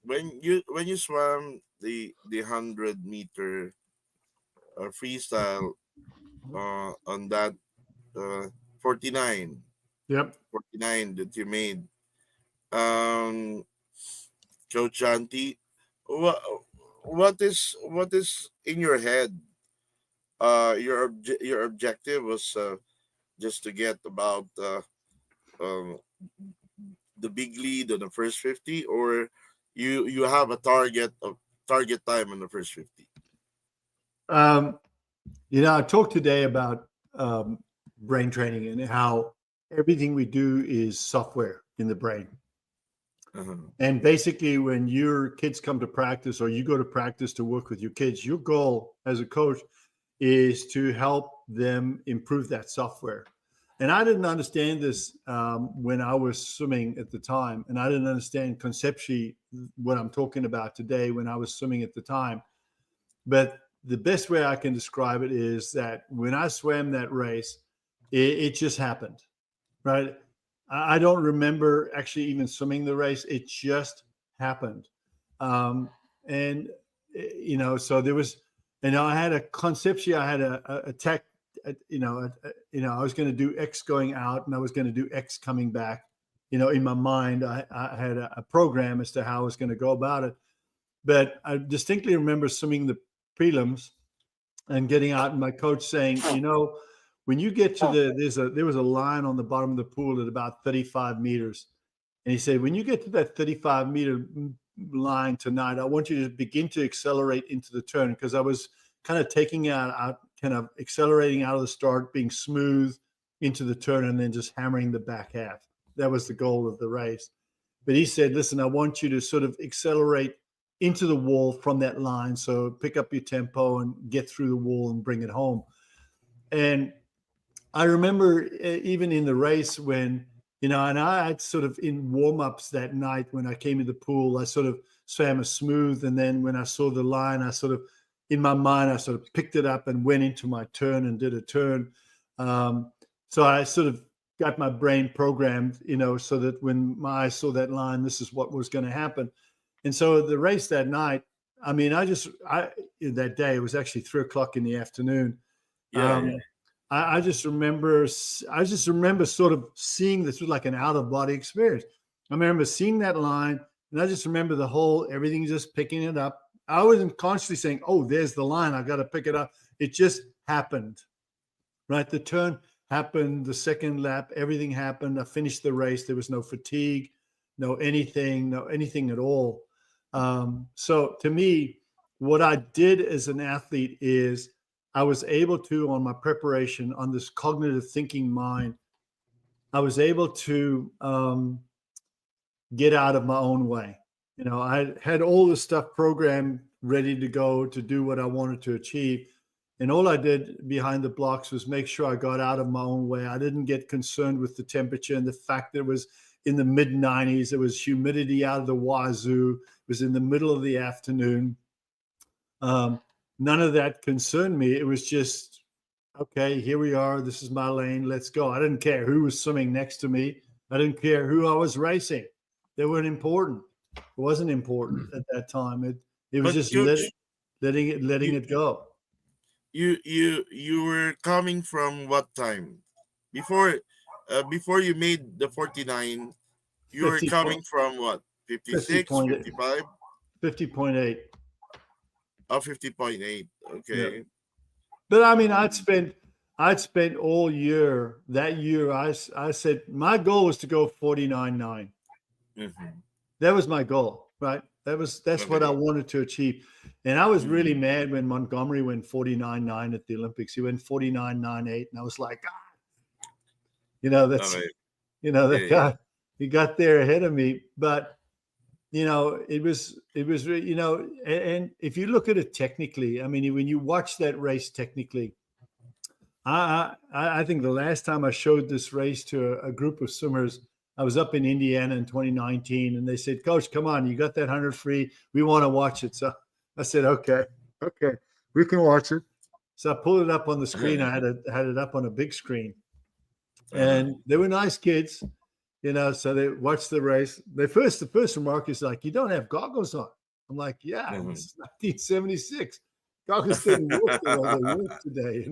when you swam the 100-meter freestyle on that uh 49 Yep. 49 that you made, um Coach Jonty, what what is in your head? Your objective was just to get about um the big lead on the first 50, or you have a target time on the first 50? I talked today about brain training and how everything we do is software in the brain. Uh-huh. And basically, when your kids come to practice or you go to practice to work with your kids, your goal as a coach is to help them improve that software. And I didn't understand this when I was swimming at the time. And I didn't understand conceptually what I'm talking about today when I was swimming at the time. But the best way I can describe it is that when I swam that race, it just happened, right? I don't remember actually even swimming the race. It just happened. So there was, I had a conceptually, I had a tech, I was going to do X going out and I was going to do X coming back. In my mind, I had a program as to how I was going to go about it. But I distinctly remember swimming the prelims and getting out and my coach saying, when you get to there was a line on the bottom of the pool at about 35 meters. And he said, when you get to that 35-meter line tonight, I want you to begin to accelerate into the turn, because I was kind of taking out, kind of accelerating out of the start, being smooth into the turn, and then just hammering the back half. That was the goal of the race. But he said, listen, I want you to sort of accelerate into the wall from that line. So pick up your tempo and get through the wall and bring it home. And I remember even in the race when, and I had sort of in warm-ups that night when I came in the pool, I sort of swam a smooth. And then when I saw the line, I sort of, in my mind, I sort of picked it up and went into my turn and did a turn. So I sort of got my brain programmed, so that when my eyes saw that line, this is what was going to happen. And so the race that night, that day, it was actually 3:00 in the afternoon. I just remember sort of seeing this was like an out of body experience. I remember seeing that line, and I just remember everything just picking it up. I wasn't consciously saying, oh, there's the line, I got to pick it up. It just happened, right? The turn happened, the second lap, everything happened. I finished the race. There was no fatigue, no anything at all. So to me, what I did as an athlete is I was able to, on my preparation, on this cognitive thinking mind, I was able to get out of my own way. I had all the stuff programmed, ready to go to do what I wanted to achieve. And all I did behind the blocks was make sure I got out of my own way. I didn't get concerned with the temperature and the fact that it was in the mid-90s. There was humidity out of the wazoo. It was in the middle of the afternoon. None of that concerned me. It was just, okay, here we are. This is my lane. Let's go. I didn't care who was swimming next to me. I didn't care who I was racing. They weren't important. It wasn't important at that time. It was just letting it go. You were coming from what time? Before you made the 49, you were coming from what? 56, 55? 50.8. Oh, 50.8. Okay. Yeah. But I mean, I'd spent all year, that year, I said my goal was to go 49.9. Mm-hmm. That was my goal, right? That's what I wanted to achieve. And I was really mad when Montgomery went 49.9 at the Olympics. He went 49.98, and I was like, that guy, he got there ahead of me. But it was, and if you look at it technically, I mean, when you watch that race technically, I think the last time I showed this race to a group of swimmers, I was up in Indiana in 2019, and they said, "Coach, come on, you got that 100 free. We want to watch it." So I said, "Okay, we can watch it." So I pulled it up on the screen. I had it up on a big screen, and they were nice kids, So they watched the race. The first remark is like, "You don't have goggles on." I'm like, "Yeah, this is 1976. Goggles didn't work the way they work today,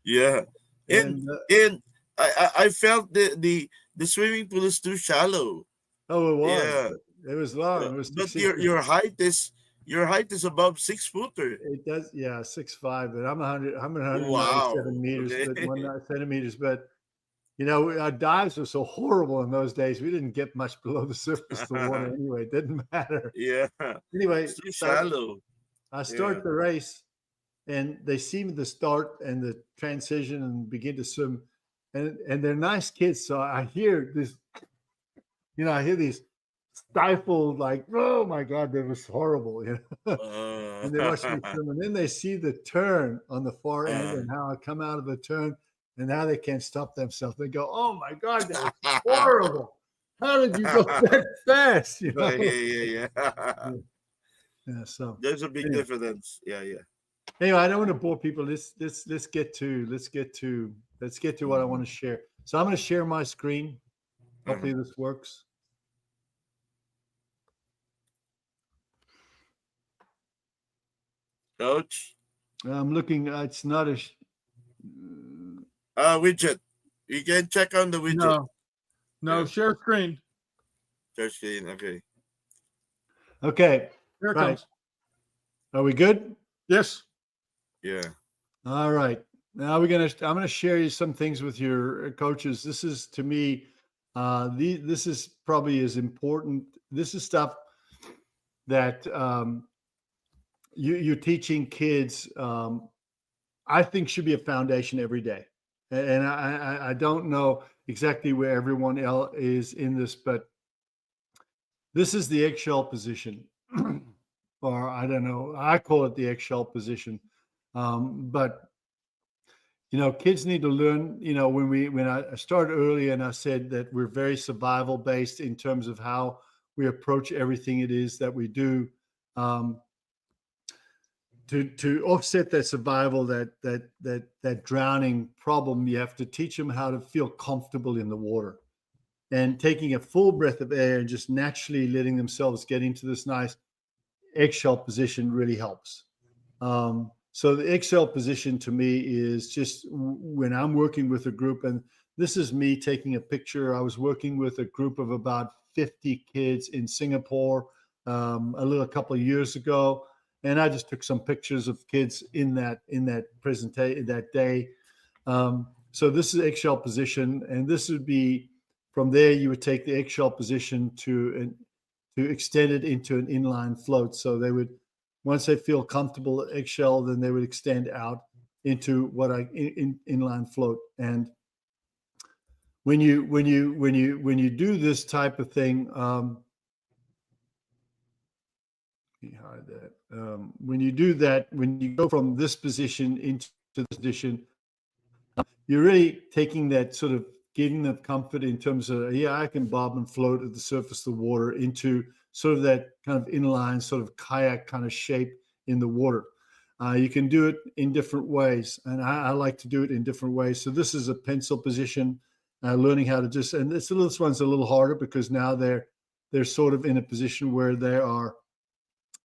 Yeah. And And I felt the swimming pool is too shallow. oh, it was. Yeah. It was long. It was But 6 your height is above 6-footer. It does, yeah, 6'5", but I'm 197 Wow. meters, Okay. but 1 centimeters. But our dives were so horrible in those days. We didn't get much below the surface of the water anyway. It didn't matter. Yeah. Anyway, It's too so shallow. I start the race, and they see me the start and the transition and begin to swim, and they're nice kids. So I hear this, I hear these stifled, like, "Oh my God, that was horrible," And they watch me swim, and then they see the turn on the far end and how I come out of the turn, and now they can't stop themselves. They go, "Oh my God, that was horrible! How did you go that fast?" Yeah. Yeah. So There's a big Anyway. difference. Yeah. anyway, I don't want to bore people. Let's get to what I want to share. So I'm going to share my screen. Hopefully this works. Coach, I'm looking. It's not a. widget. You can check on the widget. No, Yeah. share screen. Share screen. Okay. Okay. Here it Right. comes. Are we good? Yes. Yeah. All right. Now I'm gonna share you some things with your coaches. This is, to me, this is probably as important. This is stuff that you're teaching kids. I think should be a foundation every day. And I don't know exactly where everyone else is in this, but this is the eggshell position, or I don't know. I call it the eggshell position, but kids need to learn. When I started earlier and I said that we're very survival based in terms of how we approach everything it is that we do. To offset that survival, that drowning problem, you have to teach them how to feel comfortable in the water, and taking a full breath of air and just naturally letting themselves get into this nice eggshell position really helps. So the eggshell position to me is just when I'm working with a group, and this is me taking a picture. I was working with a group of about 50 kids in Singapore a couple of years ago. And I just took some pictures of kids in that presentation that day. So this is eggshell position, and this would be from there. You would take the eggshell position to extend it into an inline float. So they would, once they feel comfortable eggshell, then they would extend out into inline float. And when you do this type of thing. When you do that, when you go from this position into this position, you're really taking that sort of getting the comfort in terms of, I can bob and float at the surface of the water into sort of that kind of inline sort of kayak kind of shape in the water. You can do it in different ways, and I like to do it in different ways. So this is a pencil position, learning how to just, and this one's a little harder because now they're sort of in a position where they are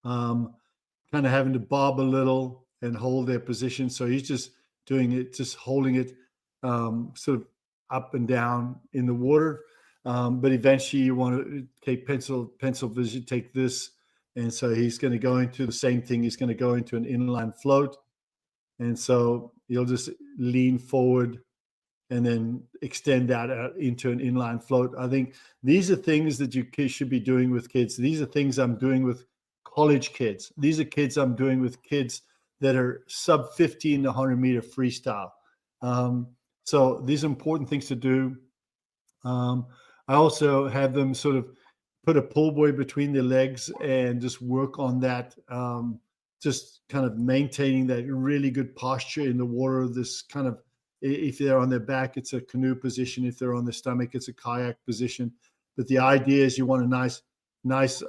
kind of having to bob a little and hold their position. So he's just doing it, just holding it sort of up and down in the water. But eventually you want to take pencil vision, take this. And so he's going to go into the same thing. He's going to go into an inline float. And so you'll just lean forward and then extend that out into an inline float. I think these are things that you should be doing with kids. These are things I'm doing with college kids. These are kids I'm doing with kids that are sub 50 in the 100-meter freestyle. So these are important things to do. I also have them sort of put a pull buoy between their legs and just work on that, just kind of maintaining that really good posture in the water, this kind of If they're on their back, it's a canoe position. If they're on their stomach, it's a kayak position. But the idea is you want a nice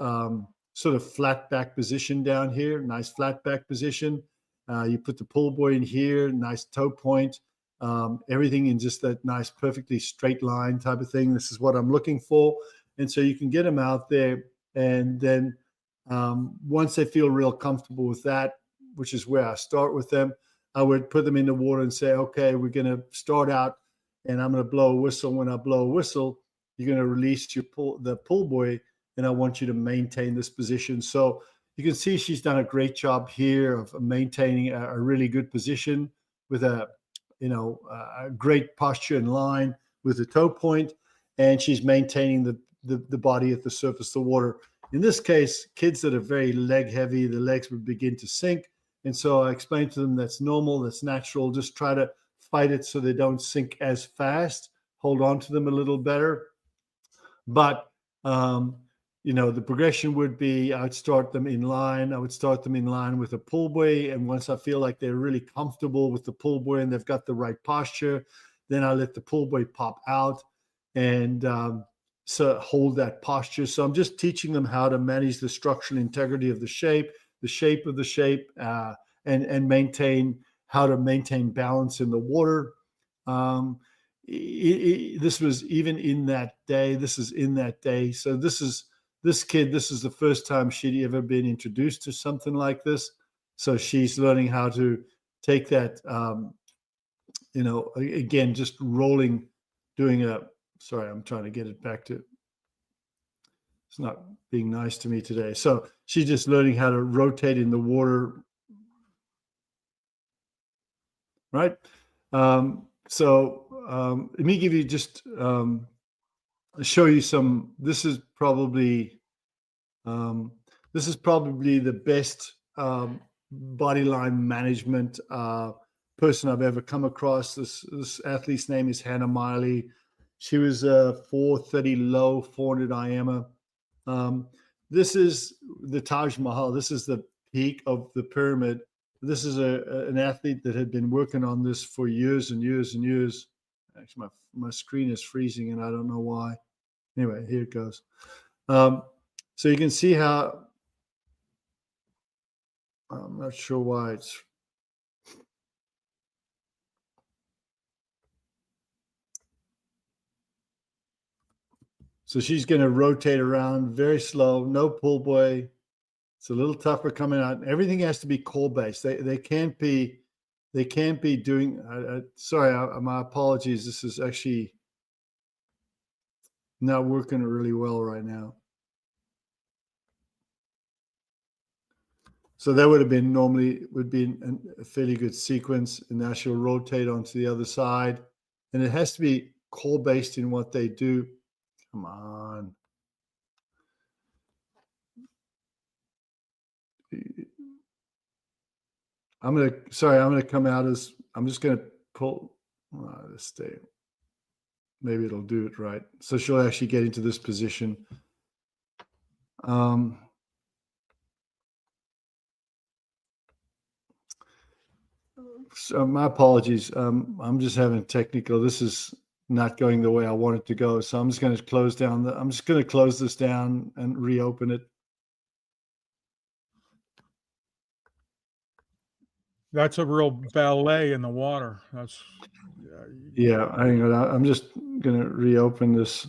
sort of flat back position down here, nice flat back position. You put the pull buoy in here, nice toe point, everything in just that nice, perfectly straight line type of thing. This is what I'm looking for. And so you can get them out there. And then once they feel real comfortable with that, which is where I start with them, I would put them in the water and say, okay, we're going to start out and I'm going to blow a whistle. When I blow a whistle, you're going to release the pull buoy, and I want you to maintain this position. So you can see she's done a great job here of maintaining a really good position with a great posture and line with the toe point, and she's maintaining the body at the surface of the water. In this case, kids that are very leg heavy, the legs would begin to sink. And so I explained to them that's normal, that's natural. Just try to fight it so they don't sink as fast. Hold on to them a little better. But, the progression would be I would start them in line. I would start them in line with a pull buoy. And once I feel like they're really comfortable with the pull buoy and they've got the right posture, then I let the pull buoy pop out and so hold that posture. So I'm just teaching them how to manage the structural integrity of the shape of the shape, and how to maintain balance in the water. This was even in that day. This is in that day. So this is the first time she'd ever been introduced to something like this. So she's learning how to take that, again, just rolling, sorry, I'm trying to get it back to, it's not being nice to me today. So she's just learning how to rotate in the water, right? Let me give you just show you some. This is probably the best body line management person I've ever come across. This athlete's name is Hannah Miley. She was a 430 low, 400 IMer. This is the Taj Mahal. This is the peak of the pyramid. This is an athlete that had been working on this for years and years and years. Actually, my screen is freezing and I don't know why. Anyway, here it goes. So you can see how, I'm not sure why it's, so she's going to rotate around very slow, no pull buoy. It's a little tougher coming out. Everything has to be core based. They can't be doing. Sorry, my apologies. This is actually not working really well right now. So that would have been a fairly good sequence, and now she'll rotate onto the other side, and it has to be core based in what they do. Come on. I'm going to come out as, I'm just going to pull this stay. Maybe it'll do it right. So she'll actually get into this position. So my apologies. I'm just having technical. This is not going the way I want it to go. So I'm just going to close this down and reopen it. That's a real ballet in the water. That's yeah. I'm just going to reopen this.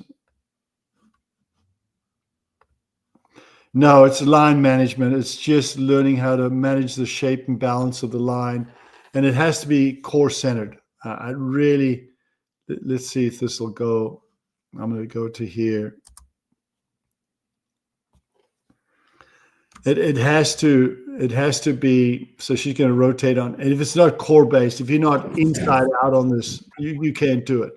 No, it's line management. It's just learning how to manage the shape and balance of the line, and it has to be core centered. Let's see if this will go. I'm going to go to here. It has to be, so she's going to rotate on. And if it's not core based, if you're not inside out on this, you can't do it.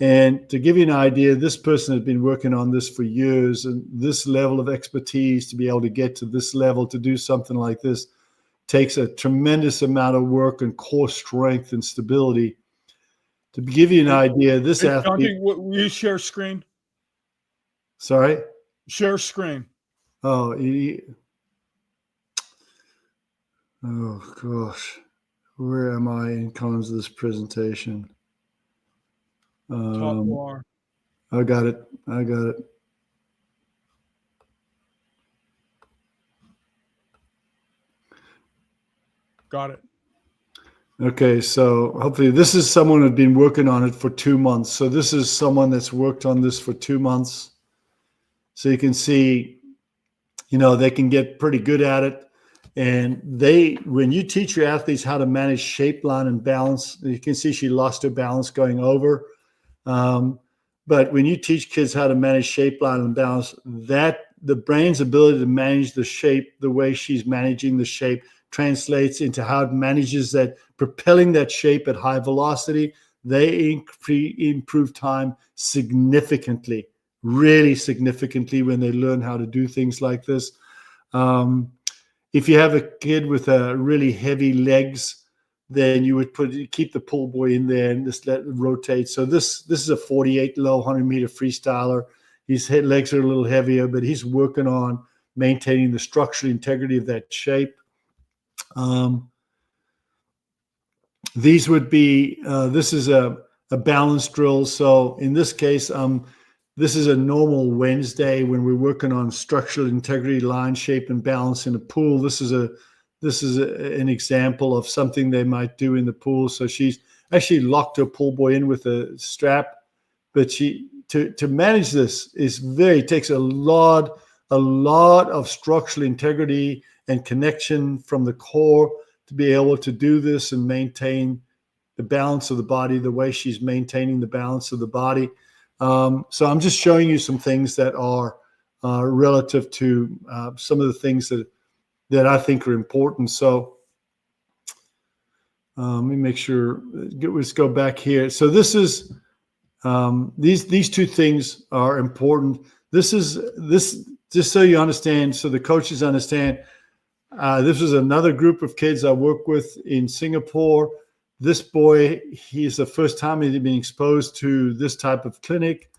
And to give you an idea, this person has been working on this for years, and this level of expertise to be able to get to this level to do something like this takes a tremendous amount of work and core strength and stability. To give you an idea, this athlete. Jonty, will you share screen? Sorry? Share screen. Oh, oh gosh. where am I in terms of this presentation? Top bar. I got it. Got it. Okay, so hopefully this is someone who's been working on it for 2 months. So this is someone that's worked on this for 2 months. So you can see, they can get pretty good at it. And when you teach your athletes how to manage shape, line, and balance, you can see she lost her balance going over. But when you teach kids how to manage shape, line, and balance, that the brain's ability to manage the shape the way she's managing the shape translates into how it manages that, propelling that shape at high velocity. They improve time significantly, really significantly, when they learn how to do things like this. If you have a kid with really heavy legs, then you would keep the pull buoy in there and just let it rotate. So this is a 48 low 100-meter freestyler. His legs are a little heavier, but he's working on maintaining the structural integrity of that shape. These would be, this is a balance drill. So in this case, this is a normal Wednesday when we're working on structural integrity, line, shape, and balance in a pool. This is an example of something they might do in the pool. So she's actually locked her pull buoy in with a strap, but to manage this takes a lot of structural integrity and connection from the core to be able to do this and maintain the balance of the body the way she's maintaining the balance of the body. So I'm just showing you some things that are relative to some of the things that I think are important. So let me make sure. Let's go back here. So this is these two things are important. This just so you understand, so the coaches understand. This is another group of kids I work with in Singapore. This boy, he's the first time he'd been exposed to this type of clinic.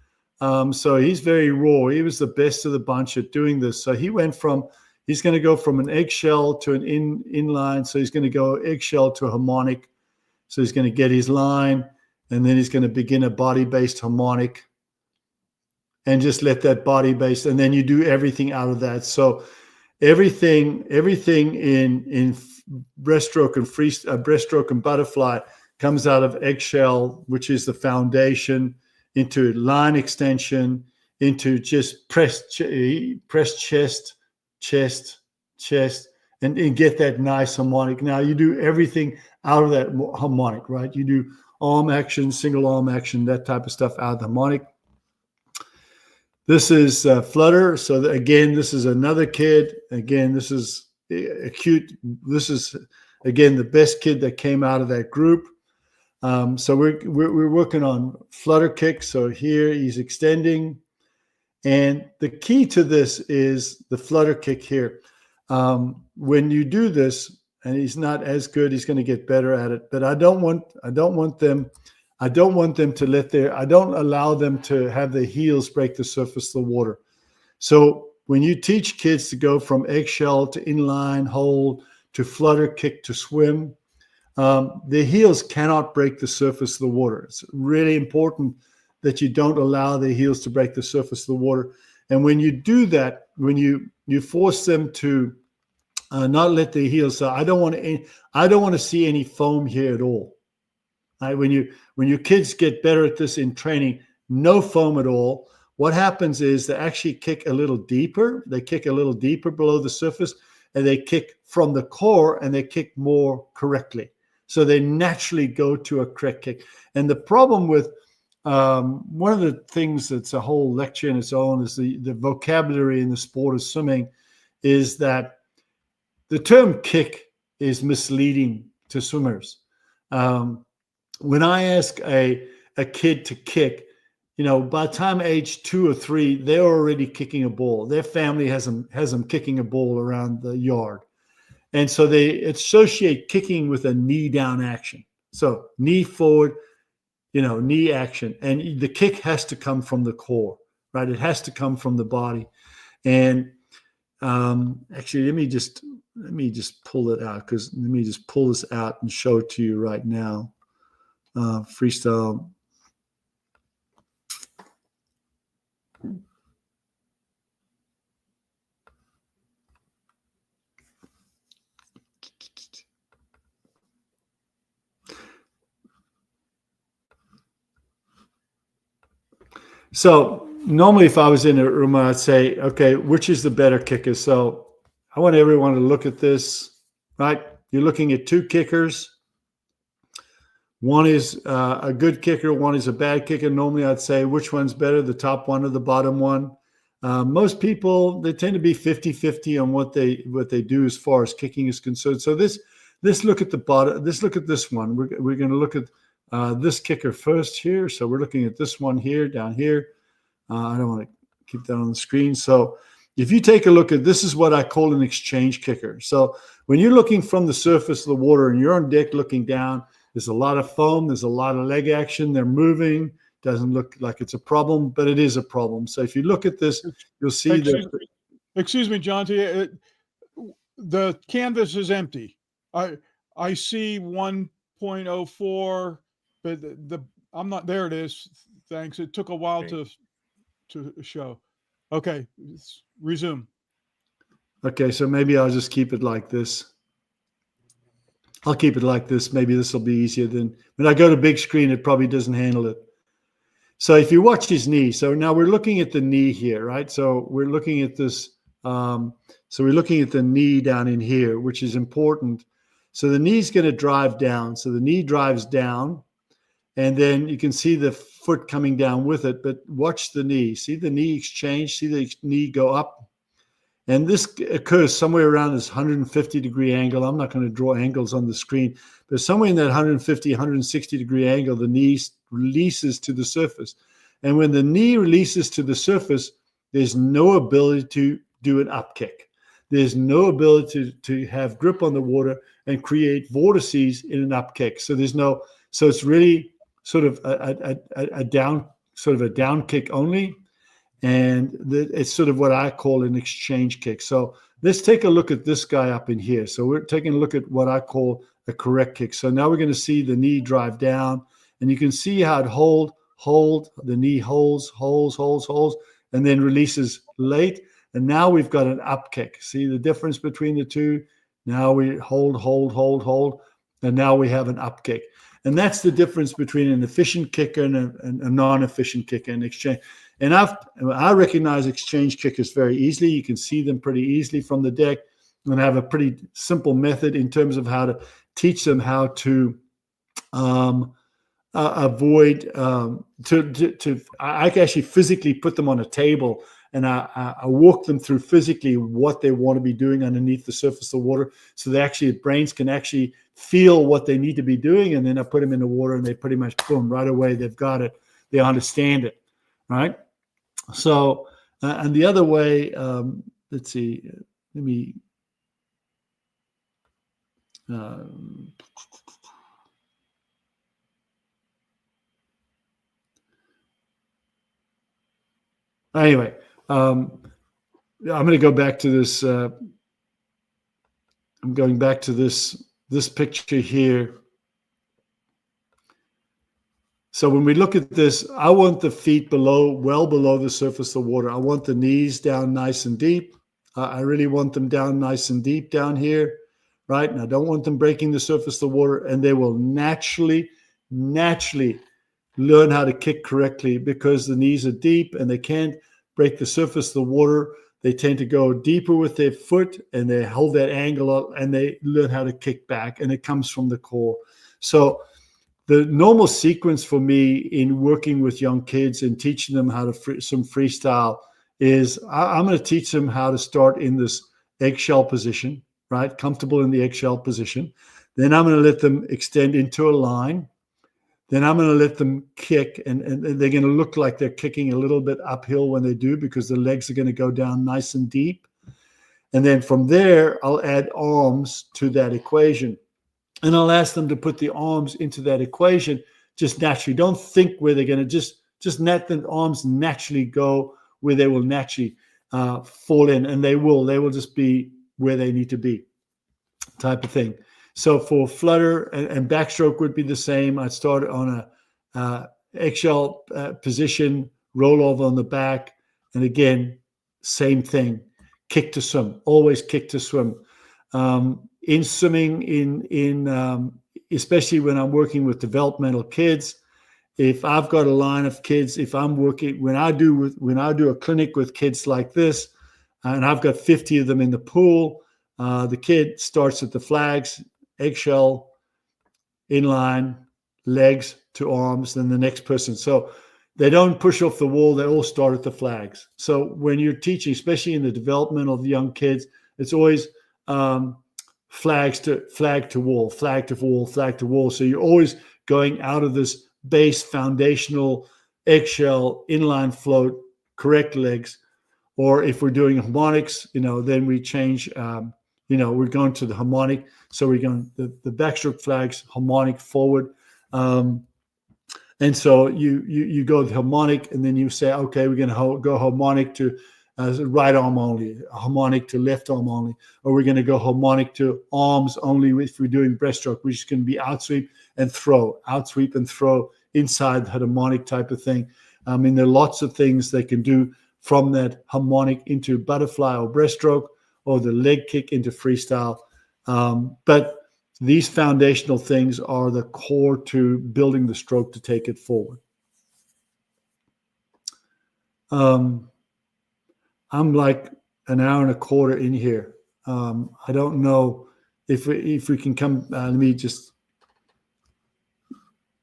So he's very raw. He was the best of the bunch at doing this. So he's going to go from an eggshell to an inline. So he's going to go eggshell to a harmonic. So he's going to get his line, and then he's going to begin a body-based harmonic and just let that body-based, and then you do everything out of that. So everything in breaststroke and breaststroke and butterfly comes out of eggshell, which is the foundation, into line extension, into just press chest, and get that nice harmonic. Now you do everything out of that harmonic, right? You do arm action, single arm action, that type of stuff out of the harmonic. This is flutter. So again, this is another kid. Again, this is acute. This is, again, the best kid that came out of that group. So we're working on flutter kick. So here he's extending. And the key to this is the flutter kick here. When you do this, and he's not as good, he's going to get better at it. But I don't allow them to have their heels break the surface of the water. So when you teach kids to go from eggshell to inline hold to flutter kick to swim, their heels cannot break the surface of the water. It's really important that you don't allow their heels to break the surface of the water. And when you do that, when you force them to not let their heels, so I don't want to see any foam here at all. Right? When your kids get better at this in training, no foam at all. What happens is they actually kick a little deeper. They kick a little deeper below the surface, and they kick from the core, and they kick more correctly. So they naturally go to a correct kick. And the problem with one of the things that's a whole lecture in its own is the vocabulary in the sport of swimming is that the term kick is misleading to swimmers. When I ask a kid to kick, by the time age 2 or 3, they're already kicking a ball. Their family has them kicking a ball around the yard. And so they associate kicking with a knee down action. So knee forward, knee action. And the kick has to come from the core, right? It has to come from the body. And actually, let me just let me just pull it out because let me just pull this out and show it to you right now. Freestyle. So normally if I was in a room, I'd say, okay, which is the better kicker? So I want everyone to look at this, right? You're looking at two kickers. One is a good kicker. One is a bad kicker. Normally I'd say which one's better, the top one or the bottom one. Most people, they tend to be 50-50 on what they do as far as kicking is concerned. So let's look at the bottom. Let's look at this one. We're going to look at this kicker first here. So we're looking at this one here, down here. I don't want to keep that on the screen. So if you take a look at this is what I call an exchange kicker. So when you're looking from the surface of the water and you're on deck looking down, there's a lot of foam. There's a lot of leg action. They're moving. Doesn't look like it's a problem, but it is a problem. So if you look at this, you'll see that. Excuse me, Jonty. The canvas is empty. I see 1.04, but I'm not there. It is. Thanks. It took a while to show. Okay, resume. Okay, so maybe I'll just keep it like this. I'll keep it like this. Maybe this will be easier than when I go to big screen, it probably doesn't handle it. So if you watch his knee, so now we're looking at the knee here, right? So we're looking at this. So we're looking at the knee down in here, which is important. So the knee's going to drive down. So the knee drives down, and then you can see the foot coming down with it. But watch the knee. See the knee exchange. See the knee go up. And this occurs somewhere around this 150-degree angle. I'm not going to draw angles on the screen, but somewhere in that 150, 160-degree angle, the knee releases to the surface. And when the knee releases to the surface, there's no ability to do an up kick. There's no ability to have grip on the water and create vortices in an up kick. So it's really sort of a down kick only. And it's sort of what I call an exchange kick. So let's take a look at this guy up in here. So we're taking a look at what I call a correct kick. So now we're going to see the knee drive down, and you can see how it hold, the knee holds, and then releases late. And now we've got an up kick. See the difference between the two? Now we hold, and now we have an up kick. And that's the difference between an efficient kicker and a non-efficient kicker in exchange. And I recognize exchange kickers very easily. You can see them pretty easily from the deck, and I have a pretty simple method in terms of how to teach them how to avoid. I can actually physically put them on a table, and I walk them through physically what they want to be doing underneath the surface of the water, so their brains can actually feel what they need to be doing, and then I put them in the water, and they pretty much boom right away. They've got it. They understand it, right? So, and the other way, let's see, let me, anyway, I'm going to go back to this, I'm going back to this picture here. So when we look at this, I want the feet well below the surface of the water. I want the knees down nice and deep. I really want them down nice and deep down here, right? And I don't want them breaking the surface of the water, and they will naturally learn how to kick correctly because the knees are deep and they can't break the surface of the water. They tend to go deeper with their foot, and they hold that angle up, and they learn how to kick back, and it comes from the core. So the normal sequence for me in working with young kids and teaching them how to some freestyle is I'm going to teach them how to start in this eggshell position, right? Comfortable in the eggshell position. Then I'm going to let them extend into a line. Then I'm going to let them kick, and they're going to look like they're kicking a little bit uphill when they do because the legs are going to go down nice and deep. And then from there, I'll add arms to that equation. And I'll ask them to put the arms into that equation just naturally. Don't think where they're going to just let the arms naturally go where they will naturally fall in, and they will just be where they need to be. type of thing. So for flutter and backstroke would be the same. I'd start on a eggshell position, roll over on the back, and again, same thing. Kick to swim, always kick to swim. In swimming, especially when I'm working with developmental kids, if I've got a line of kids, if I'm working, when I do a clinic with kids like this, and I've got 50 of them in the pool, the kid starts at the flags, eggshell, inline, legs to arms, then the next person. So they don't push off the wall. They all start at the flags. So when you're teaching, especially in the development of the young kids, it's always flag to wall, flag to wall, flag to wall. So you're always going out of this base foundational eggshell, inline float, correct legs. Or if we're doing harmonics, then we change, we're going to the harmonic. So we're going the backstroke flags, harmonic forward. And so you go the harmonic, and then you say, okay, we're going to go harmonic to right arm only, harmonic to left arm only, or we're going to go harmonic to arms only if we're doing breaststroke, which is going to be outsweep and throw inside the harmonic type of thing. I mean, there are lots of things they can do from that harmonic into butterfly or breaststroke, or the leg kick into freestyle. But these foundational things are the core to building the stroke to take it forward. I'm like an hour and a quarter in here. I don't know if we can come. Let me just.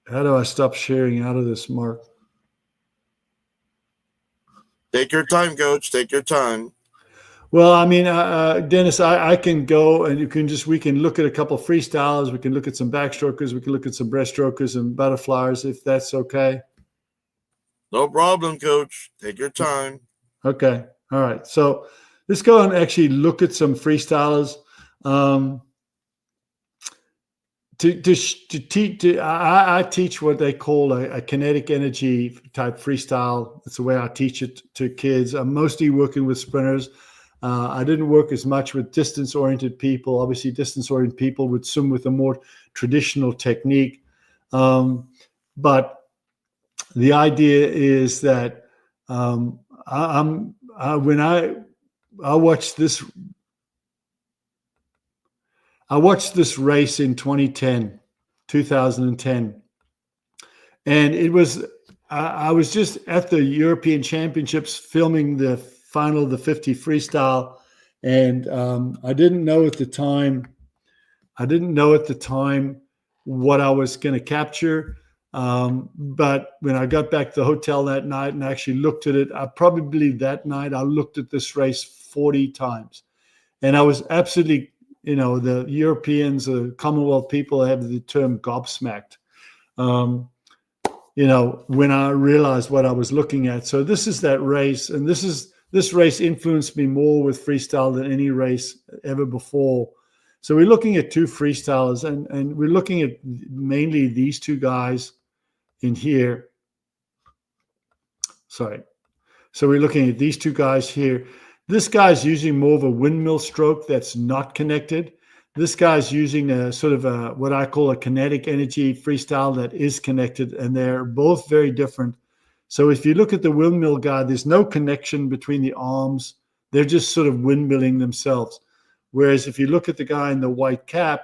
How do I stop sharing out of this, Mark? Take your time, Coach. Take your time. Well, I mean, Dennis, I can go and we can look at a couple of freestyles. We can look at some backstrokers. We can look at some breaststrokers and butterflies, if that's okay. No problem, Coach. Take your time. Okay. All right. So let's go and actually look at some freestylers. I teach what they call a kinetic energy type freestyle. That's the way I teach it to kids. I'm mostly working with sprinters. I didn't work as much with distance-oriented people. Obviously, distance-oriented people would swim with a more traditional technique. But the idea is that when I watched this race in 2010, and it was I was just at the European Championships filming the final of the 50 freestyle, and I didn't know at the time what I was going to capture. But when I got back to the hotel that night and actually looked at it, that night I looked at this race 40 times, and I was absolutely, the Europeans, the Commonwealth people have the term gobsmacked. When I realized what I was looking at. So this is that race, and this race influenced me more with freestyle than any race ever before. So we're looking at two freestylers, and we're looking at mainly these two guys in here. Sorry. So we're looking at these two guys here. This guy's using more of a windmill stroke that's not connected. This guy's using a sort of what I call a kinetic energy freestyle that is connected, and they're both very different. So if you look at the windmill guy, there's no connection between the arms. They're just sort of windmilling themselves. Whereas if you look at the guy in the white cap,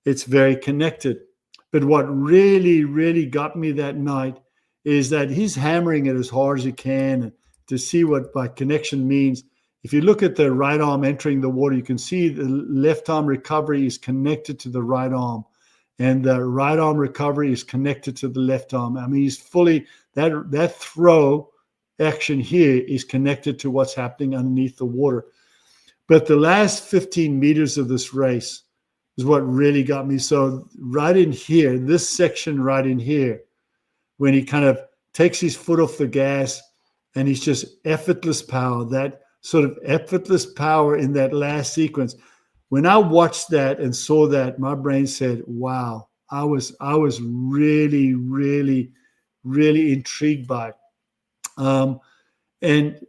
it's very connected. But what really, really got me that night is that he's hammering it as hard as he can. And to see what by connection means, if you look at the right arm entering the water, you can see the left arm recovery is connected to the right arm. And the right arm recovery is connected to the left arm. I mean, he's fully, that throw action here is connected to what's happening underneath the water. But the last 15 meters of this race is what really got me. So right in here, this section right in here, when he kind of takes his foot off the gas and he's just effortless power, that sort of effortless power in that last sequence. When I watched that and saw that, my brain said, wow, I was really, really, really intrigued by it. And,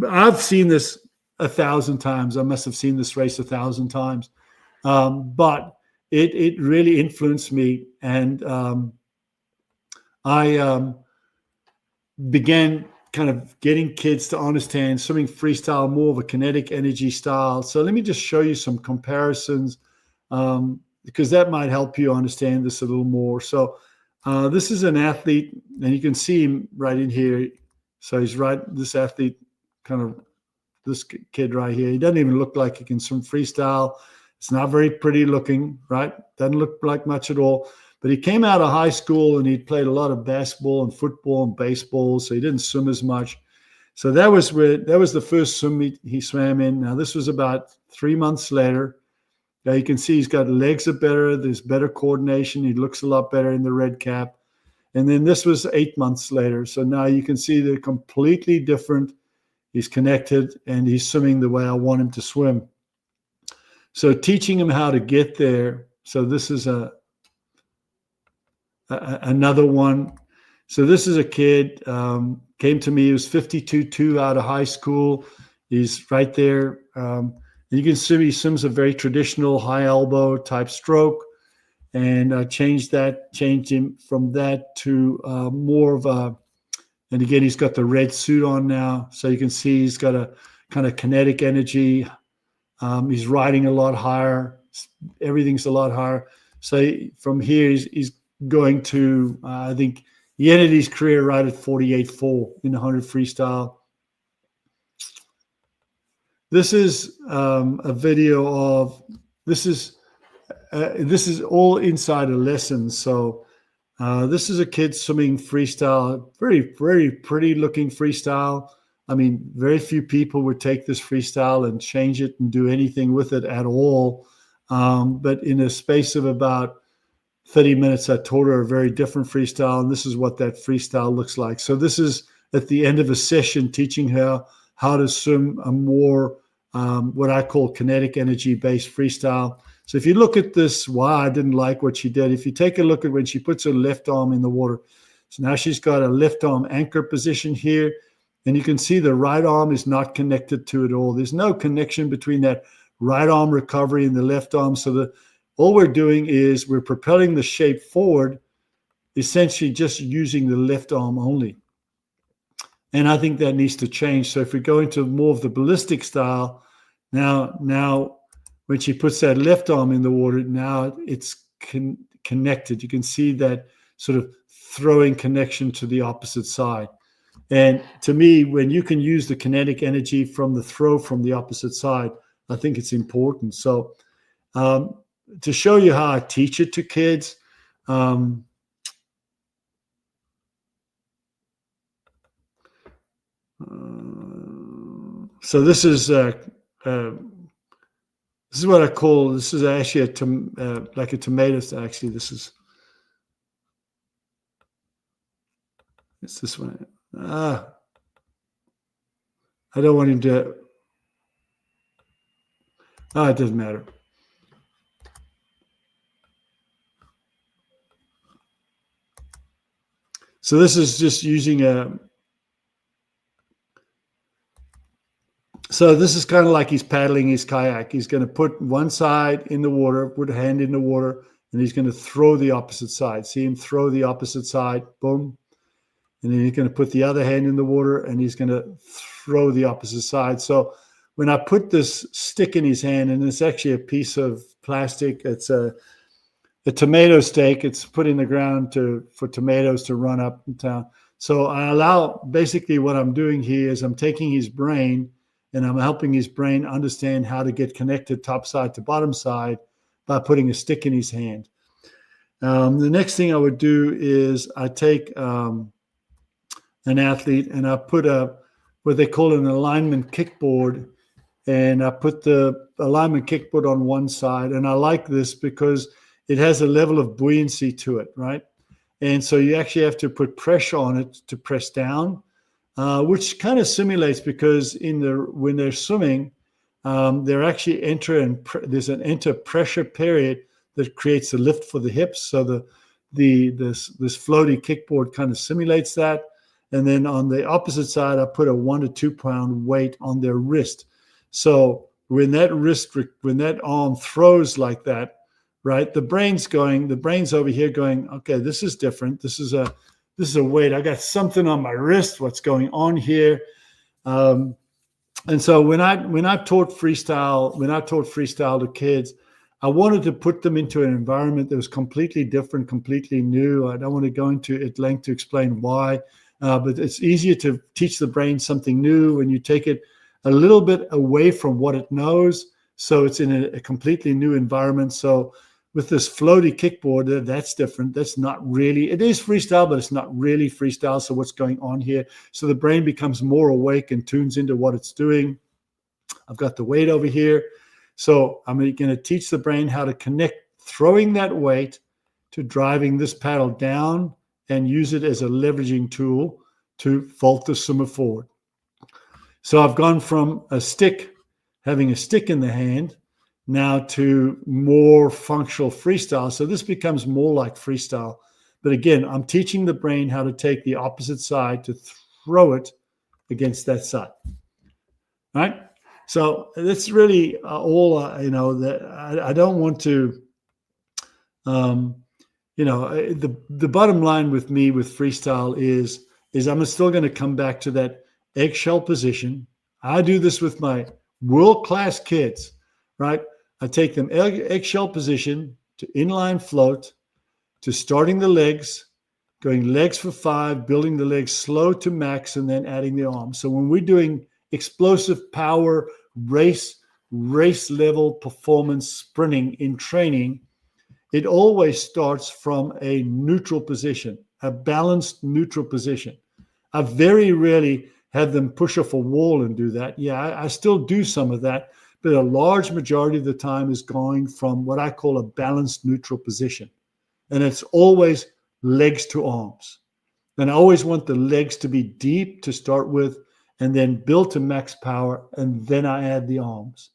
I've seen this 1,000 times. I must have seen this race 1,000 times. But it really influenced me, and I began kind of getting kids to understand swimming freestyle, more of a kinetic energy style. So let me just show you some comparisons, because that might help you understand this a little more. So this is an athlete, and you can see him right in here. So he's right, this athlete, kind of this kid right here. He doesn't even look like he can swim freestyle. It's not very pretty looking, right? Doesn't look like much at all. But he came out of high school and he played a lot of basketball and football and baseball, so he didn't swim as much. So that was the first swim meet he swam in. Now this was about 3 months later. Now you can see he's got legs are better. There's better coordination. He looks a lot better in the red cap. And then this was 8 months later. So now you can see they're completely different. He's connected and he's swimming the way I want him to swim. So teaching him how to get there. So this is another one. So this is a kid, came to me. He was 52.2 out of high school. He's right there. You can see he swims a very traditional high elbow type stroke. And I changed him from that to more of a, and again, he's got the red suit on now. So you can see he's got a kind of kinetic energy. He's riding a lot higher. Everything's a lot higher. So from here, he's going to, I think he ended his career right at 48.4 in the 100 freestyle. This is a video of, this is all inside a lesson. So this is a kid swimming freestyle, very, very pretty looking freestyle. I mean, very few people would take this freestyle and change it and do anything with it at all. But in a space of about 30 minutes, I taught her a very different freestyle, and this is what that freestyle looks like. So this is at the end of a session teaching her how to swim a more, what I call kinetic energy-based freestyle. So if you look at this, why I didn't like what she did, if you take a look at when she puts her left arm in the water, so now she's got a left arm anchor position here, and you can see the right arm is not connected to it all. There's no connection between that right arm recovery and the left arm. So all we're doing is we're propelling the shape forward, essentially just using the left arm only. And I think that needs to change. So if we go into more of the ballistic style, now when she puts that left arm in the water, now it's connected. You can see that sort of throwing connection to the opposite side. And to me, when you can use the kinetic energy from the throw from the opposite side, I think it's important. So to show you how I teach it to kids, so this is what I call, this is actually like a tomato. Actually, it's this one. I don't want him to. It doesn't matter. So this is just using so this is kind of like he's paddling his kayak. He's going to put one side in the water, put a hand in the water, and he's going to throw the opposite side. See him throw the opposite side, boom. And then he's going to put the other hand in the water, and he's going to throw the opposite side. So when I put this stick in his hand, and it's actually a piece of plastic, it's a tomato stake. It's put in the ground for tomatoes to run up and down. So I allow, basically what I'm doing here is I'm taking his brain and I'm helping his brain understand how to get connected top side to bottom side by putting a stick in his hand. The next thing I would do is I take an athlete and I put what they call an alignment kickboard, and I put the alignment kickboard on one side. And I like this because it has a level of buoyancy to it, right? And so you actually have to put pressure on it to press down, which kind of simulates, because when they're swimming, they're actually there's an enter pressure period that creates the lift for the hips. So this floaty kickboard kind of simulates that. And then on the opposite side, I put a 1 to 2 pound weight on their wrist. So when that arm throws like that, right? The brain's over here going, okay, this is different. This is a weight. I got something on my wrist. What's going on here? And so when I taught freestyle to kids, I wanted to put them into an environment that was completely different, completely new. I don't want to go into at length to explain why, but it's easier to teach the brain something new when you take it a little bit away from what it knows. So it's in a completely new environment. So with this floaty kickboard, that's different. That's not really, it is freestyle, but it's not really freestyle. So what's going on here? So the brain becomes more awake and tunes into what it's doing. I've got the weight over here. So I'm going to teach the brain how to connect throwing that weight to driving this paddle down and use it as a leveraging tool to vault the swimmer forward. So I've gone from having a stick in the hand, now to more functional freestyle. So this becomes more like freestyle. But again, I'm teaching the brain how to take the opposite side to throw it against that side. All right? So that's really all, that I don't want to, the bottom line with me with freestyle is I'm still going to come back to that eggshell position. I do this with my world-class kids, right? I take them eggshell position to inline float, to starting the legs, going legs for 5, building the legs slow to max, and then adding the arms. So when we're doing explosive power, race level performance sprinting in training, it always starts from a neutral position, a balanced neutral position. I very rarely have them push off a wall and do that. Yeah, I still do some of that, but a large majority of the time is going from what I call a balanced neutral position. And it's always legs to arms. And I always want the legs to be deep to start with, and then build to max power, and then I add the arms,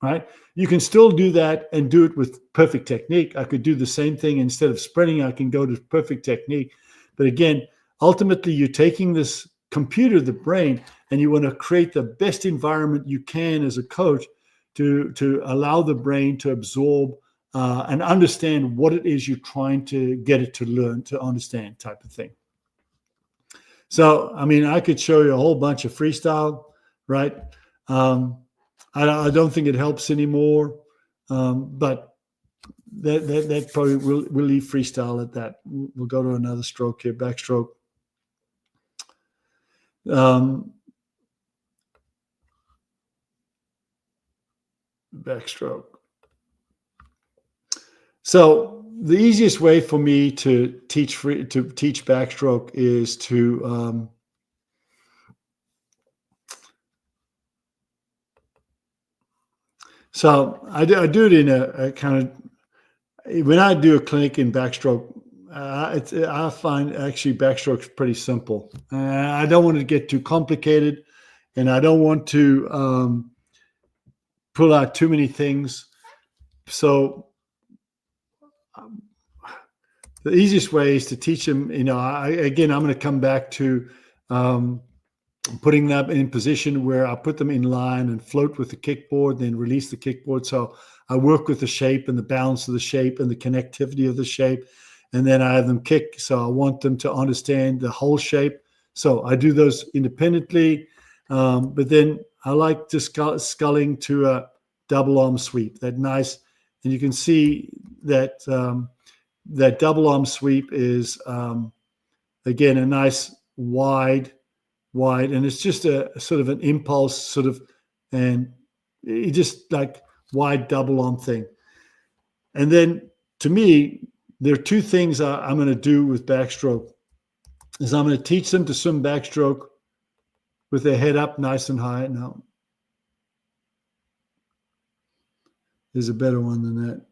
right? You can still do that and do it with perfect technique. I could do the same thing. Instead of sprinting, I can go to perfect technique. But again, ultimately, you're taking this computer, the brain, and you want to create the best environment you can as a coach to allow the brain to absorb and understand what it is you're trying to get it to learn, to understand, type of thing. So, I mean, I could show you a whole bunch of freestyle, right? I don't think it helps anymore, but that probably we'll leave freestyle at that. We'll go to another stroke here, backstroke. Backstroke. So the easiest way for me to teach backstroke is to so I do it in a kind of, when I do a clinic in backstroke, I find actually backstroke's pretty simple. I don't want to get too complicated, and I don't want to pull out too many things. So the easiest way is to teach them, I'm going to come back to putting them in position where I put them in line and float with the kickboard, then release the kickboard. So I work with the shape and the balance of the shape and the connectivity of the shape. And then I have them kick. So I want them to understand the whole shape. So I do those independently. But then I like to sculling to a double arm sweep. That nice. And you can see that that double arm sweep is, again, a nice wide, and it's just a sort of an impulse and it just like wide double arm thing. And then to me, there are two things I'm going to do with backstroke is I'm going to teach them to swim backstroke with their head up nice and high. Now, there's a better one than that.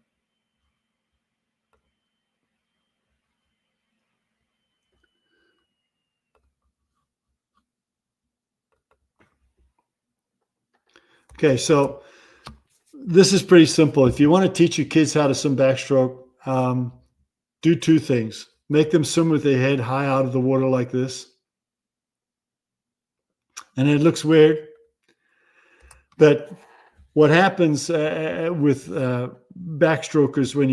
Okay, so this is pretty simple. If you want to teach your kids how to swim backstroke, do two things. Make them swim with their head high out of the water like this. And it looks weird, but what happens with backstrokers when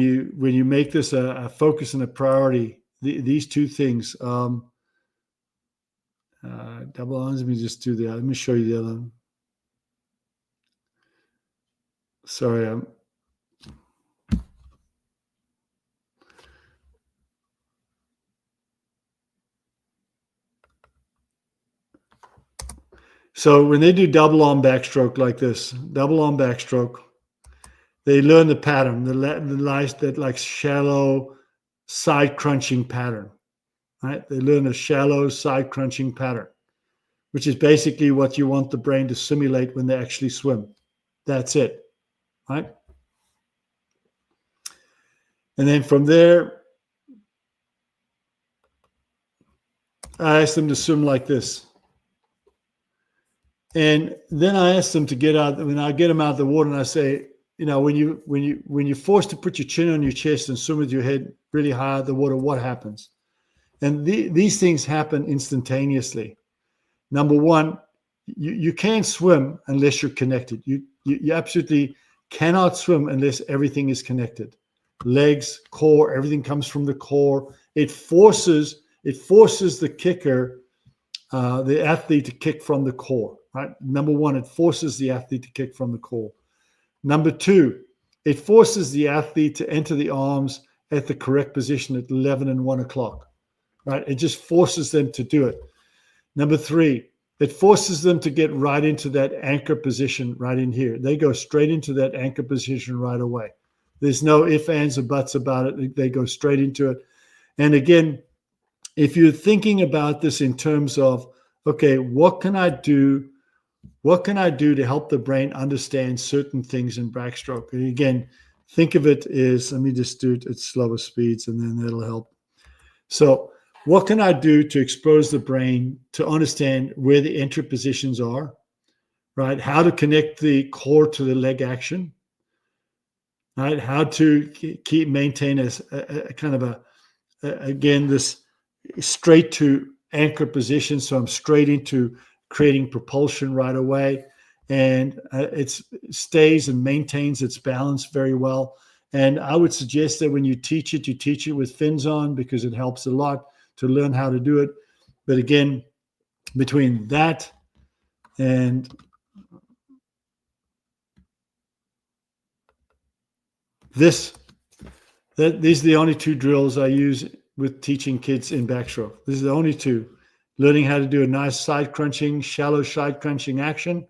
you make this a focus and a priority, these two things. Double arms. Let me just do that. Let me show you the other one. Sorry, so when they do double arm backstroke like this, double arm backstroke, they learn the pattern, that like shallow side crunching pattern, right? They learn a shallow side crunching pattern, which is basically what you want the brain to simulate when they actually swim. That's it, right? And then from there, I ask them to swim like this. And then I ask them to get out. When I get them out of the water, and I say, when you're forced to put your chin on your chest and swim with your head really high out of the water, what happens? And these things happen instantaneously. Number one, you can't swim unless you're connected. You absolutely cannot swim unless everything is connected. Legs, core, everything comes from the core. It forces the kicker, the athlete, to kick from the core. Right? Number one, it forces the athlete to kick from the core. Number two, it forces the athlete to enter the arms at the correct position at 11 and 1 o'clock. Right? It just forces them to do it. Number three, it forces them to get right into that anchor position right in here. They go straight into that anchor position right away. There's no ifs, ands, or buts about it. They go straight into it. And again, if you're thinking about this in terms of, okay, what can I do? What can I do to help the brain understand certain things in backstroke? And again, think of it as, let me just do it at slower speeds, and then that'll help. So what can I do to expose the brain to understand where the entry positions are, right? How to connect the core to the leg action, right? How to maintain a kind of again, this straight to anchor position. So I'm straight into creating propulsion right away. And it stays and maintains its balance very well. And I would suggest that when you teach it with fins on, because it helps a lot to learn how to do it. But again, between that and these are the only two drills I use with teaching kids in backstroke. This is the only two. Learning how to do a nice side crunching, shallow side crunching action.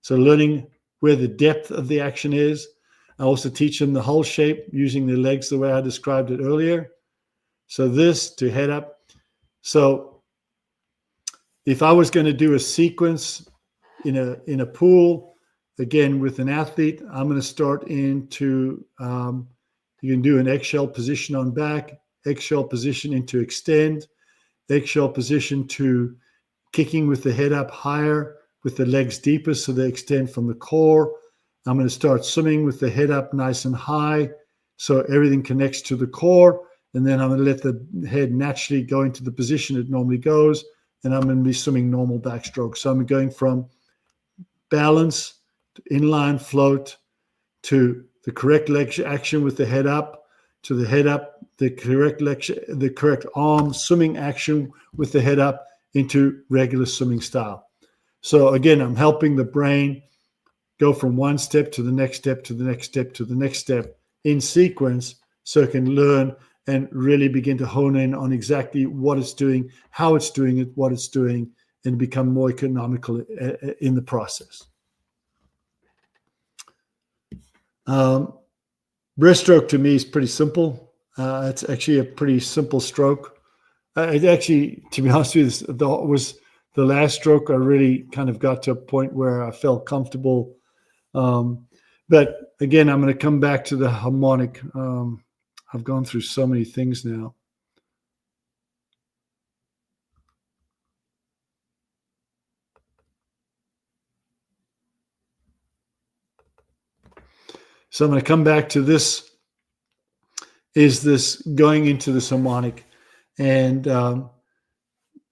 So learning where the depth of the action is. I also teach them the whole shape using the legs the way I described it earlier. So this to head up. So if I was going to do a sequence in a pool, again with an athlete, I'm going to start into, you can do an eggshell position on back, eggshell position into extend, eggshell position to kicking with the head up higher, with the legs deeper so they extend from the core. I'm going to start swimming with the head up nice and high so everything connects to the core. And then I'm going to let the head naturally go into the position it normally goes. And I'm going to be swimming normal backstroke. So I'm going from balance to inline float to the correct leg action with the head up, to the head up, the correct arm swimming action with the head up into regular swimming style. So again, I'm helping the brain go from one step to the next step to the next step to the next step in sequence so it can learn and really begin to hone in on exactly what it's doing, how it's doing it, what it's doing, and become more economical in the process. Breaststroke to me is pretty simple. It's actually a pretty simple stroke. It actually, to be honest with you, was the last stroke I really kind of got to a point where I felt comfortable. But again, I'm going to come back to the harmonic. I've gone through so many things now. So I'm going to come back to this. Is this going into this harmonic? And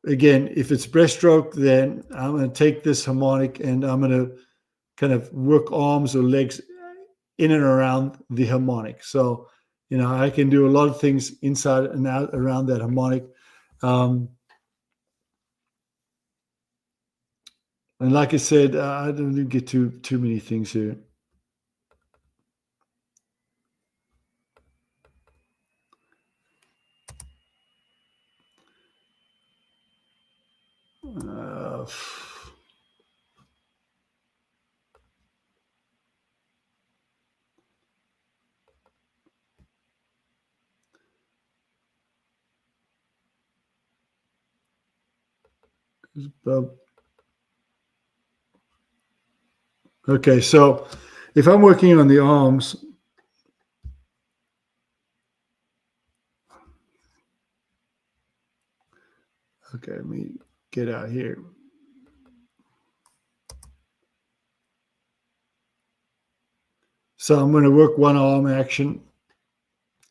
again, if it's breaststroke, then I'm going to take this harmonic and I'm going to kind of work arms or legs in and around the harmonic. So, I can do a lot of things inside and out around that harmonic. And like I said, I don't get too many things here. Okay, so if I'm working on the arms, okay, let me get out here. So I'm going to work one arm action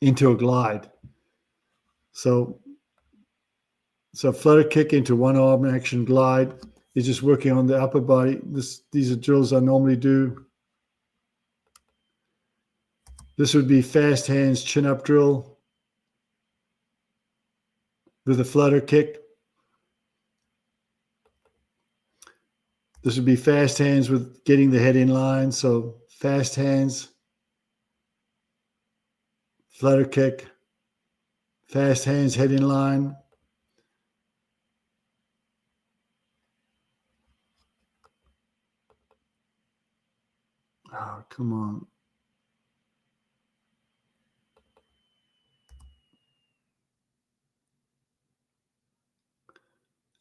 into a glide. So flutter kick into one arm action glide is just working on the upper body. These are drills I normally do. This would be fast hands chin up drill with a flutter kick. This would be fast hands with getting the head in line. So fast hands, flutter kick, fast hands, head in line. Oh, come on.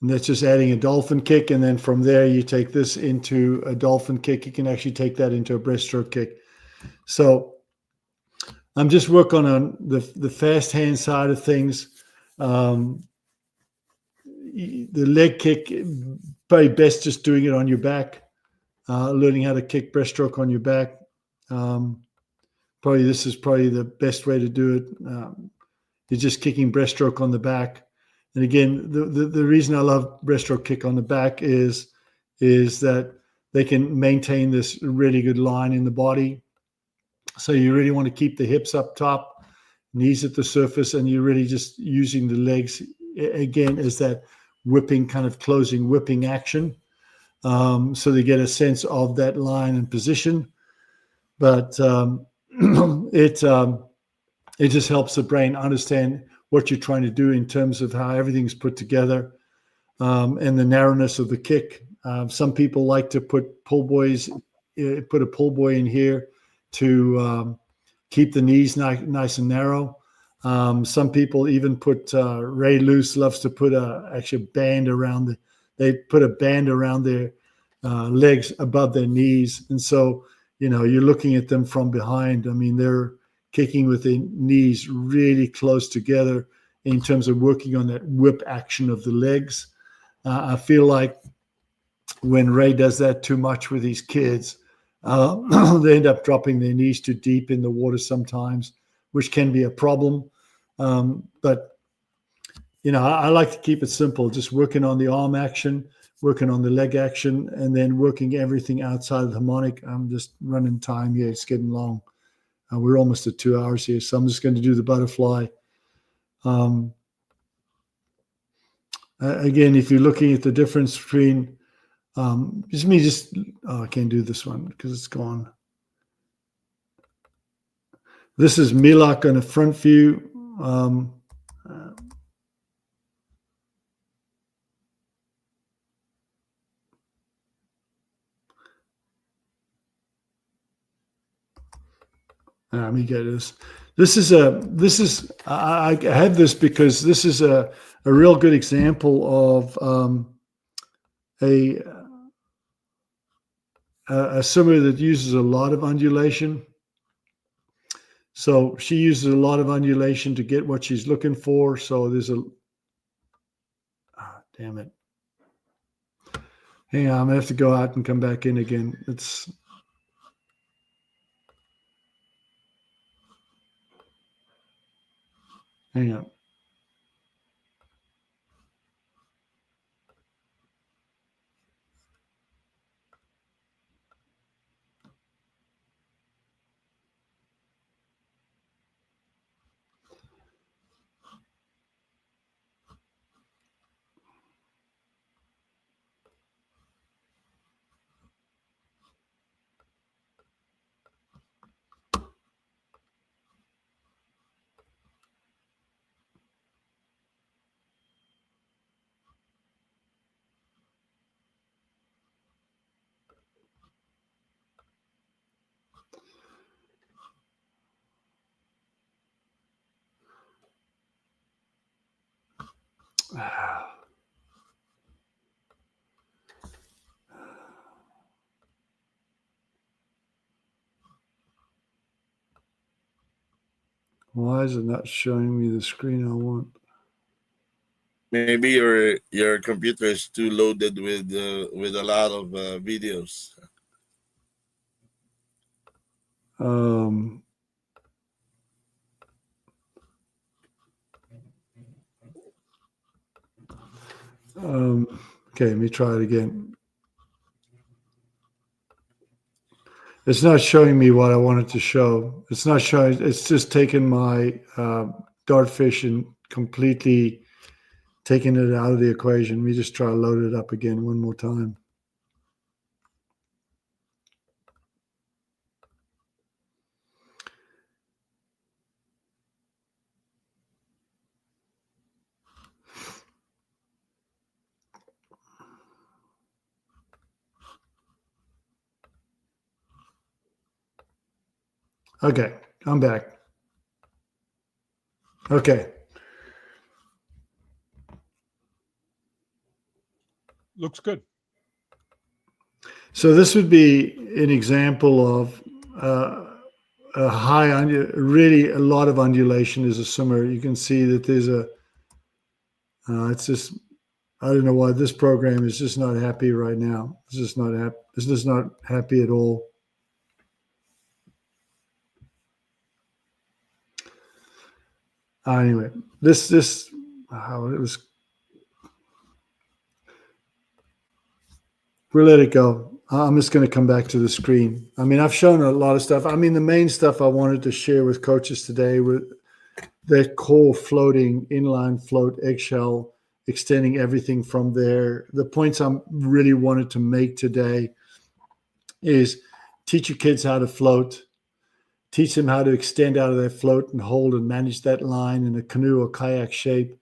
And that's just adding a dolphin kick. And then from there, you take this into a dolphin kick. You can actually take that into a breaststroke kick. So I'm just working on the fast hand side of things. The leg kick, probably best just doing it on your back, learning how to kick breaststroke on your back. This is probably the best way to do it. You're just kicking breaststroke on the back. And again, the reason I love breaststroke kick on the back is that they can maintain this really good line in the body. So you really want to keep the hips up top, knees at the surface, and you're really just using the legs, again, as that whipping, kind of closing whipping action. So they get a sense of that line and position. But it just helps the brain understand what you're trying to do in terms of how everything's put together, and the narrowness of the kick. Some people like to put a pull boy in here to keep the knees nice and narrow. Some people even put, Ray Luce loves to put actually a band around they put a band around their legs above their knees. And so, you're looking at them from behind. I mean, they're kicking with the knees really close together in terms of working on that whip action of the legs. I feel like when Ray does that too much with his kids, they end up dropping their knees too deep in the water sometimes, which can be a problem. But I like to keep it simple, just working on the arm action, working on the leg action, and then working everything outside of the harmonic. I'm just running time here. It's getting long. We're almost at 2 hours here, so I'm just going to do the butterfly. Again, if you're looking at the difference between I can't do this one because it's gone. This is Milak on a front view. Let me get this. I have this because this is a real good example of a swimmer that uses a lot of undulation. So she uses a lot of undulation to get what she's looking for. So there's damn it. Hang on, I'm gonna have to go out and come back in again. Hang on. Why is it not showing me the screen I want? Maybe your computer is too loaded with a lot of videos. Okay, let me try it again. It's not showing me what I wanted to show. It's not showing. It's just taken my Dartfish and completely taking it out of the equation. Let me just try to load it up again one more time. Okay, I'm back. Okay. Looks good. So this would be an example of a high, really a lot of undulation as a swimmer. You can see that there's it's just, I don't know why this program is just not happy right now. It's just not happy. It's just not happy at all. Anyway, how it was. We'll let it go. I'm just going to come back to the screen. I mean, I've shown a lot of stuff. I mean, the main stuff I wanted to share with coaches today were that core floating, inline float, eggshell, extending everything from there. The points I really wanted to make today is teach your kids how to float, teach them how to extend out of their float and hold and manage that line in a canoe or kayak shape.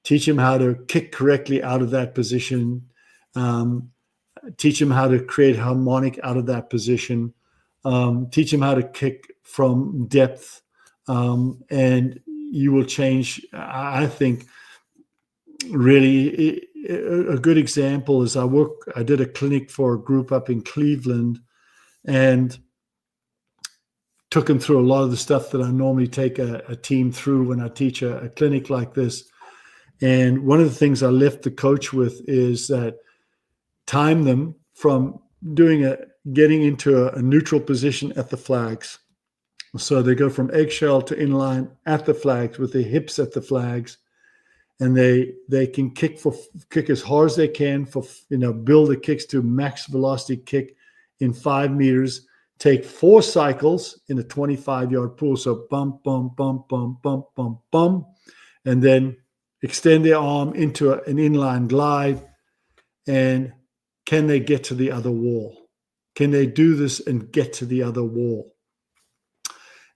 Teach them how to kick correctly out of that position. Teach them how to create harmonic out of that position. Teach them how to kick from depth. And you will change, I think, really a good example is I did a clinic for a group up in Cleveland and took them through a lot of the stuff that I normally take a team through when I teach a clinic like this. And one of the things I left the coach with is that time them from getting into a neutral position at the flags. So they go from eggshell to inline at the flags with their hips at the flags. And they can kick as hard as they can build the kicks to max velocity kick in 5 meters. Take 4 cycles in a 25-yard pool. So bump, bump, bump, bump, bump, bump, bump. And then extend their arm into an inline glide. And can they get to the other wall? Can they do this and get to the other wall?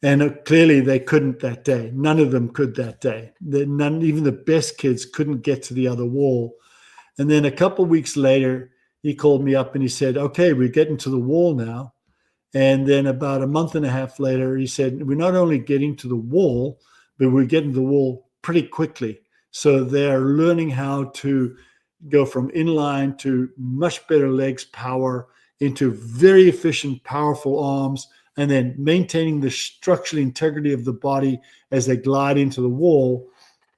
And clearly they couldn't that day. None of them could that day. Even the best kids couldn't get to the other wall. And then a couple of weeks later, he called me up and he said, okay, we're getting to the wall now. And then about a month and a half later, he said, we're not only getting to the wall, but we're getting to the wall pretty quickly. So they're learning how to go from inline to much better legs power into very efficient, powerful arms, and then maintaining the structural integrity of the body as they glide into the wall.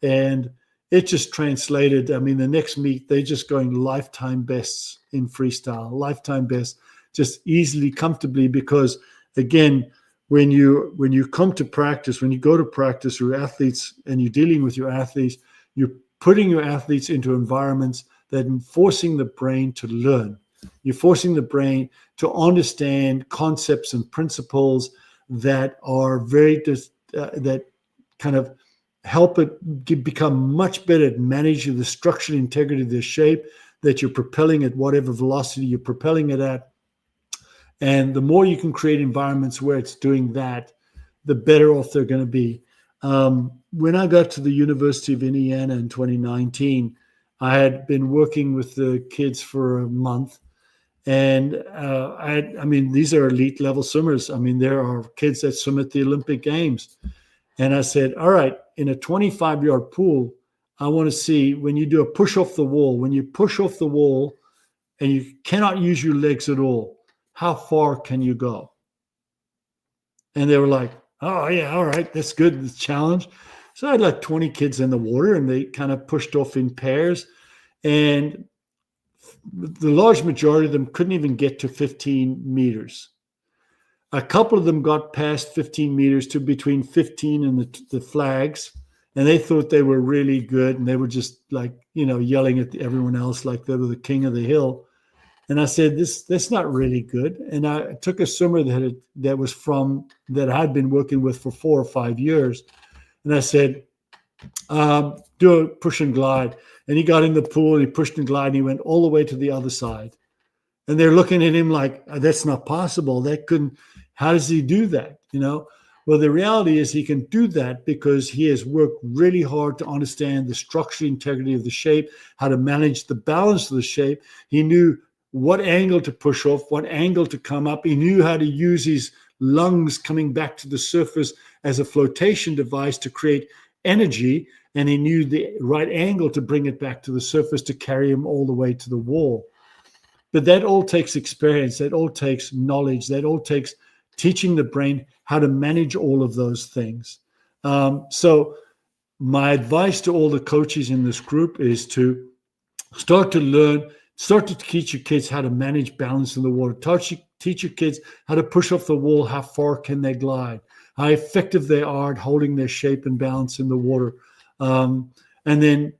And it just translated. I mean, the next meet, they're just going lifetime bests in freestyle, lifetime best, just easily, comfortably, because again, when you come to practice, when you go to practice your athletes and you're dealing with your athletes, you're putting your athletes into environments that are forcing the brain to learn. You're forcing the brain to understand concepts and principles that are that kind of help it become much better at managing the structural integrity of the shape that you're propelling at whatever velocity you're propelling it at. And the more you can create environments where it's doing that, the better off they're going to be. When I got to the University of Indiana in 2019, I had been working with the kids for a month. And I mean, these are elite level swimmers. I mean, there are kids that swim at the Olympic Games. And I said, all right, in a 25-yard pool, I want to see when you do a push off the wall, when you push off the wall and you cannot use your legs at all, how far can you go? And they were like, oh, yeah, all right, that's good. The challenge. So I had like 20 kids in the water, and they kind of pushed off in pairs. And the large majority of them couldn't even get to 15 meters. A couple of them got past 15 meters to between 15 and the flags. And they thought they were really good. And they were just like, yelling at everyone else like they were the king of the hill. And I said, that's not really good. And I took a swimmer that I had been working with for 4 or 5 years. And I said, do a push and glide. And he got in the pool and he pushed and glide and he went all the way to the other side. And they're looking at him like, that's not possible. How does he do that? Well, the reality is he can do that because he has worked really hard to understand the structural integrity of the shape, how to manage the balance of the shape. He knew what angle to push off, what angle to come up. He knew how to use his lungs coming back to the surface as a flotation device to create energy. And he knew the right angle to bring it back to the surface to carry him all the way to the wall. But that all takes experience. That all takes knowledge. That all takes teaching the brain how to manage all of those things. So my advice to all the coaches in this group is to start to teach your kids how to manage balance in the water. Teach your kids how to push off the wall. How far can they glide? How effective they are at holding their shape and balance in the water. And then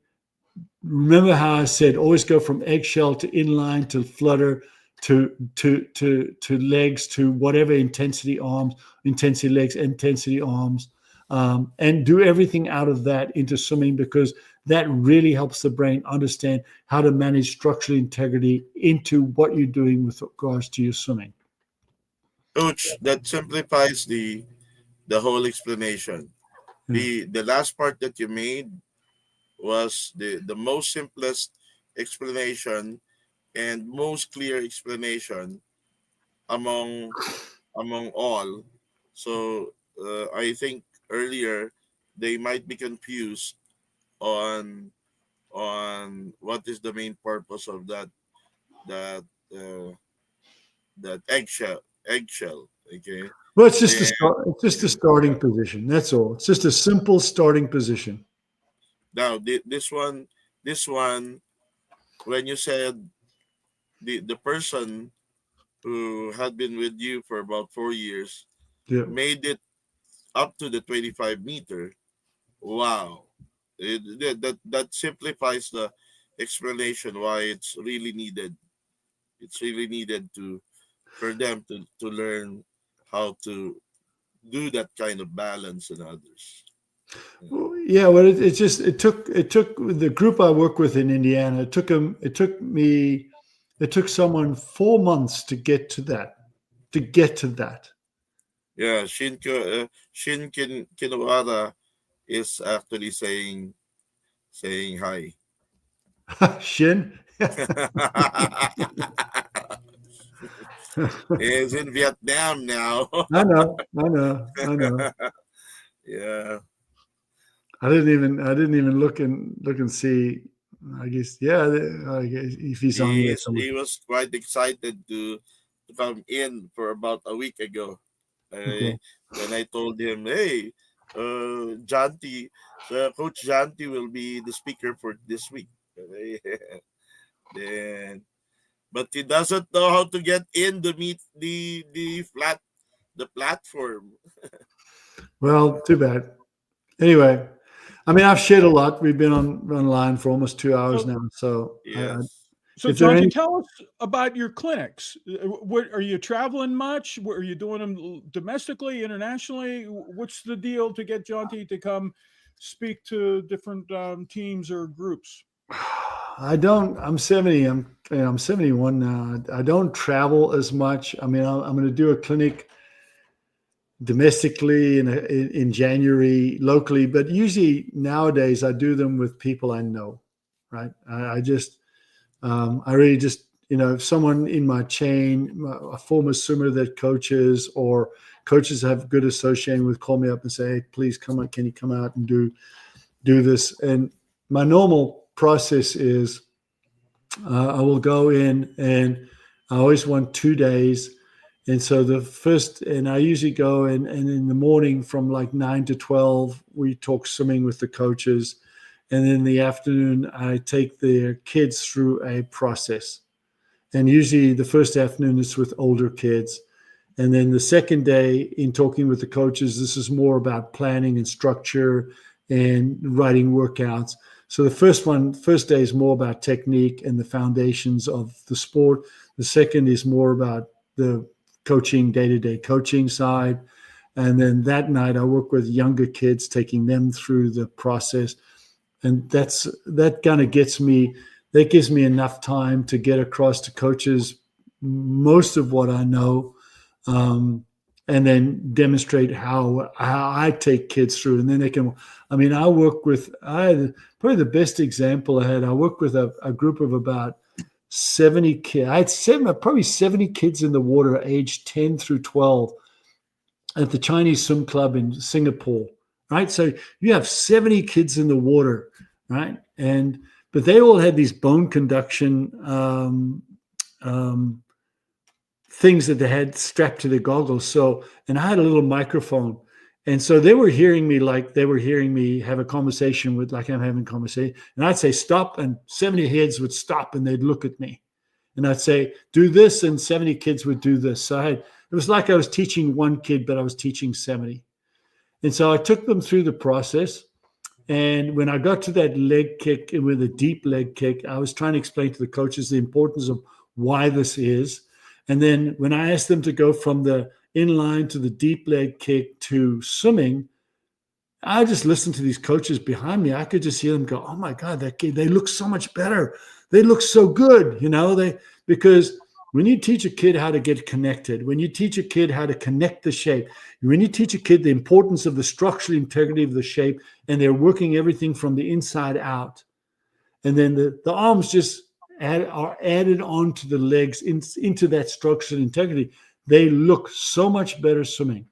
remember how I said, always go from eggshell to inline to flutter to legs to whatever intensity legs, intensity arms, and do everything out of that into swimming, because that really helps the brain understand how to manage structural integrity into what you're doing with regards to your swimming. Coach, that simplifies the whole explanation. The last part that you made was the most simplest explanation and most clear explanation among all. So I think earlier they might be confused on what is the main purpose of that eggshell. Okay. Well, it's just a starting position. That's all. It's just a simple starting position. Now this one, when you said the person who had been with you for about 4 years made it up to the 25 meter. Wow. That simplifies the explanation why it's really needed. It's really needed for them to learn how to do that kind of balance in others. Yeah, well, it took the group I work with in Indiana. It took someone 4 months to get to that. Yeah, Shin Kinawara is actually saying hi. Shin. He's in Vietnam now. I know. Yeah. I didn't even look and see. I guess if he's on there. He was quite excited to come in for about a week ago. Okay. When I told him, hey, Jonty, Coach Jonty will be the speaker for this week. But he doesn't know how to get in to meet the platform. Well, too bad. Anyway, I mean, I've shared a lot. We've been online for almost 2 hours now. So, Yes. So, Jonty, tell us about your clinics. What are you traveling much? Are you doing them domestically, internationally? What's the deal to get Jonty to come speak to different teams or groups? I don't. I'm 70. I'm 71 now. I don't travel as much. I mean, I'm going to do a clinic domestically in January locally, but usually nowadays I do them with people I know. Right? I really just, if someone in my chain, a former swimmer that coaches or coaches have good association with, call me up and say, hey, please come on, can you come out and do this? And my normal process is I will go in and I always want 2 days. And so I usually go and in the morning from like 9 to 12, we talk swimming with the coaches. And in the afternoon, I take the kids through a process. And usually the first afternoon is with older kids. And then the second day in talking with the coaches, this is more about planning and structure and writing workouts. So the first day is more about technique and the foundations of the sport. The second is more about the coaching, day-to-day coaching side. And then that night I work with younger kids, taking them through the process. And that kind of gives me enough time to get across to coaches most of what I know, and then demonstrate how I take kids through. And then they can, probably the best example I had, I worked with a group of about 70 kids. I had probably 70 kids in the water aged 10 through 12 at the Chinese swim club in Singapore, right? So you have 70 kids in the water, right? But they all had these bone conduction things that they had strapped to their goggles. So, and I had a little microphone. And so they were hearing me like they were hearing me have a conversation with, like I'm having a conversation. And I'd say, stop. And 70 heads would stop and they'd look at me. And I'd say, do this. And 70 kids would do this. So it was like I was teaching one kid, but I was teaching 70. And so I took them through the process. And when I got to that leg kick, with a deep leg kick, I was trying to explain to the coaches the importance of why this is. And then when I asked them to go from the inline to the deep leg kick to swimming, I just listened to these coaches behind me. I could just hear them go, oh my God, that kid, they look so much better. They look so good, because when you teach a kid how to get connected, when you teach a kid how to connect the shape, when you teach a kid the importance of the structural integrity of the shape, and they're working everything from the inside out, and then the arms just are added onto the legs into that structural integrity, they look so much better swimming,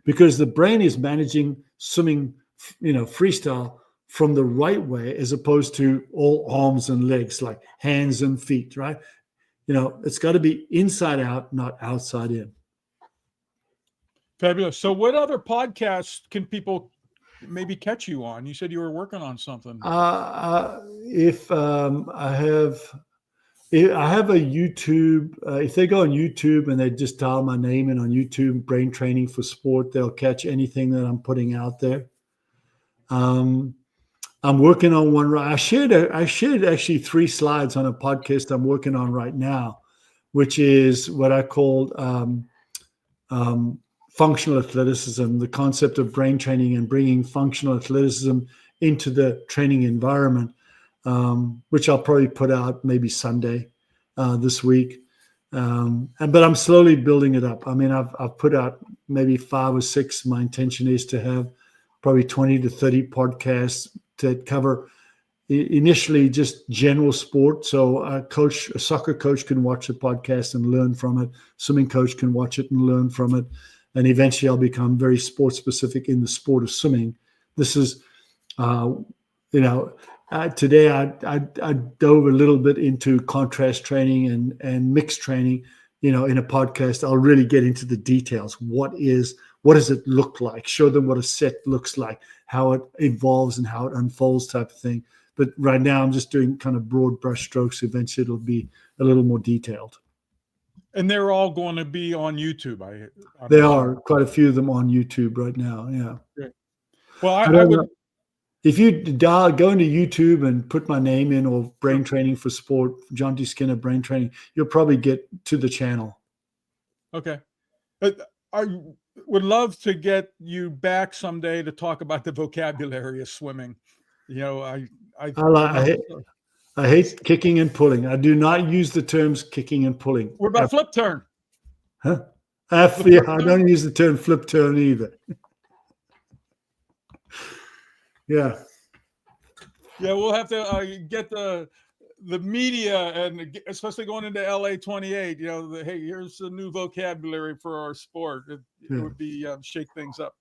because the brain is managing swimming, freestyle from the right way, as opposed to all arms and legs, like hands and feet, right? It's got to be inside out, not outside in. Fabulous. So what other podcasts can people maybe catch you on? You said you were working on something. If I have a YouTube, if they go on YouTube and they just dial my name in on YouTube, Brain Training for Sport, they'll catch anything that I'm putting out there. I'm working on one. I shared actually 3 slides on a podcast I'm working on right now, which is what I called functional athleticism, the concept of brain training and bringing functional athleticism into the training environment, which I'll probably put out maybe Sunday this week. But I'm slowly building it up. I mean, I've put out maybe 5 or 6. My intention is to have probably 20 to 30 podcasts that cover initially just general sport. So a soccer coach can watch the podcast and learn from it. Swimming coach can watch it and learn from it. And eventually I'll become very sport specific in the sport of swimming. This is, today I dove a little bit into contrast training and mixed training. In a podcast, I'll really get into the details. What does it look like? Show them what a set looks like, how it evolves and how it unfolds, type of thing. But right now I'm just doing kind of broad brush strokes. Eventually it'll be a little more detailed. And they're all going to be on YouTube. There are quite a few of them on YouTube right now. Yeah. Great. Well, I would. If you go into YouTube and put my name in, or Brain Training for Sport, Jonty Skinner Brain Training, you'll probably get to the channel. Okay. I would love to get you back someday to talk about the vocabulary of swimming. I hate kicking and pulling. I do not use the terms kicking and pulling. What about flip turn? Huh? I don't use the term flip turn either. Yeah. Yeah, we'll have to get the media, and especially going into LA 28. Hey, here's a new vocabulary for our sport. It would be shake things up.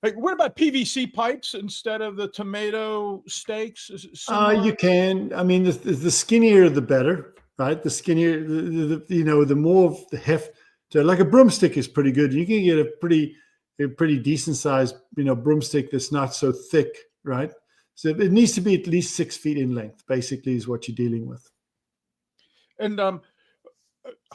Hey, what about PVC pipes instead of the tomato steaks? Is it similar? You can. I mean, the skinnier the better, right? The skinnier, the more the heft. So like a broomstick is pretty good. You can get a pretty decent sized, broomstick that's not so thick, right? So it needs to be at least 6 feet in length. Basically, is what you're dealing with. And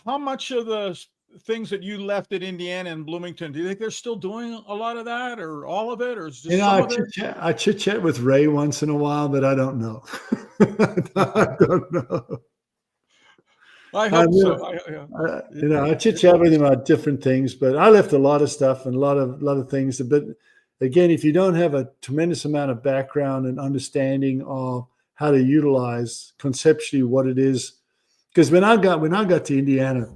how much of the things that you left at Indiana and Bloomington, do you think they're still doing a lot of that, or all of it, or is just some of it? I chit chat with Ray once in a while, but I don't know. I don't know. I hope so. I chit chat with him about different things, but I left a lot of stuff and a lot of things. But again, if you don't have a tremendous amount of background and understanding of how to utilize conceptually what it is, because when I got to Indiana,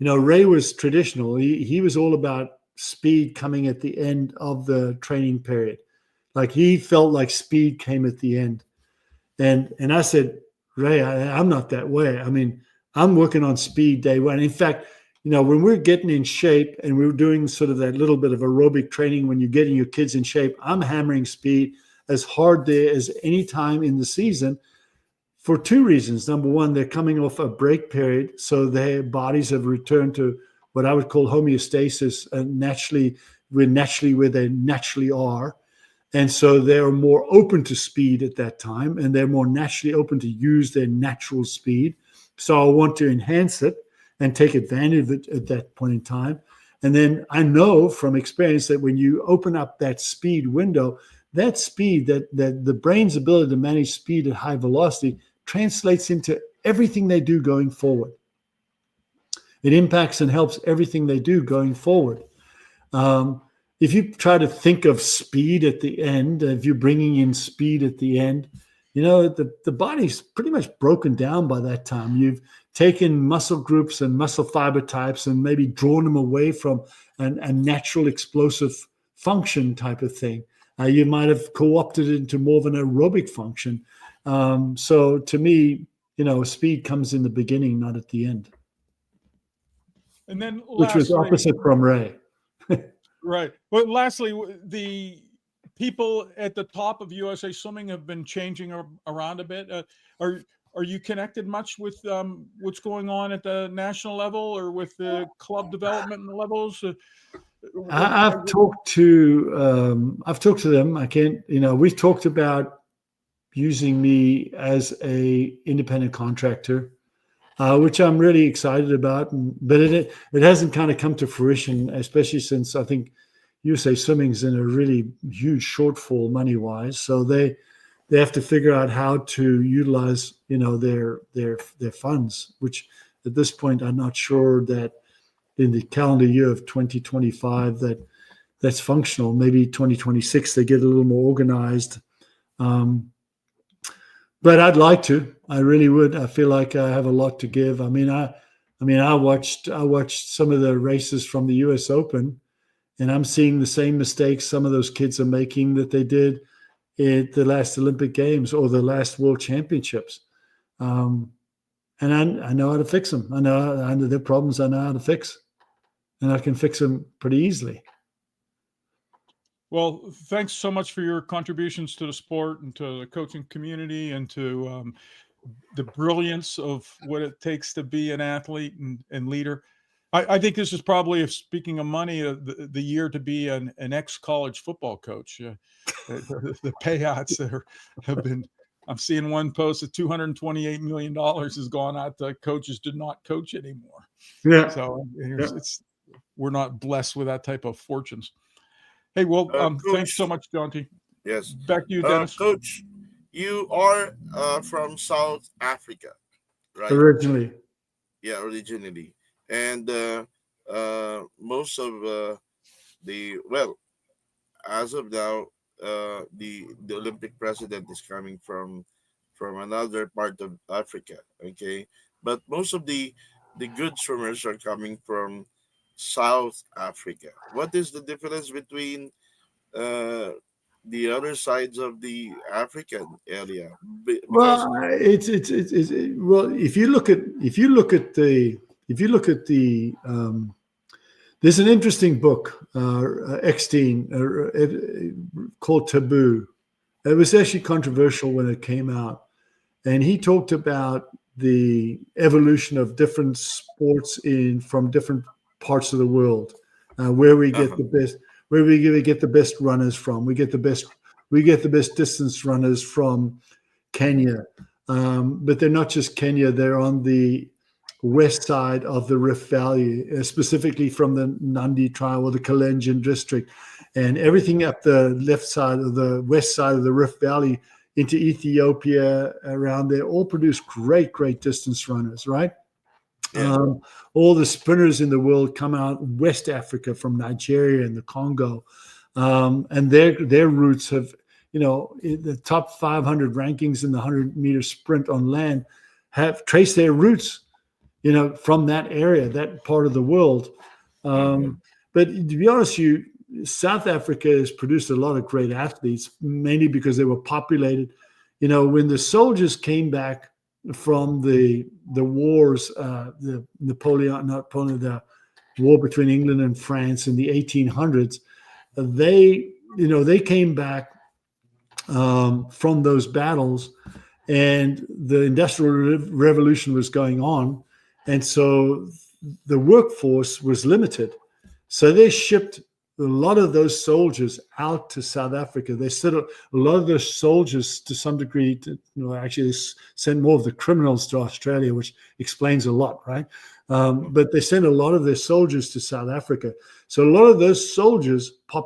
Ray was traditional. He was all about speed coming at the end of the training period. Like he felt like speed came at the end. And I said, Ray, I'm not that way. I mean, I'm working on speed day one. In fact, when we're getting in shape and we're doing sort of that little bit of aerobic training, when you're getting your kids in shape, I'm hammering speed as hard there as any time in the season for two reasons. Number one, they're coming off a break period, so their bodies have returned to what I would call homeostasis, where they naturally are. And so they're more open to speed at that time, and they're more naturally open to use their natural speed. So I want to enhance it and take advantage of it at that point in time. And then I know from experience that when you open up that speed window, that speed, that the brain's ability to manage speed at high velocity translates into everything they do going forward. It impacts and helps everything they do going forward. If you try to think of speed at the end, if you're bringing in speed at the end, the body's pretty much broken down by that time. You've taken muscle groups and muscle fiber types and maybe drawn them away from a natural explosive function type of thing. You might have co-opted it into more of an aerobic function. So to me, speed comes in the beginning, not at the end. And then which was opposite from Ray. Right. Well, lastly, the people at the top of USA Swimming have been changing around a bit. Are you connected much with what's going on at the national level or with the club development levels? I've talked to them. I can't. We've talked about using me as a independent contractor, which I'm really excited about. But it hasn't kind of come to fruition, especially since I think USA Swimming's in a really huge shortfall money-wise. So they have to figure out how to utilize, their funds, which at this point I'm not sure that in the calendar year of 2025 that's functional. Maybe 2026 they get a little more organized. But I'd like to. I really would. I feel like I have a lot to give. I watched some of the races from the US Open, and I'm seeing the same mistakes some of those kids are making that they did at the last Olympic Games or the last World Championships. And I know how to fix them. I know their problems I know how to fix, and I can fix them pretty easily. Well, thanks so much for your contributions to the sport and to the coaching community and to the brilliance of what it takes to be an athlete and leader. I think this is probably, if speaking of money, the year to be an ex-college football coach. The payouts there have been, I'm seeing one post that $228 million has gone out to coaches did not coach anymore. Yeah. So we're not blessed with that type of fortunes. Hey, well, Coach, thanks so much, Jonty. Yes. Back to you, Dennis. Coach, you are from South Africa, right? Originally. Yeah, originally. And most of as of now, the Olympic president is coming from another part of Africa, okay? But most of the good swimmers are coming from South Africa. What is the difference between the other sides of the African area? Well, if you look at the There's an interesting book, Eckstein, called Taboo. It was actually controversial when it came out. And he talked about the evolution of different sports from different parts of the world, where we get the best, where we get the best runners from. We get the best distance runners from Kenya, but they're not just Kenya. They're on the west side of the Rift Valley, specifically from the Nandi tribe or the Kalenjin district, and everything up the left side of the west side of the Rift Valley into Ethiopia around there all produce great distance runners, right? Yeah. All the sprinters in the world come out West Africa from Nigeria and the Congo, and their roots have, the top 500 rankings in the 100-meter sprint on land have traced their roots, from that area, that part of the world. But to be honest, South Africa has produced a lot of great athletes, mainly because they were populated. When the soldiers came back from the wars, the war between England and France in the 1800s, they came back from those battles, and the Industrial Revolution was going on. And so the workforce was limited. So they shipped a lot of those soldiers out to South Africa. They sent a lot of those soldiers to some degree actually sent more of the criminals to Australia, which explains a lot, right? But they sent a lot of their soldiers to South Africa. So a lot of those soldiers are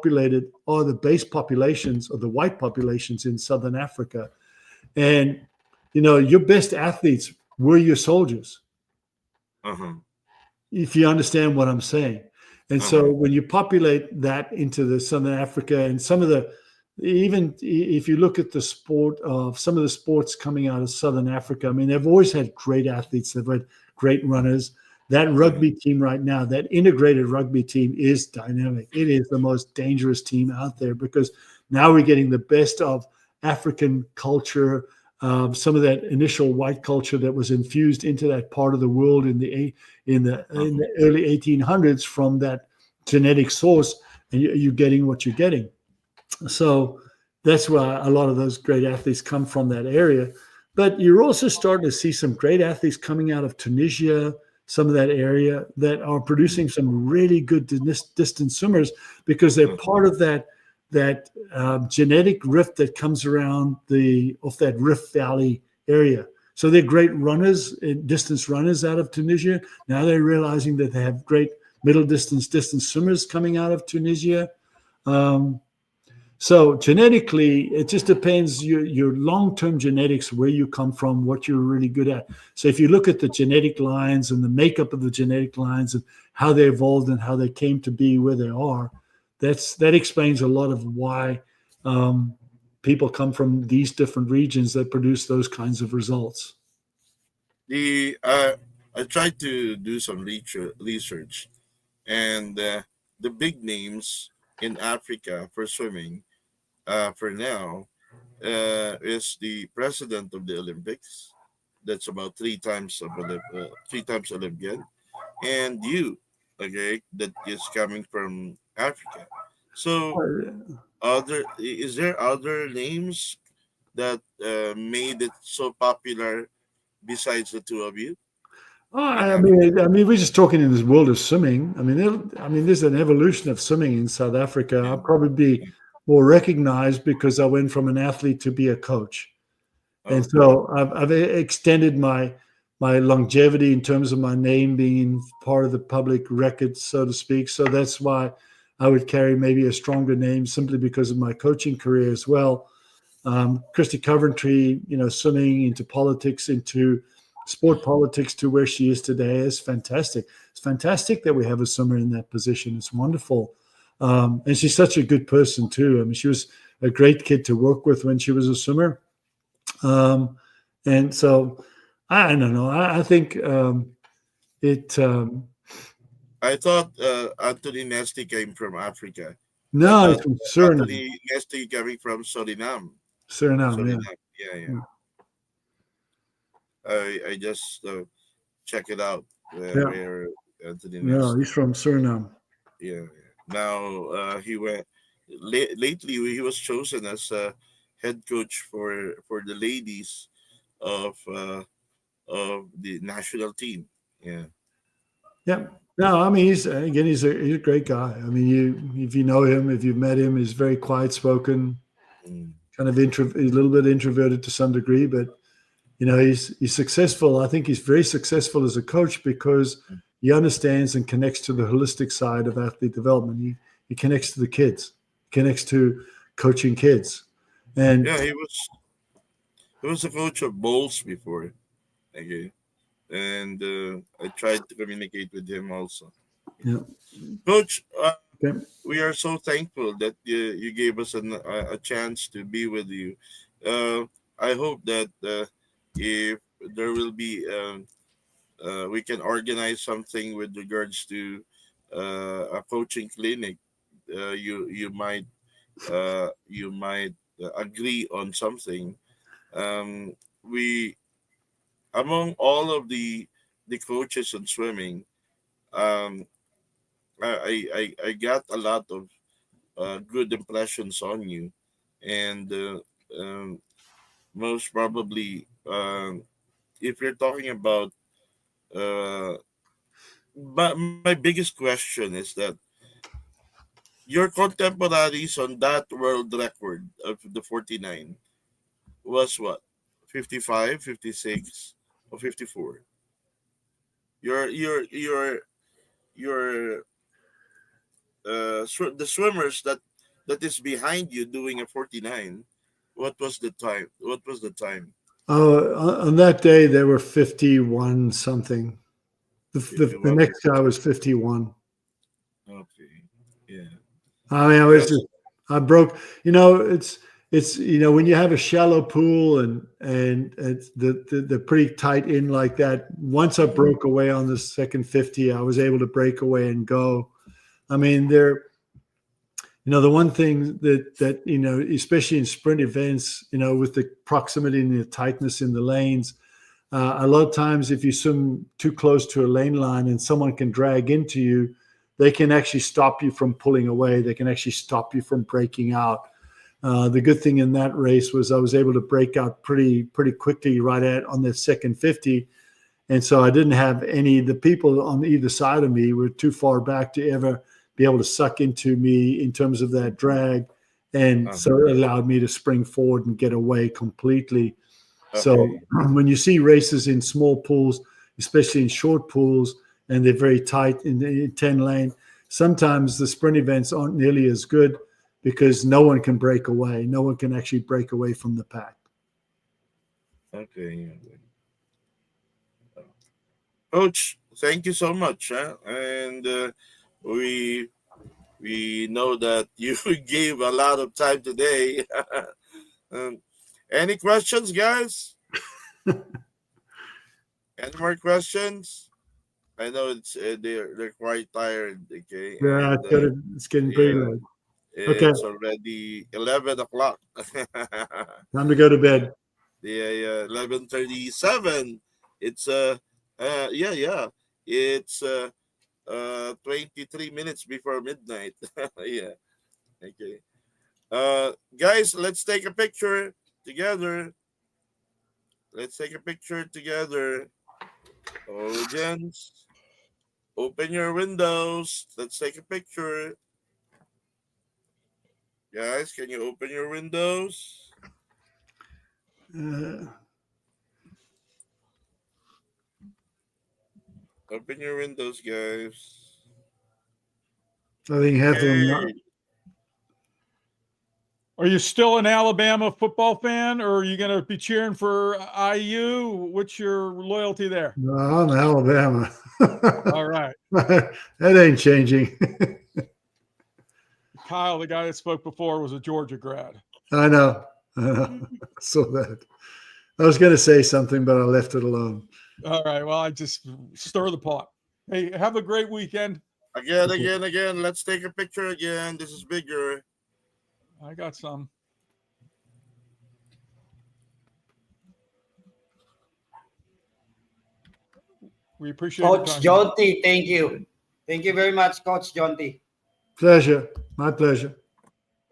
the base populations or the white populations in Southern Africa. And, your best athletes were your soldiers. If you understand what I'm saying. And so when you populate that into the Southern Africa and some of even if you look at the sport of some of the sports coming out of Southern Africa, I mean, they've always had great athletes. They've had great runners. That rugby team right now, that integrated rugby team is dynamic. It is the most dangerous team out there because now we're getting the best of African culture, some of that initial white culture that was infused into that part of the world in the early 1800s from that genetic source, and you're getting what you're getting. So that's why a lot of those great athletes come from that area. But you're also starting to see some great athletes coming out of Tunisia, some of that area, that are producing some really good distance swimmers because they're part of that genetic rift that comes around off that Rift Valley area. So they're great runners, distance runners out of Tunisia. Now they're realizing that they have great middle distance swimmers coming out of Tunisia. So genetically, it just depends your long-term genetics, where you come from, what you're really good at. So if you look at the genetic lines and the makeup of the genetic lines and how they evolved and how they came to be where they are, that explains a lot of why people come from these different regions that produce those kinds of results. I tried to do some research, and the big names in Africa for swimming, for now, is the president of the Olympics. That's about three times Olympian, and that is coming from Africa. So, is there other names that made it so popular besides the two of you? I mean, we're just talking in this world of swimming. I mean, there's an evolution of swimming in South Africa. I'll probably be more recognized because I went from an athlete to be a coach, and so I've extended my longevity in terms of my name being part of the public record, so to speak. So that's why I would carry maybe a stronger name simply because of my coaching career as well. Christy Coventry, swimming into politics, into sport politics to where she is today is fantastic. It's fantastic that we have a swimmer in that position. It's wonderful. And she's such a good person too. I mean, she was a great kid to work with when she was a swimmer. And so I don't know. I think I thought Anthony Nesty came from Africa. No, it's from Suriname. Anthony Nesty coming from Suriname. Suriname, yeah. I just check it out where Anthony Nesty. No, he's from Suriname. yeah. Now he went lately. He was chosen as head coach for the ladies of the national team. Yeah. Yeah. No, I mean he's again he's a great guy. I mean if you know him, if you've met him, he's very quiet spoken, Mm. kind of a little bit introverted to some degree, but he's successful. I think he's very successful as a coach because he understands and connects to the holistic side of athlete development. He connects to the kids, connects to coaching kids, and Yeah, he was a coach of bowls before. Okay, and I tried to communicate with him also. yeah, Coach, okay. we are so thankful that you gave us a chance to be with you. I hope that if there will be, we can organize something with regards to a coaching clinic. You might agree on something. We among all of the coaches in swimming, um, I got a lot of good impressions on you, and most probably, if you're talking about, uh, my biggest question is that your contemporaries on that world record of the 49 was what, 55, 56, or 54? Your the swimmers that is behind you doing a 49, what was the time? Oh, on that day there were 51 something. The 51. next guy was 51. Okay. Yeah. I mean, Because I broke. It's when you have a shallow pool and it's they're pretty tight in like that. Once I broke away on the second 50, I was able to break away and go. I mean, the one thing that especially in sprint events, with the proximity and the tightness in the lanes, a lot of times if you swim too close to a lane line and someone can drag into you, they can actually stop you from pulling away. They can actually stop you from breaking out. The good thing in that race was I was able to break out pretty quickly on the second 50. And so I didn't have the people on either side of me were too far back to ever be able to suck into me in terms of that drag. And so it allowed me to spring forward and get away completely. So okay. when you see races in small pools, especially in short pools, and they're very tight in the 10 lane, sometimes the sprint events aren't nearly as good because no one can break away. No one can actually break away from the pack. Okay. Coach, thank you so much. And we know that you gave a lot of time today. Any questions, guys? Any more questions? I know they're quite tired. Okay. Yeah, And, it's getting pretty yeah, late. Okay, it's already 11 o'clock. time to go to bed. Yeah, 11:37. It's yeah. It's 23 minutes before midnight. Yeah. Okay. Guys, let's take a picture together. Let's take a picture together. Audience, open your windows. Let's take a picture. Guys, can you open your windows? Open your windows, guys. I think half of them. Okay. Are you still an Alabama football fan, or are you going to be cheering for IU? What's your loyalty there? No, I'm Alabama. All right. That ain't changing. Kyle, the guy that spoke before, was a Georgia grad. I know. I saw that. I was going to say something, but I left it alone. All right. Well, I just stir the pot. Hey, have a great weekend. Again. Let's take a picture again. This is bigger. I got some. We appreciate Coach your time. Jonty, thank you. Thank you very much, Coach Jonty. Pleasure. My pleasure.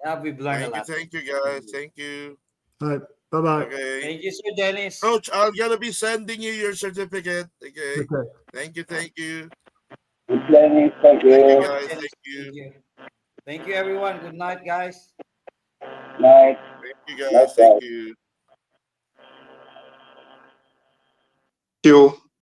Yeah, we've learned a lot. Thank you, guys. Thank you. All right. Bye-bye. Okay. Thank you, Sir Dennis. Coach, I'm gonna be sending you your certificate. Okay. Okay. Thank you. Thank you. Good planning. Thank Thank you, you. guys. Dennis, Thank you. Thank you. Thank you, everyone. Good night, guys. Night. Thank you, guys. Thank you. you.